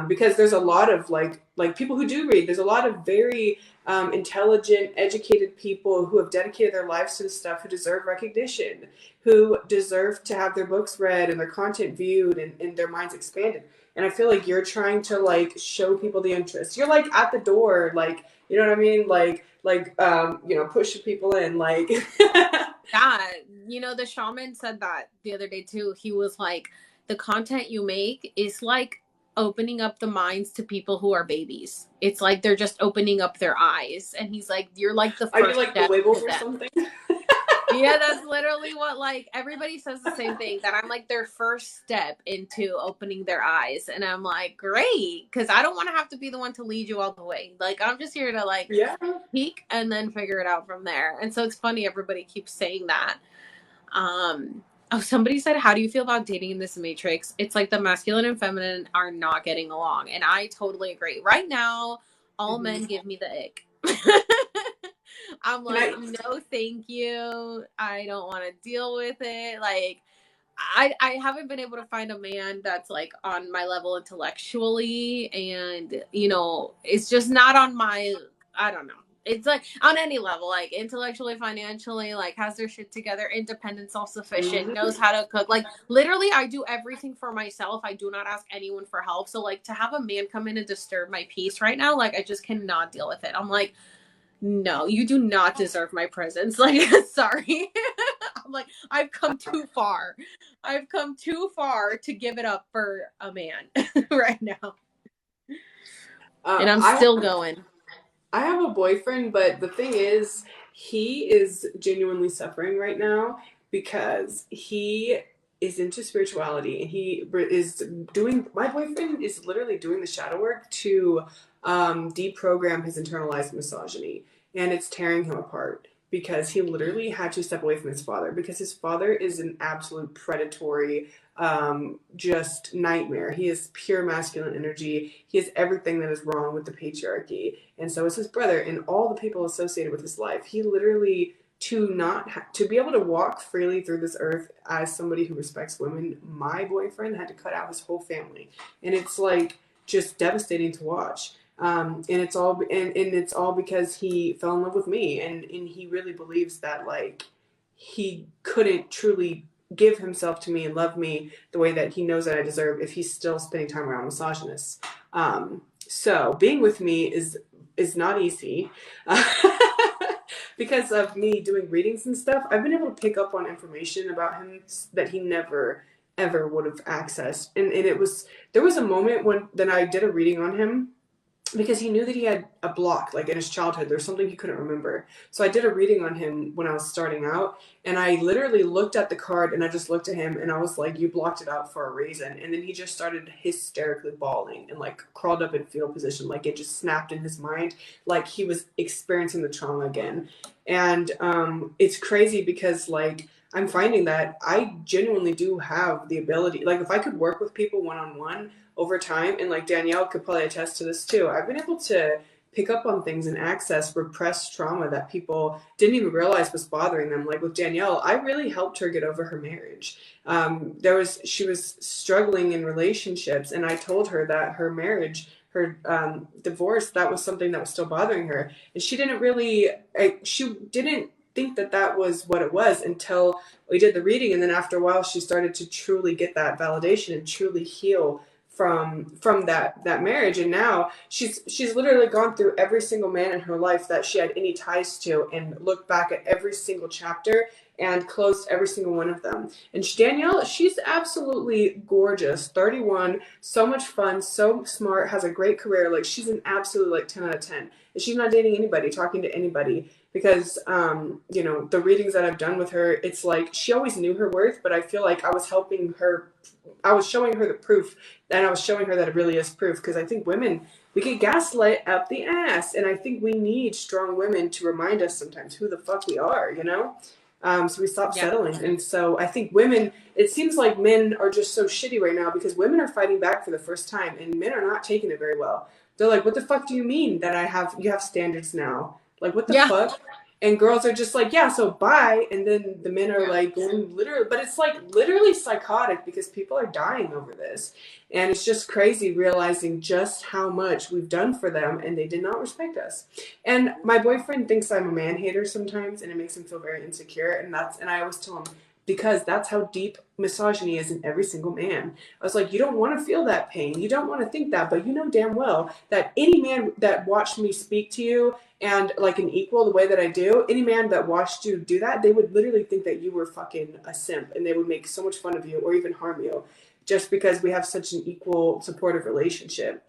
Because there's a lot of like people who do read. There's a lot of very intelligent, educated people who have dedicated their lives to this stuff, who deserve recognition, who deserve to have their books read and their content viewed and their minds expanded. And I feel like you're trying to like show people the interest. You're like at the door, like, you know what I mean? Pushing people in, like. yeah, the shaman said that the other day too. He was like, the content you make is like opening up the minds to people who are babies. It's like they're just opening up their eyes. And he's like, you're like the Are you first like the step Wiggles to or them. something? Yeah, that's literally what, like, everybody says the same thing, that I'm like their first step into opening their eyes. And I'm like, great, because I don't want to have to be the one to lead you all the way. Like, I'm just here to like Yeah. peek and then figure it out from there. And so it's funny, everybody keeps saying that. Oh, somebody said, how do you feel about dating in this matrix? It's like the masculine and feminine are not getting along. And I totally agree. Right now, all men give me the ick. I'm like, no, thank you. I don't want to deal with it. Like, I haven't been able to find a man that's like on my level intellectually, and you know, it's just not on my, I don't know. It's like on any level, like intellectually, financially, like has their shit together, independent, self-sufficient, knows how to cook. Like literally I do everything for myself. I do not ask anyone for help. So like to have a man come in and disturb my peace right now, like I just cannot deal with it. I'm like, no, you do not deserve my presence. Like, sorry. I'm like, I've come too far. I've come too far to give it up for a man right now. And I'm still going. I have a boyfriend, but the thing is, he is genuinely suffering right now because he is into spirituality and he is doing, my boyfriend is literally doing the shadow work to deprogram his internalized misogyny, and it's tearing him apart because he literally had to step away from his father because his father is an absolute predatory just nightmare. He is pure masculine energy. He has everything that is wrong with the patriarchy, and so is his brother and all the people associated with his life. He literally, to be able to walk freely through this earth as somebody who respects women, my boyfriend had to cut out his whole family, and it's like just devastating to watch. And it's all because he fell in love with me, and he really believes that like he couldn't truly give himself to me and love me the way that he knows that I deserve if he's still spending time around misogynists. So being with me is not easy. Because of me doing readings and stuff, I've been able to pick up on information about him that he never ever would have accessed. And there was a moment when then I did a reading on him because he knew that he had a block, like in his childhood. There's something he couldn't remember. So I did a reading on him when I was starting out, and I literally looked at the card and I just looked at him and I was like, you blocked it out for a reason. And then he just started hysterically bawling and like crawled up in fetal position, like it just snapped in his mind, like he was experiencing the trauma again. And it's crazy because like I'm finding that I genuinely do have the ability, like if I could work with people one-on-one over time, and like Danielle could probably attest to this too, I've been able to pick up on things and access repressed trauma that people didn't even realize was bothering them. Like with Danielle, I really helped her get over her marriage. She was struggling in relationships, and I told her that her marriage, her divorce, that was something that was still bothering her, and she didn't think that that was what it was until we did the reading. And then after a while she started to truly get that validation and truly heal from that marriage. And now she's literally gone through every single man in her life that she had any ties to and looked back at every single chapter and closed every single one of them. And Danielle, she's absolutely gorgeous, 31, so much fun, so smart, has a great career. Like she's an absolute like 10 out of 10. And she's not dating anybody, talking to anybody, because the readings that I've done with her, it's like she always knew her worth, but I feel like I was helping her. I was showing her the proof, and I was showing her that it really is proof, because I think women, we get gaslit up the ass, and I think we need strong women to remind us sometimes who the fuck we are, so we stop settling. And so I think women, it seems like men are just so shitty right now because women are fighting back for the first time, and men are not taking it very well. They're like, what the fuck do you mean that you have standards now? Like, what the fuck? And girls are just like, yeah, so bye. And then the men are like going literally, but it's like literally psychotic because people are dying over this. And it's just crazy realizing just how much we've done for them and they did not respect us. And my boyfriend thinks I'm a man hater sometimes, and it makes him feel very insecure. And I always tell him, because that's how deep misogyny is in every single man. I was like, you don't want to feel that pain. You don't want to think that, but you know damn well that any man that watched me speak to you and like an equal the way that I do, any man that watched you do that, they would literally think that you were fucking a simp, and they would make so much fun of you or even harm you just because we have such an equal supportive relationship.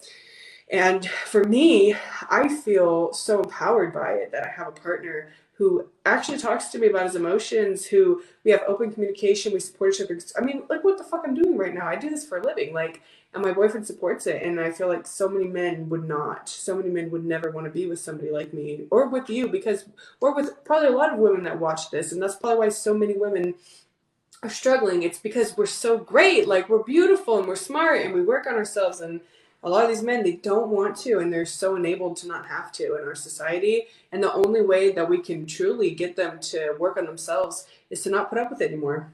And for me, I feel so empowered by it that I have a partner who actually talks to me about his emotions, who we have open communication, we support each other. I mean, like what the fuck I'm doing right now. I do this for a living, like, and my boyfriend supports it. And I feel like so many men would not. So many men would never want to be with somebody like me or with you, or with probably a lot of women that watch this. And that's probably why so many women are struggling, it's because we're so great. Like, we're beautiful and we're smart and we work on ourselves. And a lot of these men, they don't want to, and they're so enabled to not have to in our society. And the only way that we can truly get them to work on themselves is to not put up with it anymore.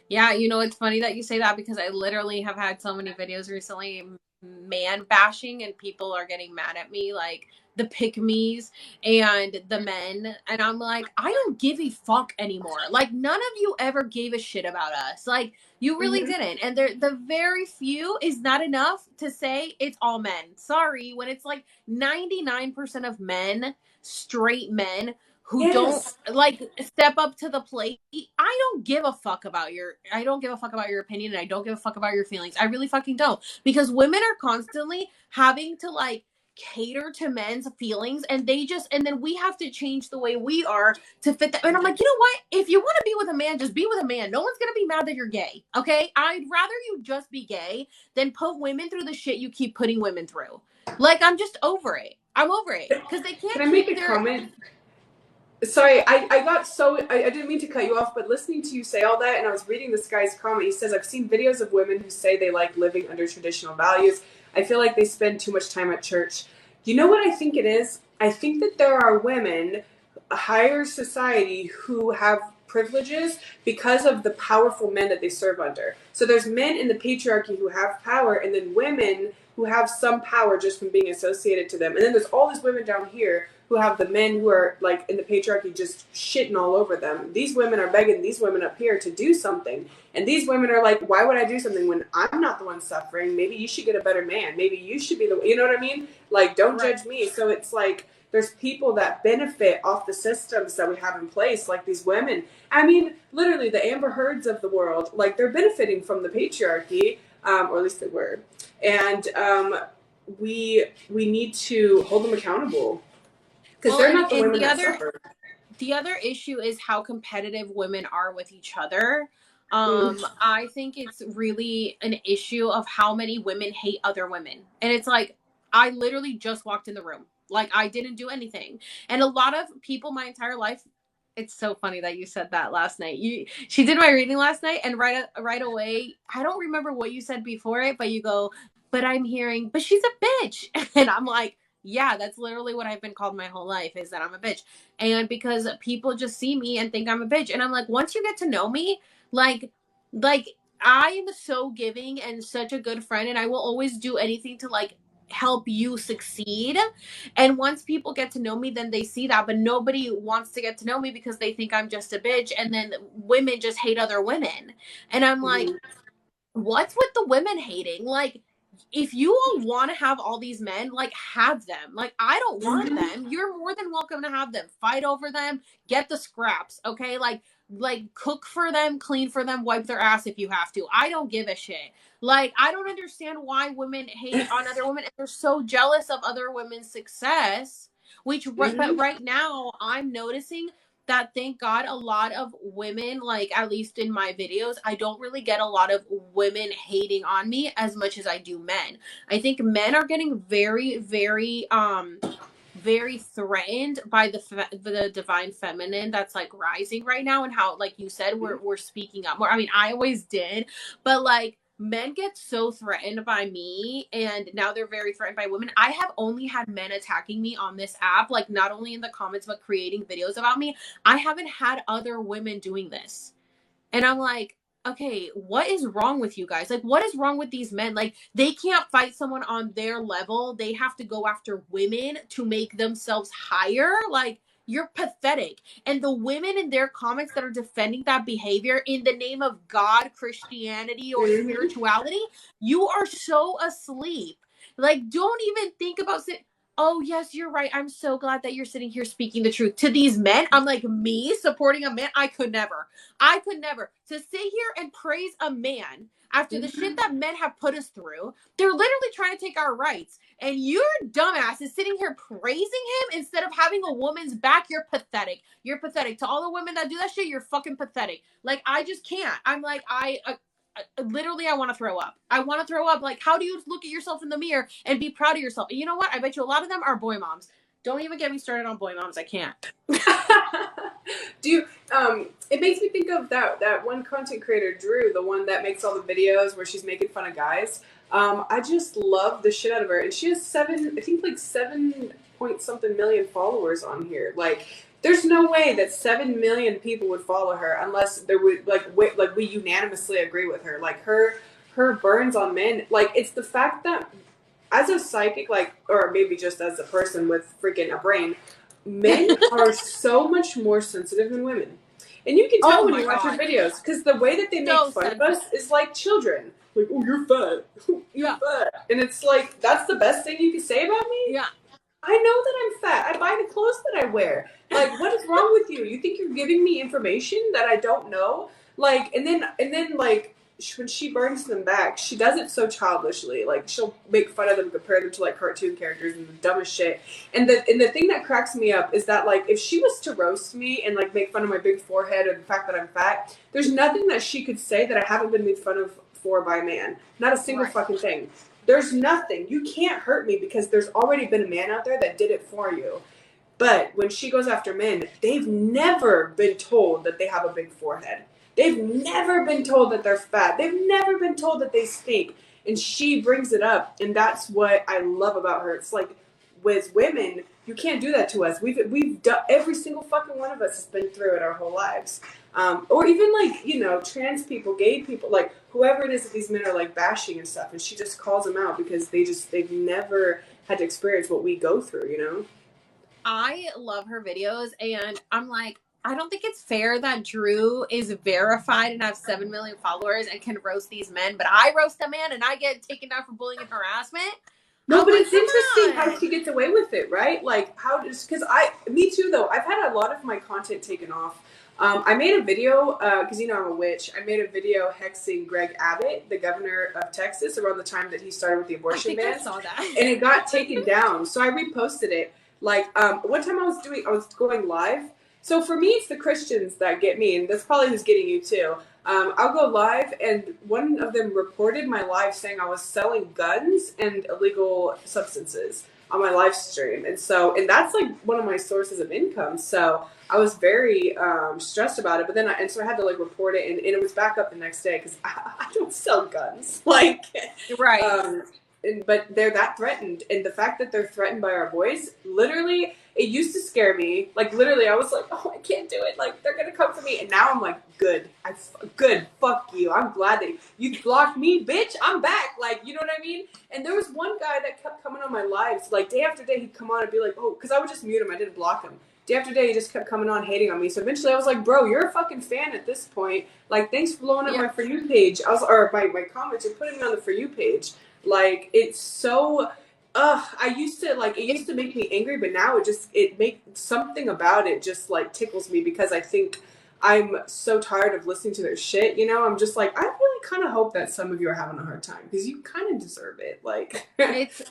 Yeah, you know, it's funny that you say that because I literally have had so many videos recently, man bashing, and people are getting mad at me, like the pick me's and the men. And I'm like, I don't give a fuck anymore. Like, none of you ever gave a shit about us. Like, you really Mm-hmm. didn't. And the very few is not enough to say it's all men. Sorry, when it's like 99% of men, straight men, who don't Yes. like step up to the plate. I don't give a fuck about your opinion, and I don't give a fuck about your feelings. I really fucking don't. Because women are constantly having to like cater to men's feelings, and then we have to change the way we are to fit that. And I'm like, you know what? If you want to be with a man, just be with a man. No one's gonna be mad that you're gay. Okay? I'd rather you just be gay than put women through the shit you keep putting women through. Like, I'm just over it. I'm over it. Because they Can can't I make keep a their comment? Sorry, I got so, I didn't mean to cut you off, but listening to you say all that, and I was reading this guy's comment. He says, I've seen videos of women who say they like living under traditional values. I feel like they spend too much time at church. You know what I think it is? I think that there are women, higher society, who have privileges because of the powerful men that they serve under. So there's men in the patriarchy who have power, and then women who have some power just from being associated to them. And then there's all these women down here who have the men who are like in the patriarchy just shitting all over them. These women are begging these women up here to do something. And these women are like, why would I do something when I'm not the one suffering? Maybe you should get a better man. Maybe you should be the, you know what I mean? Like, don't right. judge me. So it's like, there's people that benefit off the systems that we have in place, like these women. I mean, literally, the Amber Heards of the world, like, they're benefiting from the patriarchy, or at least they were. And we need to hold them accountable because Well, they're not the and women that suffer. the other issue is how competitive women are with each other. Mm. I think it's really an issue of how many women hate other women. And it's like, I literally just walked in the room. Like, I didn't do anything. And a lot of people my entire life, it's so funny that you said that last night. She did my reading last night, and right away, I don't remember what you said before it, but you go, but I'm hearing, but she's a bitch. And I'm like, yeah, that's literally what I've been called my whole life, is that I'm a bitch. And because people just see me and think I'm a bitch. And I'm like, once you get to know me, like I am so giving and such a good friend, and I will always do anything to like help you succeed. And once people get to know me, then they see that. But nobody wants to get to know me because they think I'm just a bitch. And then women just hate other women. And I'm like, Mm-hmm. what's with the women hating? Like, if you all want to have all these men, like, have them. Like, I don't want Mm-hmm. them. You're more than welcome to have them. Fight over them. Get the scraps. Okay, like cook for them, clean for them, wipe their ass if you have to. I don't give a shit. Like, I don't understand why women hate on other women, and they're so jealous of other women's success. But Mm-hmm. right now, I'm noticing that, thank God, a lot of women, like, at least in my videos, I don't really get a lot of women hating on me as much as I do men. I think men are getting very, very threatened by the divine feminine that's like rising right now, and how, like you said, we're speaking up more. I mean, I always did, but like, men get so threatened by me, and now they're very threatened by women. I have only had men attacking me on this app, like, not only in the comments but creating videos about me. I haven't had other women doing this. And I'm like, okay, what is wrong with you guys? Like, what is wrong with these men? Like, they can't fight someone on their level. They have to go after women to make themselves higher. Like, you're pathetic. And the women in their comments that are defending that behavior in the name of God, Christianity, or Mm-hmm. spirituality, you are so asleep. Like, don't even think about it. Oh, yes, you're right. I'm so glad that you're sitting here speaking the truth. To these men, I'm like, me supporting a man? I could never. I could never. To sit here and praise a man after the shit that men have put us through. They're literally trying to take our rights. And your dumbass is sitting here praising him instead of having a woman's back. You're pathetic. You're pathetic. To all the women that do that shit, you're fucking pathetic. Like, I just can't. I'm like, literally, I want to throw up. I want to throw up. Like, how do you look at yourself in the mirror and be proud of yourself? And you know what? I bet you a lot of them are boy moms. Don't even get me started on boy moms. I can't. Do you, it makes me think of that one content creator, Drew, the one that makes all the videos where she's making fun of guys. I just love the shit out of her. And she has 7 point something million followers on here. Like, there's no way that 7 million people would follow her unless there would, like we unanimously agree with her. Like, her burns on men. Like, it's the fact that as a psychic, like, or maybe just as a person with freaking a brain, men are so much more sensitive than women. And you can tell when you watch her videos, because the way that they make fun of us is like children. Like, oh, you're fat. You're fat. And it's like, that's the best thing you can say about me? Yeah. I know that I'm fat. I buy the clothes that I wear. Like, what is wrong with you? You think you're giving me information that I don't know? Like, and then like, when she burns them back, she does it so childishly. Like, she'll make fun of them, compare them to like cartoon characters and the dumbest shit. And the thing that cracks me up is that, like, if she was to roast me and like make fun of my big forehead or the fact that I'm fat, there's nothing that she could say that I haven't been made fun of for by a man. Not a single fucking thing. There's nothing. You can't hurt me because there's already been a man out there that did it for you. But when she goes after men, they've never been told that they have a big forehead. They've never been told that they're fat. They've never been told that they stink. And she brings it up. And that's what I love about her. It's like, with women, you can't do that to us. We've done, every single fucking one of us has been through it our whole lives. Or even like, you know, trans people, gay people, like whoever it is that these men are like bashing and stuff. And she just calls them out because they've never had to experience what we go through, you know? I love her videos, and I'm like, I don't think it's fair that Drew is verified and has 7 million followers and can roast these men, but I roast a man and I get taken down for bullying and harassment. No, but it's interesting how she gets away with it, right? Like, how does, because me too, though. I've had a lot of my content taken off. I made a video, because, you know, I'm a witch. I made a video hexing Greg Abbott, the governor of Texas, around the time that he started with the abortion ban. I saw that. And it got taken down. So I reposted it. Like, one time I was going live. So for me, it's the Christians that get me, and that's probably who's getting you too. I'll go live, and one of them reported my live saying I was selling guns and illegal substances on my live stream. And that's like one of my sources of income. So I was very stressed about it. But then so I had to like report it, and it was back up the next day because I don't sell guns. Like, right. But they're that threatened, and the fact that they're threatened by our boys, literally, it used to scare me. Like, literally, I was like, oh, I can't do it. Like, they're gonna come for me. And now I'm like, good, fuck you. I'm glad that you blocked me, bitch. I'm back. Like, you know what I mean? And there was one guy that kept coming on my lives, like, day after day, he'd come on and be like, oh, because I would just mute him. I didn't block him. Day after day, he just kept coming on hating on me. So eventually I was like, bro, you're a fucking fan at this point. Like, thanks for blowing up my For You page. Or my comments and putting me on the For You page. Like, it's so, it used to make me angry, but now it makes something about it just, like, tickles me because I think I'm so tired of listening to their shit, you know? I'm just like, I really kind of hope that some of you are having a hard time because you kind of deserve it. Like, it's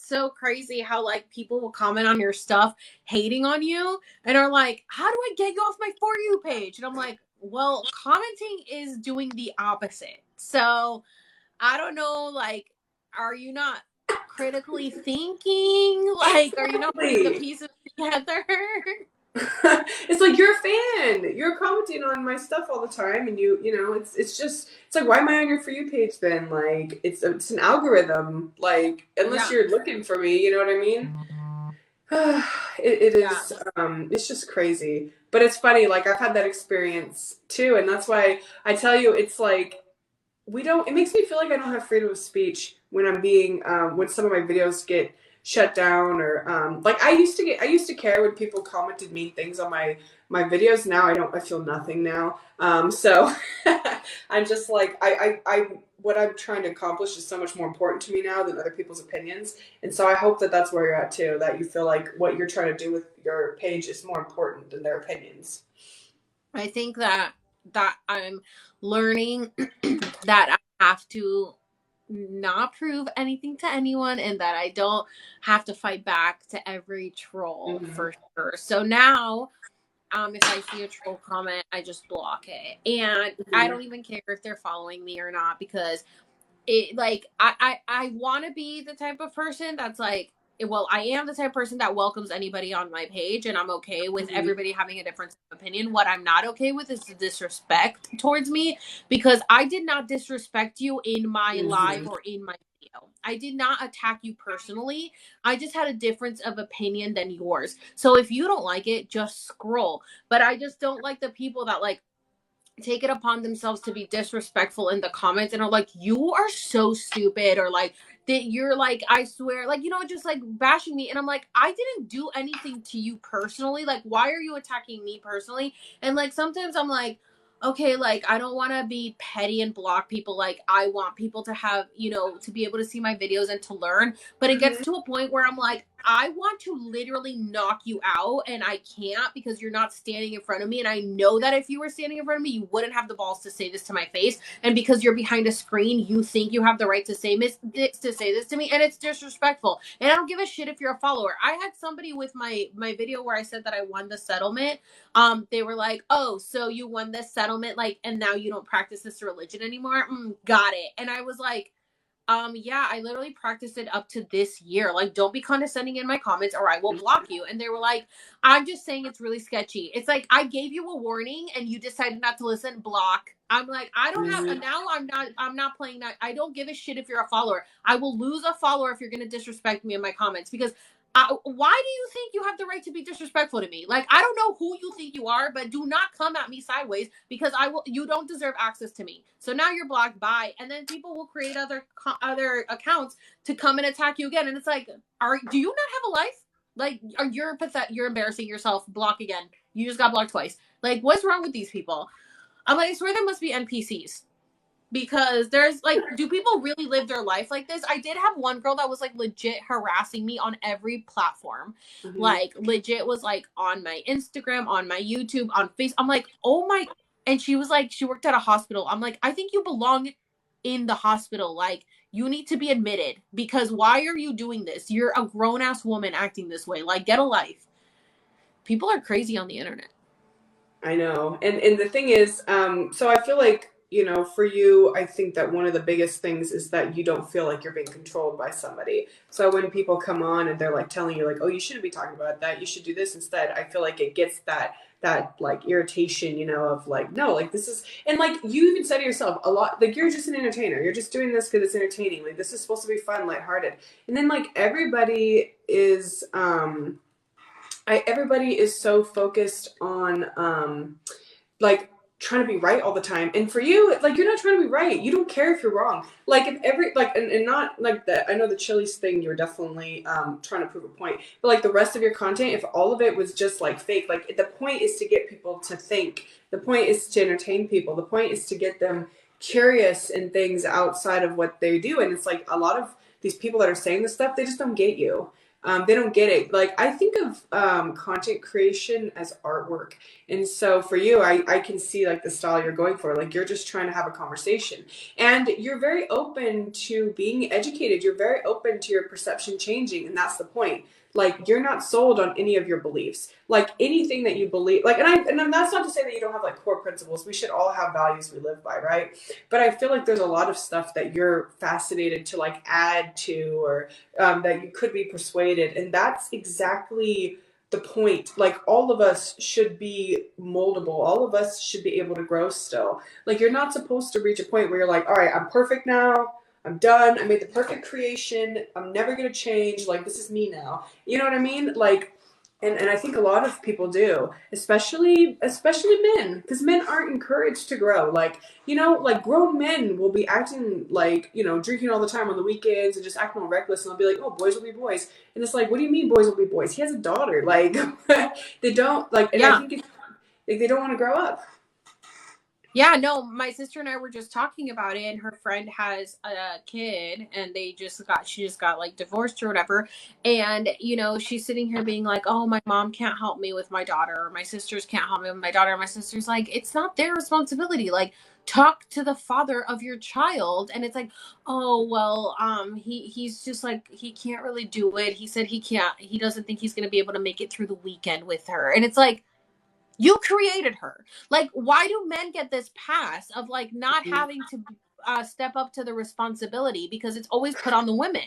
so crazy how, like, people will comment on your stuff hating on you and are like, how do I get you off my For You page? And I'm like, well, commenting is doing the opposite. So I don't know, like, are you not critically thinking? Like, are you not putting the pieces together? It's like, you're a fan. You're commenting on my stuff all the time, and you know, it's like, why am I on your For You page then? Like, it's an algorithm. Like, unless you're looking for me, you know what I mean? It is, it's just crazy. But it's funny, like, I've had that experience too, and that's why I tell you, it's like, it makes me feel like I don't have freedom of speech when I'm being, when some of my videos get shut down or, like, I used to care when people commented mean things on my videos. Now I feel nothing now. So I'm just like, what I'm trying to accomplish is so much more important to me now than other people's opinions. And so I hope that that's where you're at too, that you feel like what you're trying to do with your page is more important than their opinions. I think that I'm learning that I have to not prove anything to anyone and that I don't have to fight back to every troll for sure. So now, if I see a troll comment, I just block it. And I don't even care if they're following me or not because it, like, I want to be the type of person that's like, I am the type of person that welcomes anybody on my page, and I'm okay with everybody having a different opinion. What I'm not okay with is the disrespect towards me, because I did not disrespect you in my live or in my video. I did not attack you personally. I just had a difference of opinion than yours. So if you don't like it, just scroll. But I just don't like the people that like take it upon themselves to be disrespectful in the comments and are like, you are so stupid, or like that you're like, I swear, like, you know, just like bashing me. And I'm like, I didn't do anything to you personally. Like, why are you attacking me personally? And like sometimes I'm like, okay, like I don't want to be petty and block people. Like I want people to have, you know, to be able to see my videos and to learn. But it gets to a point where I'm like, I want to literally knock you out, and I can't, because you're not standing in front of me. And I know that if you were standing in front of me, you wouldn't have the balls to say this to my face. And because you're behind a screen, you think you have the right to say this to me, and it's disrespectful. And I don't give a shit if you're a follower. I had somebody with my video where I said that I won the settlement. They were like, oh, so you won this settlement, like, and now you don't practice this religion anymore? Got it. And I was like, yeah, I literally practiced it up to this year. Like, don't be condescending in my comments or I will block you. And they were like, I'm just saying it's really sketchy. It's like, I gave you a warning and you decided not to listen, block. I'm like, I don't have, now I'm not playing that. I don't give a shit if you're a follower. I will lose a follower if you're going to disrespect me in my comments, because why do you think you have the right to be disrespectful to me? Like, I don't know who you think you are, but do not come at me sideways, because you don't deserve access to me. So now you're blocked, bye. And then people will create other accounts to come and attack you again. And it's like, do you not have a life? Like, you're embarrassing yourself. Block again. You just got blocked twice. Like, what's wrong with these people? I'm like, I swear there must be NPCs. Because there's like, do people really live their life like this? I did have one girl that was like legit harassing me on every platform. Like, legit was like on my Instagram, on my YouTube, on Facebook. I'm like, oh my. And she was like, she worked at a hospital. I'm like, I think you belong in the hospital. Like, you need to be admitted, because why are you doing this? You're a grown ass woman acting this way. Like, get a life. People are crazy on the internet. I know. And the thing is, so I feel like, you know, for you, I think that one of the biggest things is that you don't feel like you're being controlled by somebody. So when people come on and they're like telling you like, oh, you shouldn't be talking about that, you should do this instead, I feel like it gets that like irritation, you know, of like, no, like this is, and like you even said to yourself a lot, like you're just an entertainer. You're just doing this because it's entertaining. Like this is supposed to be fun, lighthearted. And then like everybody is so focused on like trying to be right all the time. And for you, like you're not trying to be right. You don't care if you're wrong. Like if every like and not like that. I know the Chili's thing, you're definitely trying to prove a point. But like the rest of your content, if all of it was just like fake, like the point is to get people to think. The point is to entertain people. The point is to get them curious in things outside of what they do. And it's like a lot of these people that are saying this stuff, they just don't get you. They don't get it. Like I think of content creation as artwork, and so for you, I can see like the style you're going for. Like you're just trying to have a conversation, and you're very open to being educated. You're very open to your perception changing, and that's the point. Like you're not sold on any of your beliefs. Like anything that you believe, like, and that's not to say that you don't have like core principles. We should all have values we live by, right? But I feel like there's a lot of stuff that you're fascinated to like add to, or that you could be persuaded. And that's exactly the point. Like all of us should be moldable. All of us should be able to grow still. Like you're not supposed to reach a point where you're like, all right, I'm perfect now. I'm done. I made the perfect creation. I'm never going to change. Like this is me now. You know what I mean? Like, and I think a lot of people do, especially men, because men aren't encouraged to grow. Like, you know, like grown men will be acting like, you know, drinking all the time on the weekends and just acting all reckless, and they'll be like, oh, boys will be boys. And it's like, what do you mean boys will be boys? He has a daughter. Like, they don't, like, and I think it's, like, they don't want to grow up. Yeah, no, my sister and I were just talking about it, and her friend has a kid, and she just got like divorced or whatever. And, you know, she's sitting here being like, oh, my mom can't help me with my daughter, or my sisters can't help me with my daughter. And my sister's like, it's not their responsibility. Like, talk to the father of your child. And it's like, oh, well, he's just like, he can't really do it. He said he doesn't think he's going to be able to make it through the weekend with her. And it's like, you created her. Like, why do men get this pass of like not having to step up to the responsibility, because it's always put on the women?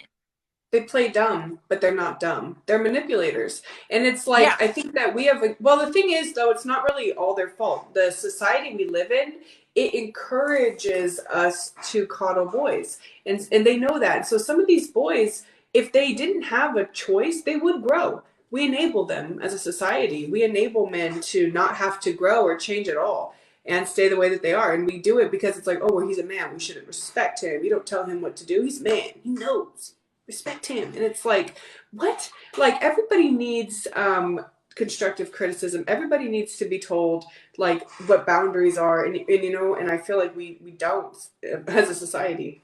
they play dumb, but they're not dumb. They're manipulators. And it's Yeah. like, I think that we have, well, the thing is, though, it's not really all their fault. The society we live in, it encourages us to coddle boys. And they know that. So some of these boys, if they didn't have a choice, they would grow. We enable them as a society. We enable men to not have to grow or change at all and stay the way that they are. And we do it because it's like, oh, well, he's a man. We should respect him. You don't tell him what to do. He's a man. He knows. Respect him. And it's like, what? Like, everybody needs constructive criticism. Everybody needs to be told, like, what boundaries are. And you know, and I feel like we don't as a society.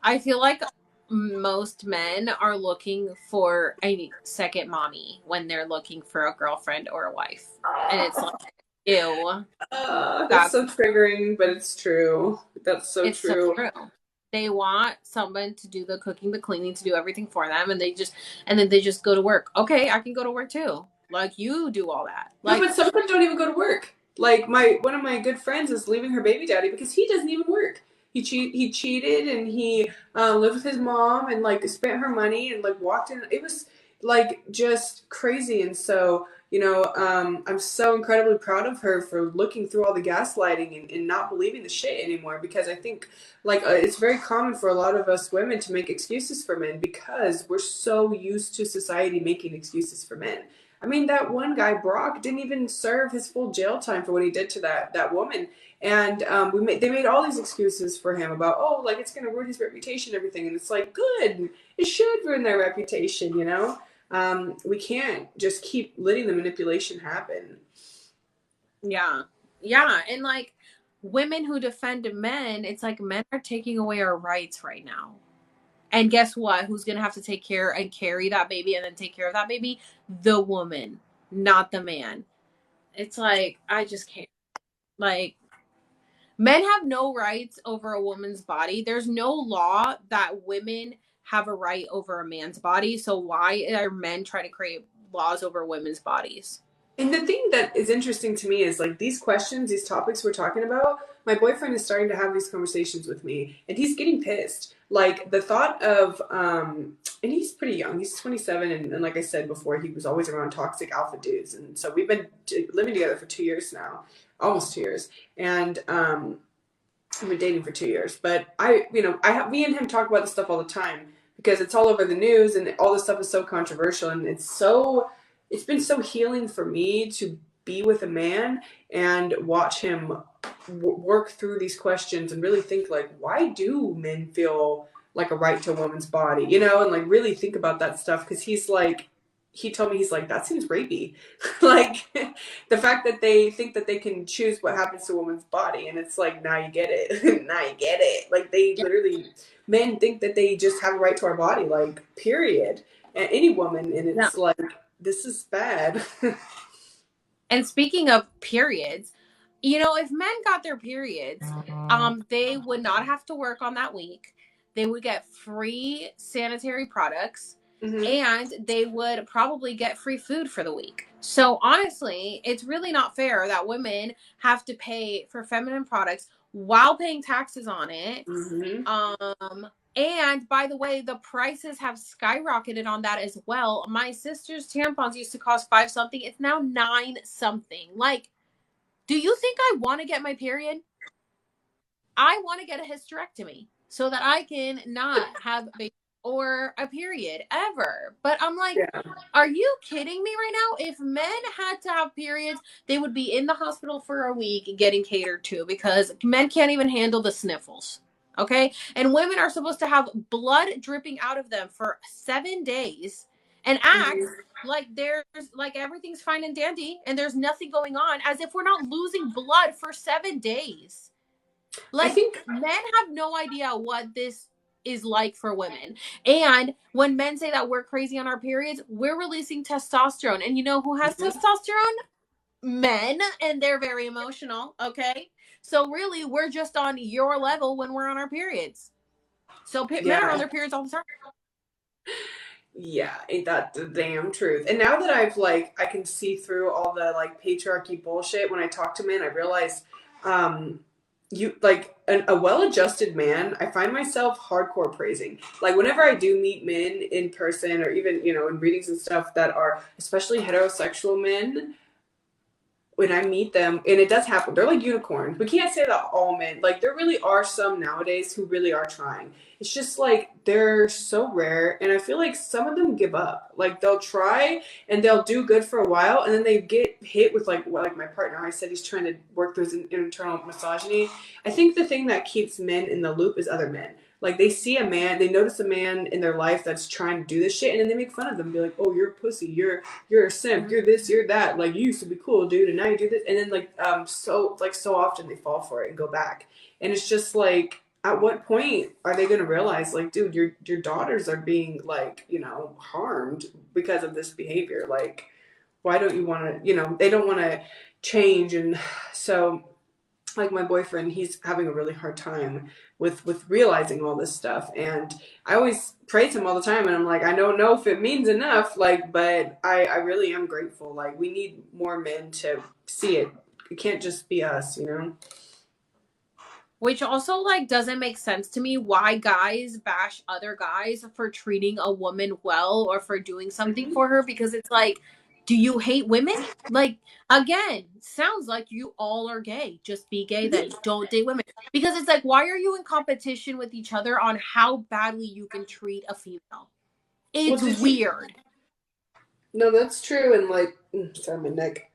I feel like most men are looking for a second mommy when they're looking for a girlfriend or a wife. And it's like, ew. That's so triggering, but it's true. That's so it's true. So true. They want someone to do the cooking, the cleaning, to do everything for them, and then they just go to work. Okay, I can go to work too. Like, you do all that. Like, no, but some of them don't even go to work. Like, one of my good friends is leaving her baby daddy because he doesn't even work. He cheated, and he lived with his mom and like spent her money and like walked in. It was like just crazy. And so, you know, I'm so incredibly proud of her for looking through all the gaslighting and not believing the shit anymore, because I think like it's very common for a lot of us women to make excuses for men because we're so used to society making excuses for men. I mean, that one guy, Brock, didn't even serve his full jail time for what he did to that woman. And they made all these excuses for him about, oh, like, it's going to ruin his reputation and everything. And it's like, good. It should ruin their reputation, you know? We can't just keep letting the manipulation happen. Yeah. Yeah. And like, women who defend men, it's like men are taking away our rights right now. And guess what? Who's going to have to take care and carry that baby and then take care of that baby? The woman, not the man. It's like, I just can't. Like, men have no rights over a woman's body. There's no law that women have a right over a man's body. So why are men trying to create laws over women's bodies? And the thing that is interesting to me is like these questions, these topics we're talking about, my boyfriend is starting to have these conversations with me and he's getting pissed. Like the thought of, and he's pretty young, he's 27. And like I said before, he was always around toxic alpha dudes. And so we've been living together for 2 years now, almost 2 years. And, we've been dating for 2 years, but me and him talk about this stuff all the time because it's all over the news and all this stuff is so controversial, and it's been so healing for me to be with a man and watch him work through these questions and really think like, why do men feel like a right to a woman's body, you know, and like really think about that stuff. Because he told me, he's like, that seems rapey. Like the fact that they think that they can choose what happens to a woman's body. And it's like, now you get it. Now you get it. Like they literally, men think that they just have a right to our body, like period. And any woman. And it's like, this is bad. And speaking of periods, you know, if men got their periods, they would not have to work on that week. They would get free sanitary products. Mm-hmm. And they would probably get free food for the week. So honestly, it's really not fair that women have to pay for feminine products while paying taxes on it. Mm-hmm. And by the way, the prices have skyrocketed on that as well. My sister's tampons used to cost $5 something. It's now $9 something. Like, do you think I want to get my period? I want to get a hysterectomy so that I can not have a baby or a period ever. But I'm like, Are you kidding me right now? If men had to have periods, they would be in the hospital for a week getting catered to, because men can't even handle the sniffles. Okay. And women are supposed to have blood dripping out of them for 7 days and act like there's like everything's fine and dandy and there's nothing going on, as if we're not losing blood for 7 days. Like, I think men have no idea what this is like for women. And when men say that we're crazy on our periods, we're releasing testosterone. And you know who has testosterone? Men. And they're very emotional. Okay. So really, we're just on your level when we're on our periods. So men are on their periods all the time. Yeah, ain't that the damn truth? And now that I've like, I can see through all the like patriarchy bullshit when I talk to men, I realize, you like a well-adjusted man, I find myself hardcore praising. Like whenever I do meet men in person or even, you know, in readings and stuff that are especially heterosexual men, when I meet them, and it does happen, they're like unicorns. We can't say that all men, like there really are some nowadays who really are trying. It's just like they're so rare, and I feel like some of them give up. Like they'll try and they'll do good for a while, and then they get hit with like, well, like my partner, I said he's trying to work through his internal misogyny. I think the thing that keeps men in the loop is other men. Like they see a man, they notice a man in their life that's trying to do this shit, and then they make fun of them, be like, "Oh, you're a pussy, you're a simp, you're this, you're that. Like you used to be cool, dude, and now you do this." And then so often they fall for it and go back, and it's just like, at what point are they going to realize, like, dude, your daughters are being like, you know, harmed because of this behavior? Like, why don't you want to, you know, they don't want to change, and so like my boyfriend, he's having a really hard time with realizing all this stuff, and I always praise him all the time, and I'm like, I don't know if it means enough, like, but I really am grateful. Like we need more men to see it. It can't just be us, you know. Which also like doesn't make sense to me, why guys bash other guys for treating a woman well or for doing something Mm-hmm. for her, because it's like, do you hate women? Like, again, sounds like you all are gay. Just be gay then. Don't date women. Because it's like, why are you in competition with each other on how badly you can treat a female? Well, It's did you? weird. No, that's true, and like, sorry, my neck.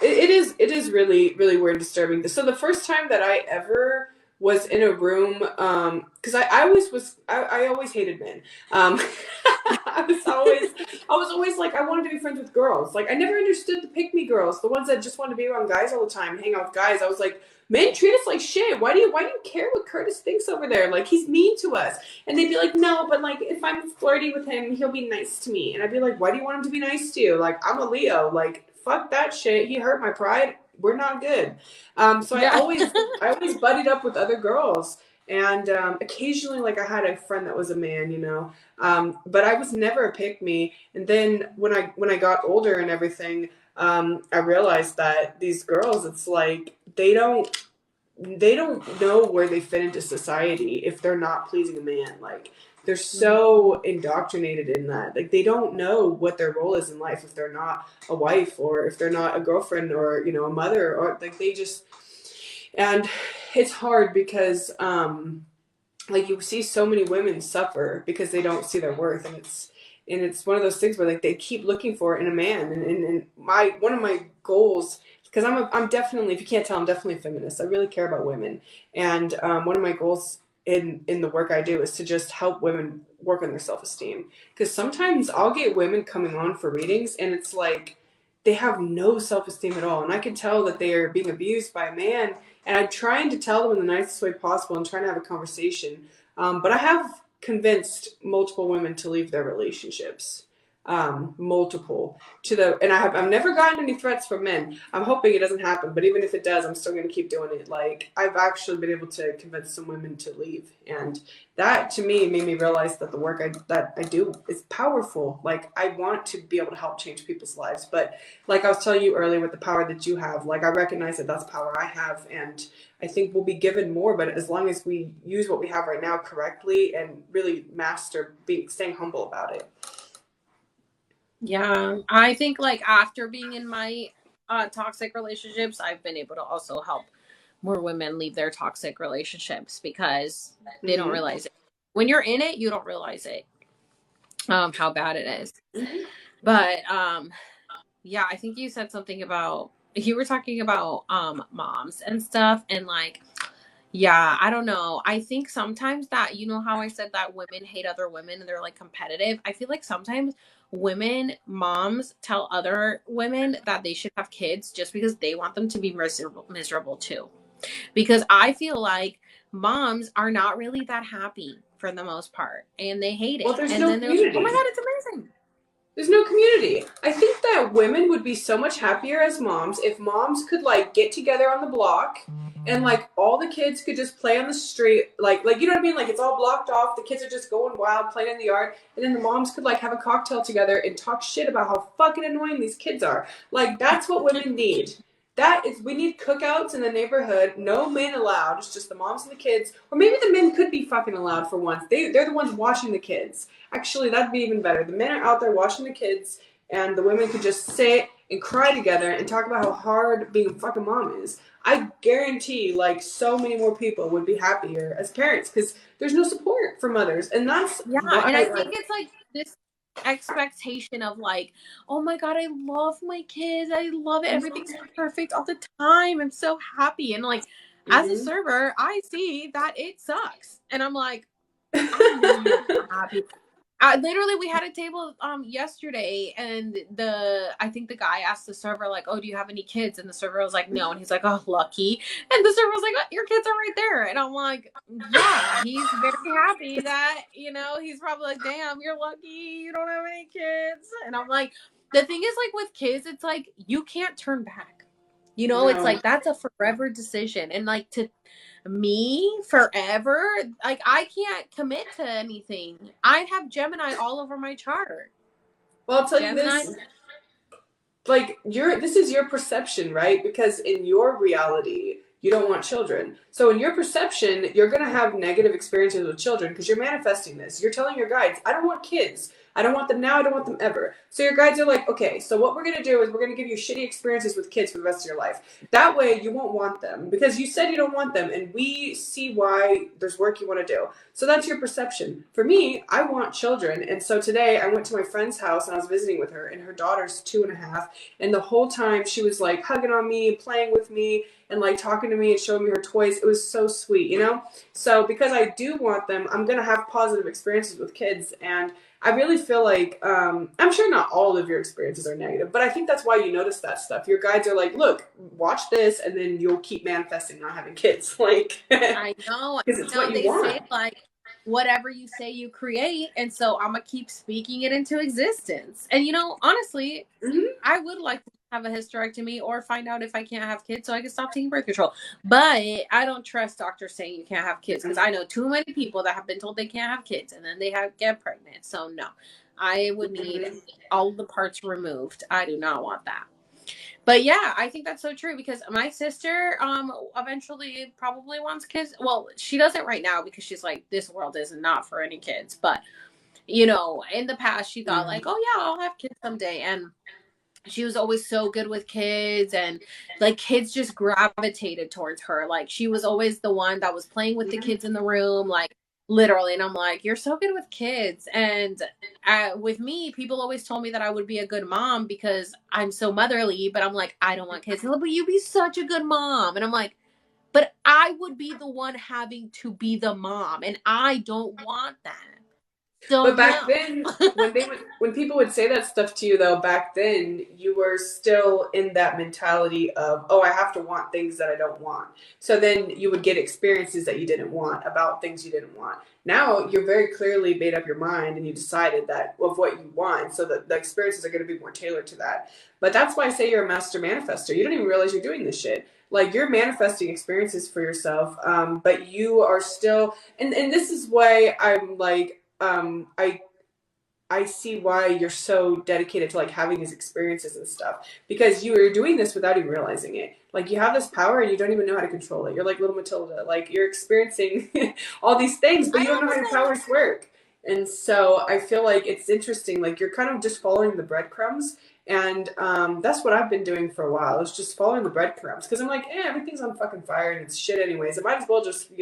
It is really really weird and disturbing. So the first time that I ever was in a room, because I always hated men. I was always like, I wanted to be friends with girls. Like I never understood the pick me girls, the ones that just wanted to be around guys all the time, hang out with guys. I was like, men treat us like shit. Why do you care what Curtis thinks over there? Like he's mean to us. And they'd be like, no, but like if I'm flirty with him, he'll be nice to me. And I'd be like, why do you want him to be nice to you? Like I'm a Leo. Like fuck that shit. He hurt my pride. We're not good. So I Yeah. always I always buddied up with other girls. And occasionally, like I had a friend that was a man, you know, but I was never a pick me. And then when I got older and everything, I realized that these girls, it's like they don't know where they fit into society if they're not pleasing a man. Like they're so indoctrinated in that. Like they don't know what their role is in life if they're not a wife or if they're not a girlfriend or, you know, a mother, or like they just, and it's hard because like you see so many women suffer because they don't see their worth, and it's one of those things where like they keep looking for it in a man, and my one of my goals, because I'm definitely, if you can't tell, I'm definitely a feminist. I really care about women, and one of my goals in the work I do is to just help women work on their self-esteem, because sometimes I'll get women coming on for readings and it's like they have no self-esteem at all, and I can tell that they are being abused by a man, and I'm trying to tell them in the nicest way possible and trying to have a conversation. But I have convinced multiple women to leave their relationships. Multiple to the, and I've never gotten any threats from men. I'm hoping it doesn't happen, but even if it does, I'm still going to keep doing it. Like I've actually been able to convince some women to leave, and that to me made me realize that the work that I do is powerful. Like I want to be able to help change people's lives, but like I was telling you earlier with the power that you have, like I recognize that that's power I have, and I think we'll be given more, but as long as we use what we have right now correctly and really master being staying humble about it. Yeah. I think like after being in my toxic relationships, I've been able to also help more women leave their toxic relationships because they don't Mm-hmm. realize it. When you're in it, you don't realize it, how bad it is. Mm-hmm. But yeah, I think you said something about, you were talking about moms and stuff, and like, yeah, I don't know. I think sometimes that, you know how I said that women hate other women and they're like competitive. I feel like sometimes women, moms tell other women that they should have kids just because they want them to be miserable too. Because I feel like moms are not really that happy for the most part and they hate Well, it. there's And no then they're like, oh my community. God, it's amazing. There's no community. I think that women would be so much happier as moms if moms could like get together on the block and like all the kids could just play on the street, like you know what I mean? Like it's all blocked off. The kids are just going wild, playing in the yard, and then the moms could like have a cocktail together and talk shit about how fucking annoying these kids are. Like that's what women need. we need cookouts in the neighborhood. No men allowed. It's just the moms and the kids. Or maybe the men could be fucking allowed for once. They're the ones watching the kids. Actually, that'd be even better. The men are out there watching the kids, and the women could just sit and cry together and talk about how hard being a fucking mom is. I guarantee, like, so many more people would be happier as parents because there's no support for mothers, and that's Yeah, why and I think it's like this expectation of like, oh my god, I love my kids, I love it, everything's perfect all the time, I'm so happy, and like as a server I see that it sucks, and I'm like, I know you're happy. Literally, we had a table yesterday, and I think the guy asked the server like, "Oh, do you have any kids?" And the server was like, "No," and he's like, "Oh, lucky." And the server was like, oh, "Your kids are right there," and I'm like, "Yeah." He's very happy that he's probably like, "Damn, you're lucky you don't have any kids." And I'm like, the thing is, like with kids, it's like you can't turn back. It's like that's a forever decision, and like to me forever, like I can't commit to anything. I have Gemini all over my chart. Well, I'll tell Gemini. you this, like this is your perception, right? Because in your reality you don't want children, so in your perception you're going to have negative experiences with children because you're manifesting this. You're telling your guides, I don't want kids, I don't want them now, I don't want them ever. So your guides are like, okay, so what we're going to do is we're going to give you shitty experiences with kids for the rest of your life. That way you won't want them because you said you don't want them, and we see why there's work you want to do. So that's your perception. For me, I want children, and so today I went to my friend's house and I was visiting with her, and her daughter's 2.5, and the whole time she was like hugging on me, playing with me, and like talking to me and showing me her toys. It was so sweet, So because I do want them, I'm going to have positive experiences with kids. And I really feel like, I'm sure not all of your experiences are negative, but I think that's why you notice that stuff. Your guides are like, look, watch this, and then you'll keep manifesting not having kids. Like, I know. because it's what you They want. say like whatever you say you create, and so I'm gonna keep speaking it into existence. And honestly, I would like to have a hysterectomy or find out if I can't have kids so I can stop taking birth control. But I don't trust doctors saying you can't have kids because I know too many people that have been told they can't have kids and then they get pregnant. So no, I would need all the parts removed. I do not want that. But yeah, I think that's so true because my sister eventually probably wants kids. Well, she doesn't right now because she's like, this world is not for any kids. But in the past she thought like, oh yeah, I'll have kids someday. And she was always so good with kids, and like kids just gravitated towards her. Like she was always the one that was playing with the kids in the room, like literally. And I'm like, you're so good with kids. And with me, people always told me that I would be a good mom because I'm so motherly, but I'm like, I don't want kids. Like, but you'd be such a good mom. And I'm like, but I would be the one having to be the mom, and I don't want that. So But back no. then, when people would say that stuff to you, though, back then you were still in that mentality of, oh, I have to want things that I don't want. So then you would get experiences that you didn't want about things you didn't want. Now you're very clearly made up your mind and you decided that of what you want, so that the experiences are going to be more tailored to that. But that's why I say you're a master manifester. You don't even realize you're doing this shit. Like you're manifesting experiences for yourself, but you are still, and this is why I'm like, I see why you're so dedicated to like having these experiences and stuff, because you are doing this without even realizing it. Like you have this power and you don't even know how to control it. You're like little Matilda, like you're experiencing all these things, but you don't know how your powers work. And so I feel like it's interesting. Like you're kind of just following the breadcrumbs, and that's what I've been doing for a while. Is just following the breadcrumbs because I'm like, everything's on fucking fire and it's shit anyways. I might as well just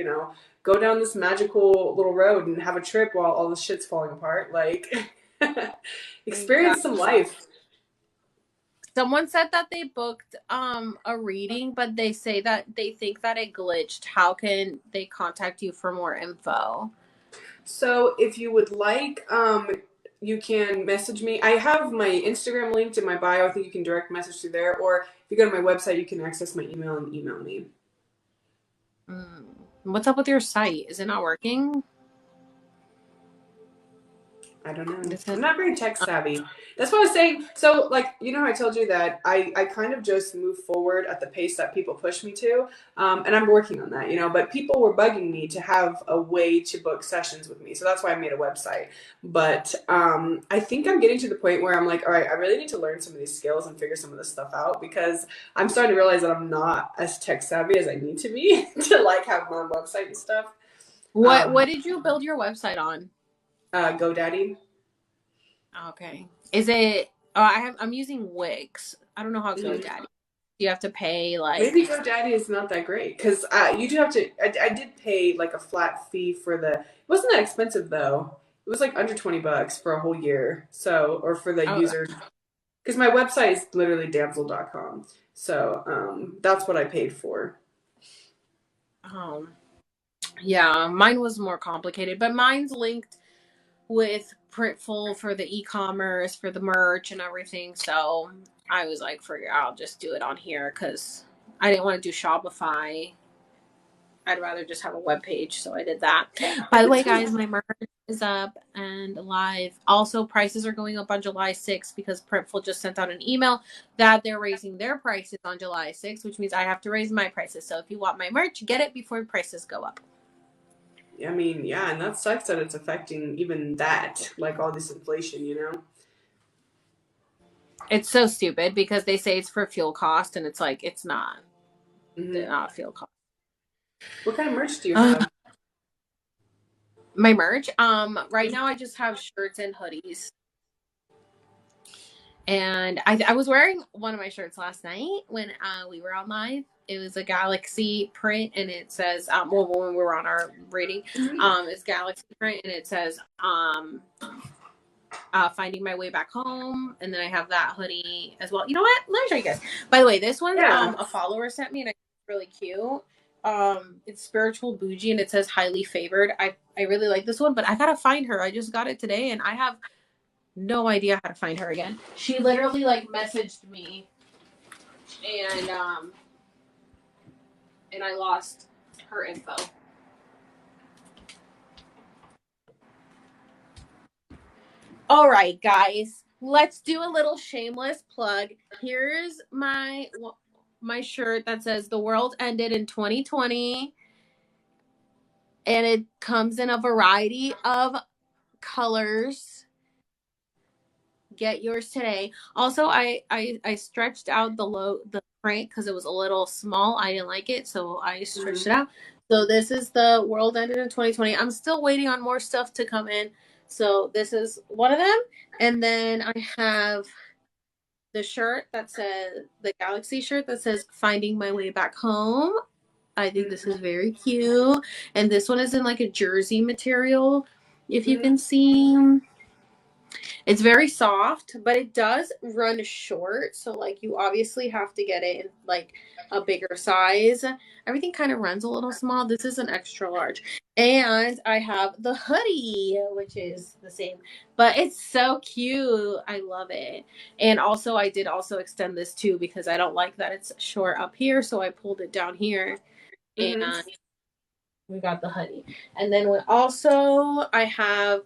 go down this magical little road and have a trip while all this shit's falling apart. Like, experience some life. Someone said that they booked a reading, but they say that they think that it glitched. How can they contact you for more info? So if you would like, you can message me. I have my Instagram linked in my bio. I think you can direct message through there. Or if you go to my website, you can access my email and email me. What's up with your site? Is it not working? I don't know. This I'm is, not very tech savvy. That's what I was saying. So, like, you know, I told you that I kind of just move forward at the pace that people push me to. And I'm working on that, you know, but people were bugging me to have a way to book sessions with me. So that's why I made a website. But I think I'm getting to the point where I'm like, all right, I really need to learn some of these skills and figure some of this stuff out because I'm starting to realize that I'm not as tech savvy as I need to be to, like, have my own website and stuff. what did you build your website on? GoDaddy. Okay. Is it? Oh, I'm using Wix. I don't know how GoDaddy. You have to pay like. Maybe GoDaddy is not that great because you do have to. I did pay like a flat fee for the. It wasn't that expensive though. It was like under $20 for a whole year. So, or for the Oh, user, because my website is literally damnedsel.com. So that's what I paid for. um, yeah, mine was more complicated, but mine's linked with Printful for the e-commerce, for the merch and everything. So I was like, I'll just do it on here because I didn't want to do Shopify. I'd rather just have a web page, so I did that. By the way, guys, my merch is up and live. Also, prices are going up on July 6th because Printful just sent out an email that they're raising their prices on July 6th, which means I have to raise my prices. So if you want my merch, get it before prices go up. I mean, yeah, and that sucks that it's affecting even that, like all this inflation, you know? It's so stupid because they say it's for fuel cost, and it's like it's not. Mm-hmm. Not fuel cost. What kind of merch do you have? My merch. Right now I just have shirts and hoodies. And I was wearing one of my shirts last night when we were on live. It was a galaxy print, and it says, well, when we were on our reading, it's galaxy print, and it says, finding my way back home. And then I have that hoodie as well. You know what? Let me show you guys. By the way, this one's a follower sent me, and it's really cute. It's spiritual bougie, and it says highly favored. I really like this one, but I gotta find her. I just got it today, and I have no idea how to find her again. She literally like messaged me, and I lost her info. All right, guys, let's do a little shameless plug. Here's my shirt that says "The world ended in 2020," and it comes in a variety of colors. Get yours today. Also, I stretched out the print because it was a little small. I didn't like it, so I stretched it out. So this is the world ended in 2020. I'm still waiting on more stuff to come in. So this is one of them. And then I have the shirt that says, the galaxy shirt that says "Finding My Way Back Home." I think this is very cute. And this one is in like a jersey material, if you can see. It's very soft, but it does run short. So, like, you obviously have to get it in, like, a bigger size. Everything kind of runs a little small. This is an extra large. And I have the hoodie, which is the same. But it's so cute. I love it. And also, I did also extend this, too, because I don't like that it's short up here. So, I pulled it down here. And we got the hoodie. And then also, I have...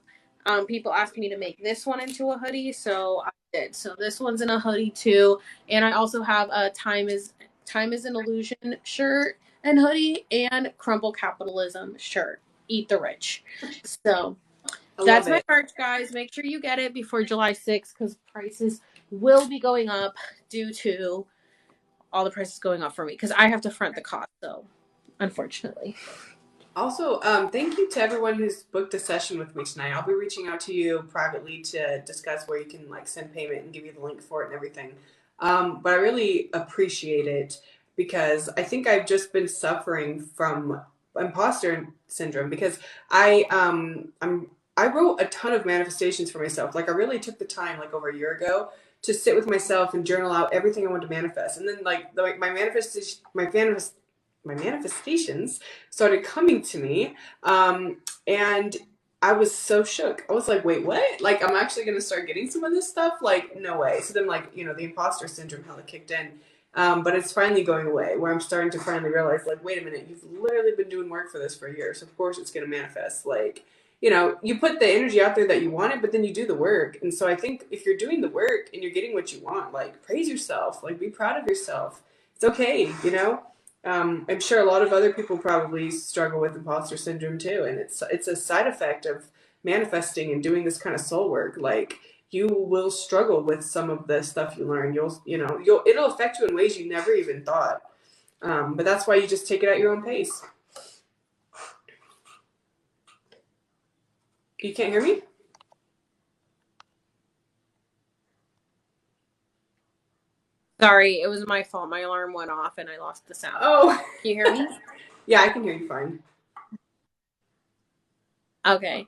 people asked me to make this one into a hoodie, so I did. So this one's in a hoodie too, and I also have a time is an illusion shirt and hoodie, and crumble capitalism shirt. Eat the rich. So that's my merch, guys. Make sure you get it before July 6th because prices will be going up due to all the prices going up for me because I have to front the cost. So unfortunately. Also, thank you to everyone who's booked a session with me tonight. I'll be reaching out to you privately to discuss where you can like send payment and give you the link for it and everything. But I really appreciate it because I think I've just been suffering from imposter syndrome because I wrote a ton of manifestations for myself. Like I really took the time like over a year ago to sit with myself and journal out everything I wanted to manifest. And then like my manifestations started coming to me, and I was so shook. I was like, wait, what? Like, I'm actually going to start getting some of this stuff? Like, no way. So then, like, you know, the imposter syndrome hella kicked in. But it's finally going away, where I'm starting to finally realize, like, wait a minute, you've literally been doing work for this for years. Of course it's going to manifest. Like, you know, you put the energy out there that you wanted, but then you do the work. And so I think if you're doing the work and you're getting what you want, like praise yourself, like be proud of yourself. It's okay, you know. I'm sure a lot of other people probably struggle with imposter syndrome too, and it's a side effect of manifesting and doing this kind of soul work. Like you will struggle with some of the stuff you learn. You'll it'll affect you in ways you never even thought. But that's why you just take it at your own pace. You can't hear me? Sorry, it was my fault. My alarm went off and I lost the sound. Oh, can you hear me? Yeah, I can hear you fine. Okay.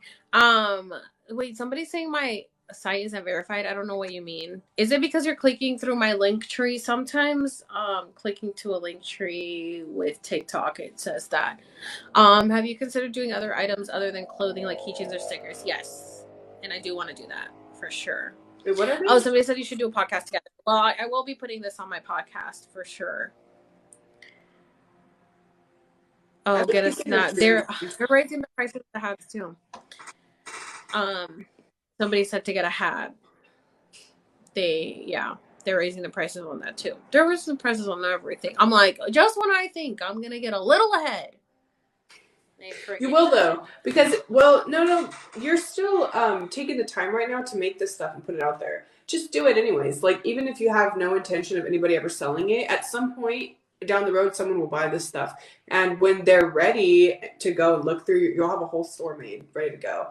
Wait, somebody's saying my site isn't verified. I don't know what you mean. Is it because you're clicking through my link tree? Sometimes clicking to a link tree with TikTok, it says that. Have you considered doing other items other than clothing like keychains or stickers? Yes. And I do want to do that for sure. Wait, what are they? Oh, somebody said you should do a podcast together. Well, I will be putting this on my podcast for sure. Oh, get us not. They're raising the prices of the hats too. Somebody said to get a hat. They're raising the prices on that too. There was some prices on everything. I'm like, just when I think I'm gonna get a little ahead. You will though, because no, you're still taking the time right now to make this stuff and put it out there. Just do it anyways. Like even if you have no intention of anybody ever selling it, at some point down the road, someone will buy this stuff, and when they're ready to go and look through, you'll have a whole store made, ready to go.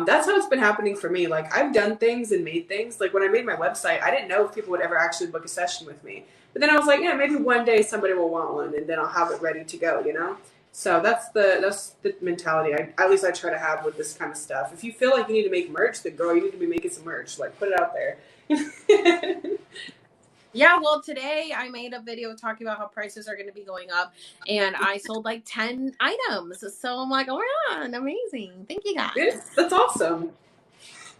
That's how it's been happening for me. Like I've done things and made things. Like when I made my website, I didn't know if people would ever actually book a session with me, but then I was like, yeah, maybe one day somebody will want one, and then I'll have it ready to go. You know. So that's the mentality at least I try to have with this kind of stuff. If you feel like you need to make merch, then girl, you need to be making some merch. Like put it out there. Yeah, well, today I made a video talking about how prices are going to be going up, and I sold like 10 items. So I'm like, oh my God, amazing. Thank you guys. That's awesome.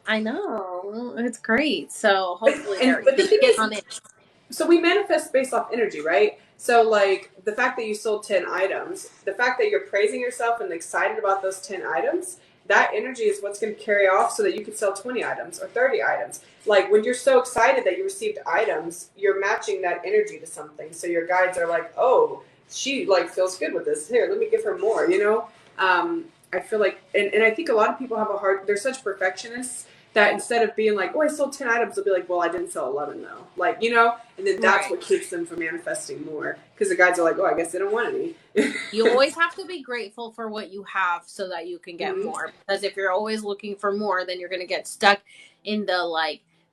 I know. It's great. So hopefully but the thing is, on it. So we manifest based off energy, right? So like the fact that you sold 10 items, the fact that you're praising yourself and excited about those 10 items, that energy is what's going to carry off so that you can sell 20 items or 30 items. Like when you're so excited that you received items, you're matching that energy to something. So your guides are like, oh, she like feels good with this. Here, let me give her more, you know? I feel like, and I think a lot of people have they're such perfectionists that instead of being like, oh, I sold 10 items, they'll be like, well, I didn't sell 11 though. Like, you know, and then that's what keeps them from manifesting more. Because the guides are like, oh, I guess they don't want any. You always have to be grateful for what you have so that you can get more. Because if you're always looking for more, then you're going to get stuck in the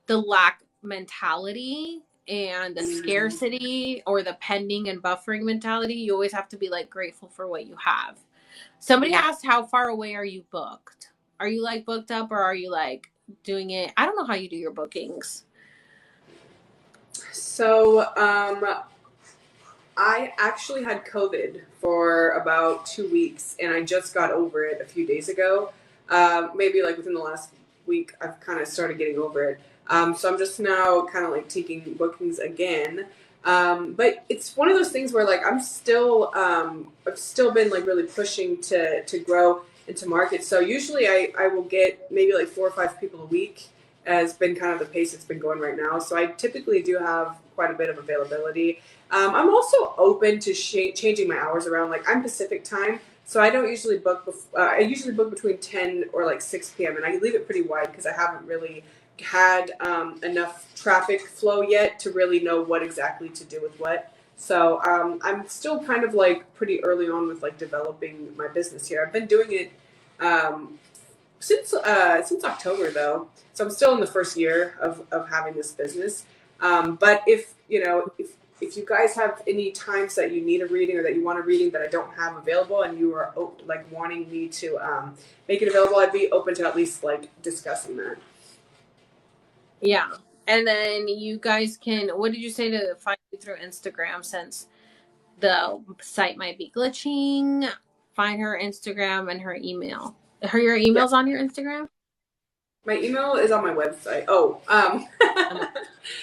lack mentality and the scarcity or the pending and buffering mentality. You always have to be like grateful for what you have. Somebody asked, how far away are you booked? Are you like booked up or are you like doing it? I don't know how you do your bookings. So, I actually had COVID for about 2 weeks and I just got over it a few days ago. Maybe like within the last week, I've kind of started getting over it. So I'm just now kind of like taking bookings again. But it's one of those things where like I've still been like really pushing to grow into market. So usually I will get maybe like 4 or 5 people a week has been kind of the pace it's been going right now. So I typically do have quite a bit of availability. I'm also open to changing my hours around. Like I'm Pacific time, so I don't usually book. I usually book between 10 or like 6 p.m. and I leave it pretty wide because I haven't really had enough traffic flow yet to really know what exactly to do with what. So I'm still kind of like pretty early on with like developing my business here. I've been doing it since October though, so I'm still in the first year of having this business. But if you guys have any times that you need a reading or that you want a reading that I don't have available and you are like wanting me to make it available, I'd be open to at least like discussing that. Yeah. And then you guys can, what did you say to find you through Instagram since the site might be glitching? Find her Instagram and her email. Your email's on your Instagram? My email is on my website. Oh,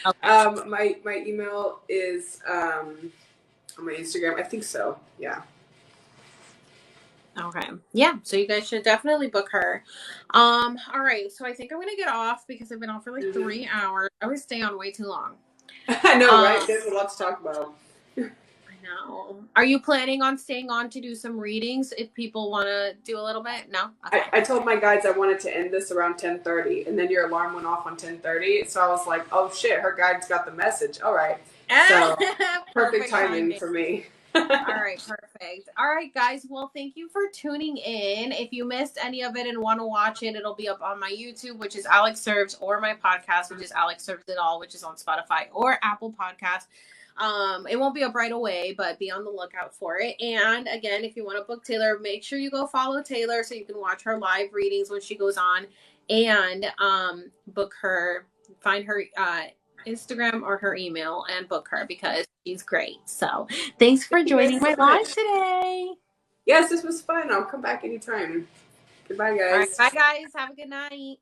okay. My email is on my Instagram. I think so. Yeah. All Okay. Yeah. So you guys should definitely book her. All right. So I think I'm gonna get off because I've been on for like 3 hours. I always stay on way too long. I know, right? There's a lot to talk about. I know. Are you planning on staying on to do some readings if people want to do a little bit? No? Okay. I told my guides I wanted to end this around 10:30, and then your alarm went off on 10:30. So I was like, oh shit, her guides got the message. All right. So perfect timing for me. All right, perfect. All right, guys. Well, thank you for tuning in. If you missed any of it and want to watch it, it'll be up on my YouTube, which is Alex Serves, or my podcast, which is Alex Serves It All, which is on Spotify or Apple Podcasts. It won't be up right away, but be on the lookout for it. And again, if you want to book Taylor, make sure you go follow Taylor so you can watch her live readings when she goes on, and book her, find her Instagram or her email and book her because she's great. So thanks for joining my live today. Yes, this was fun. I'll come back anytime. Goodbye, guys. All right, bye, guys. Have a good night.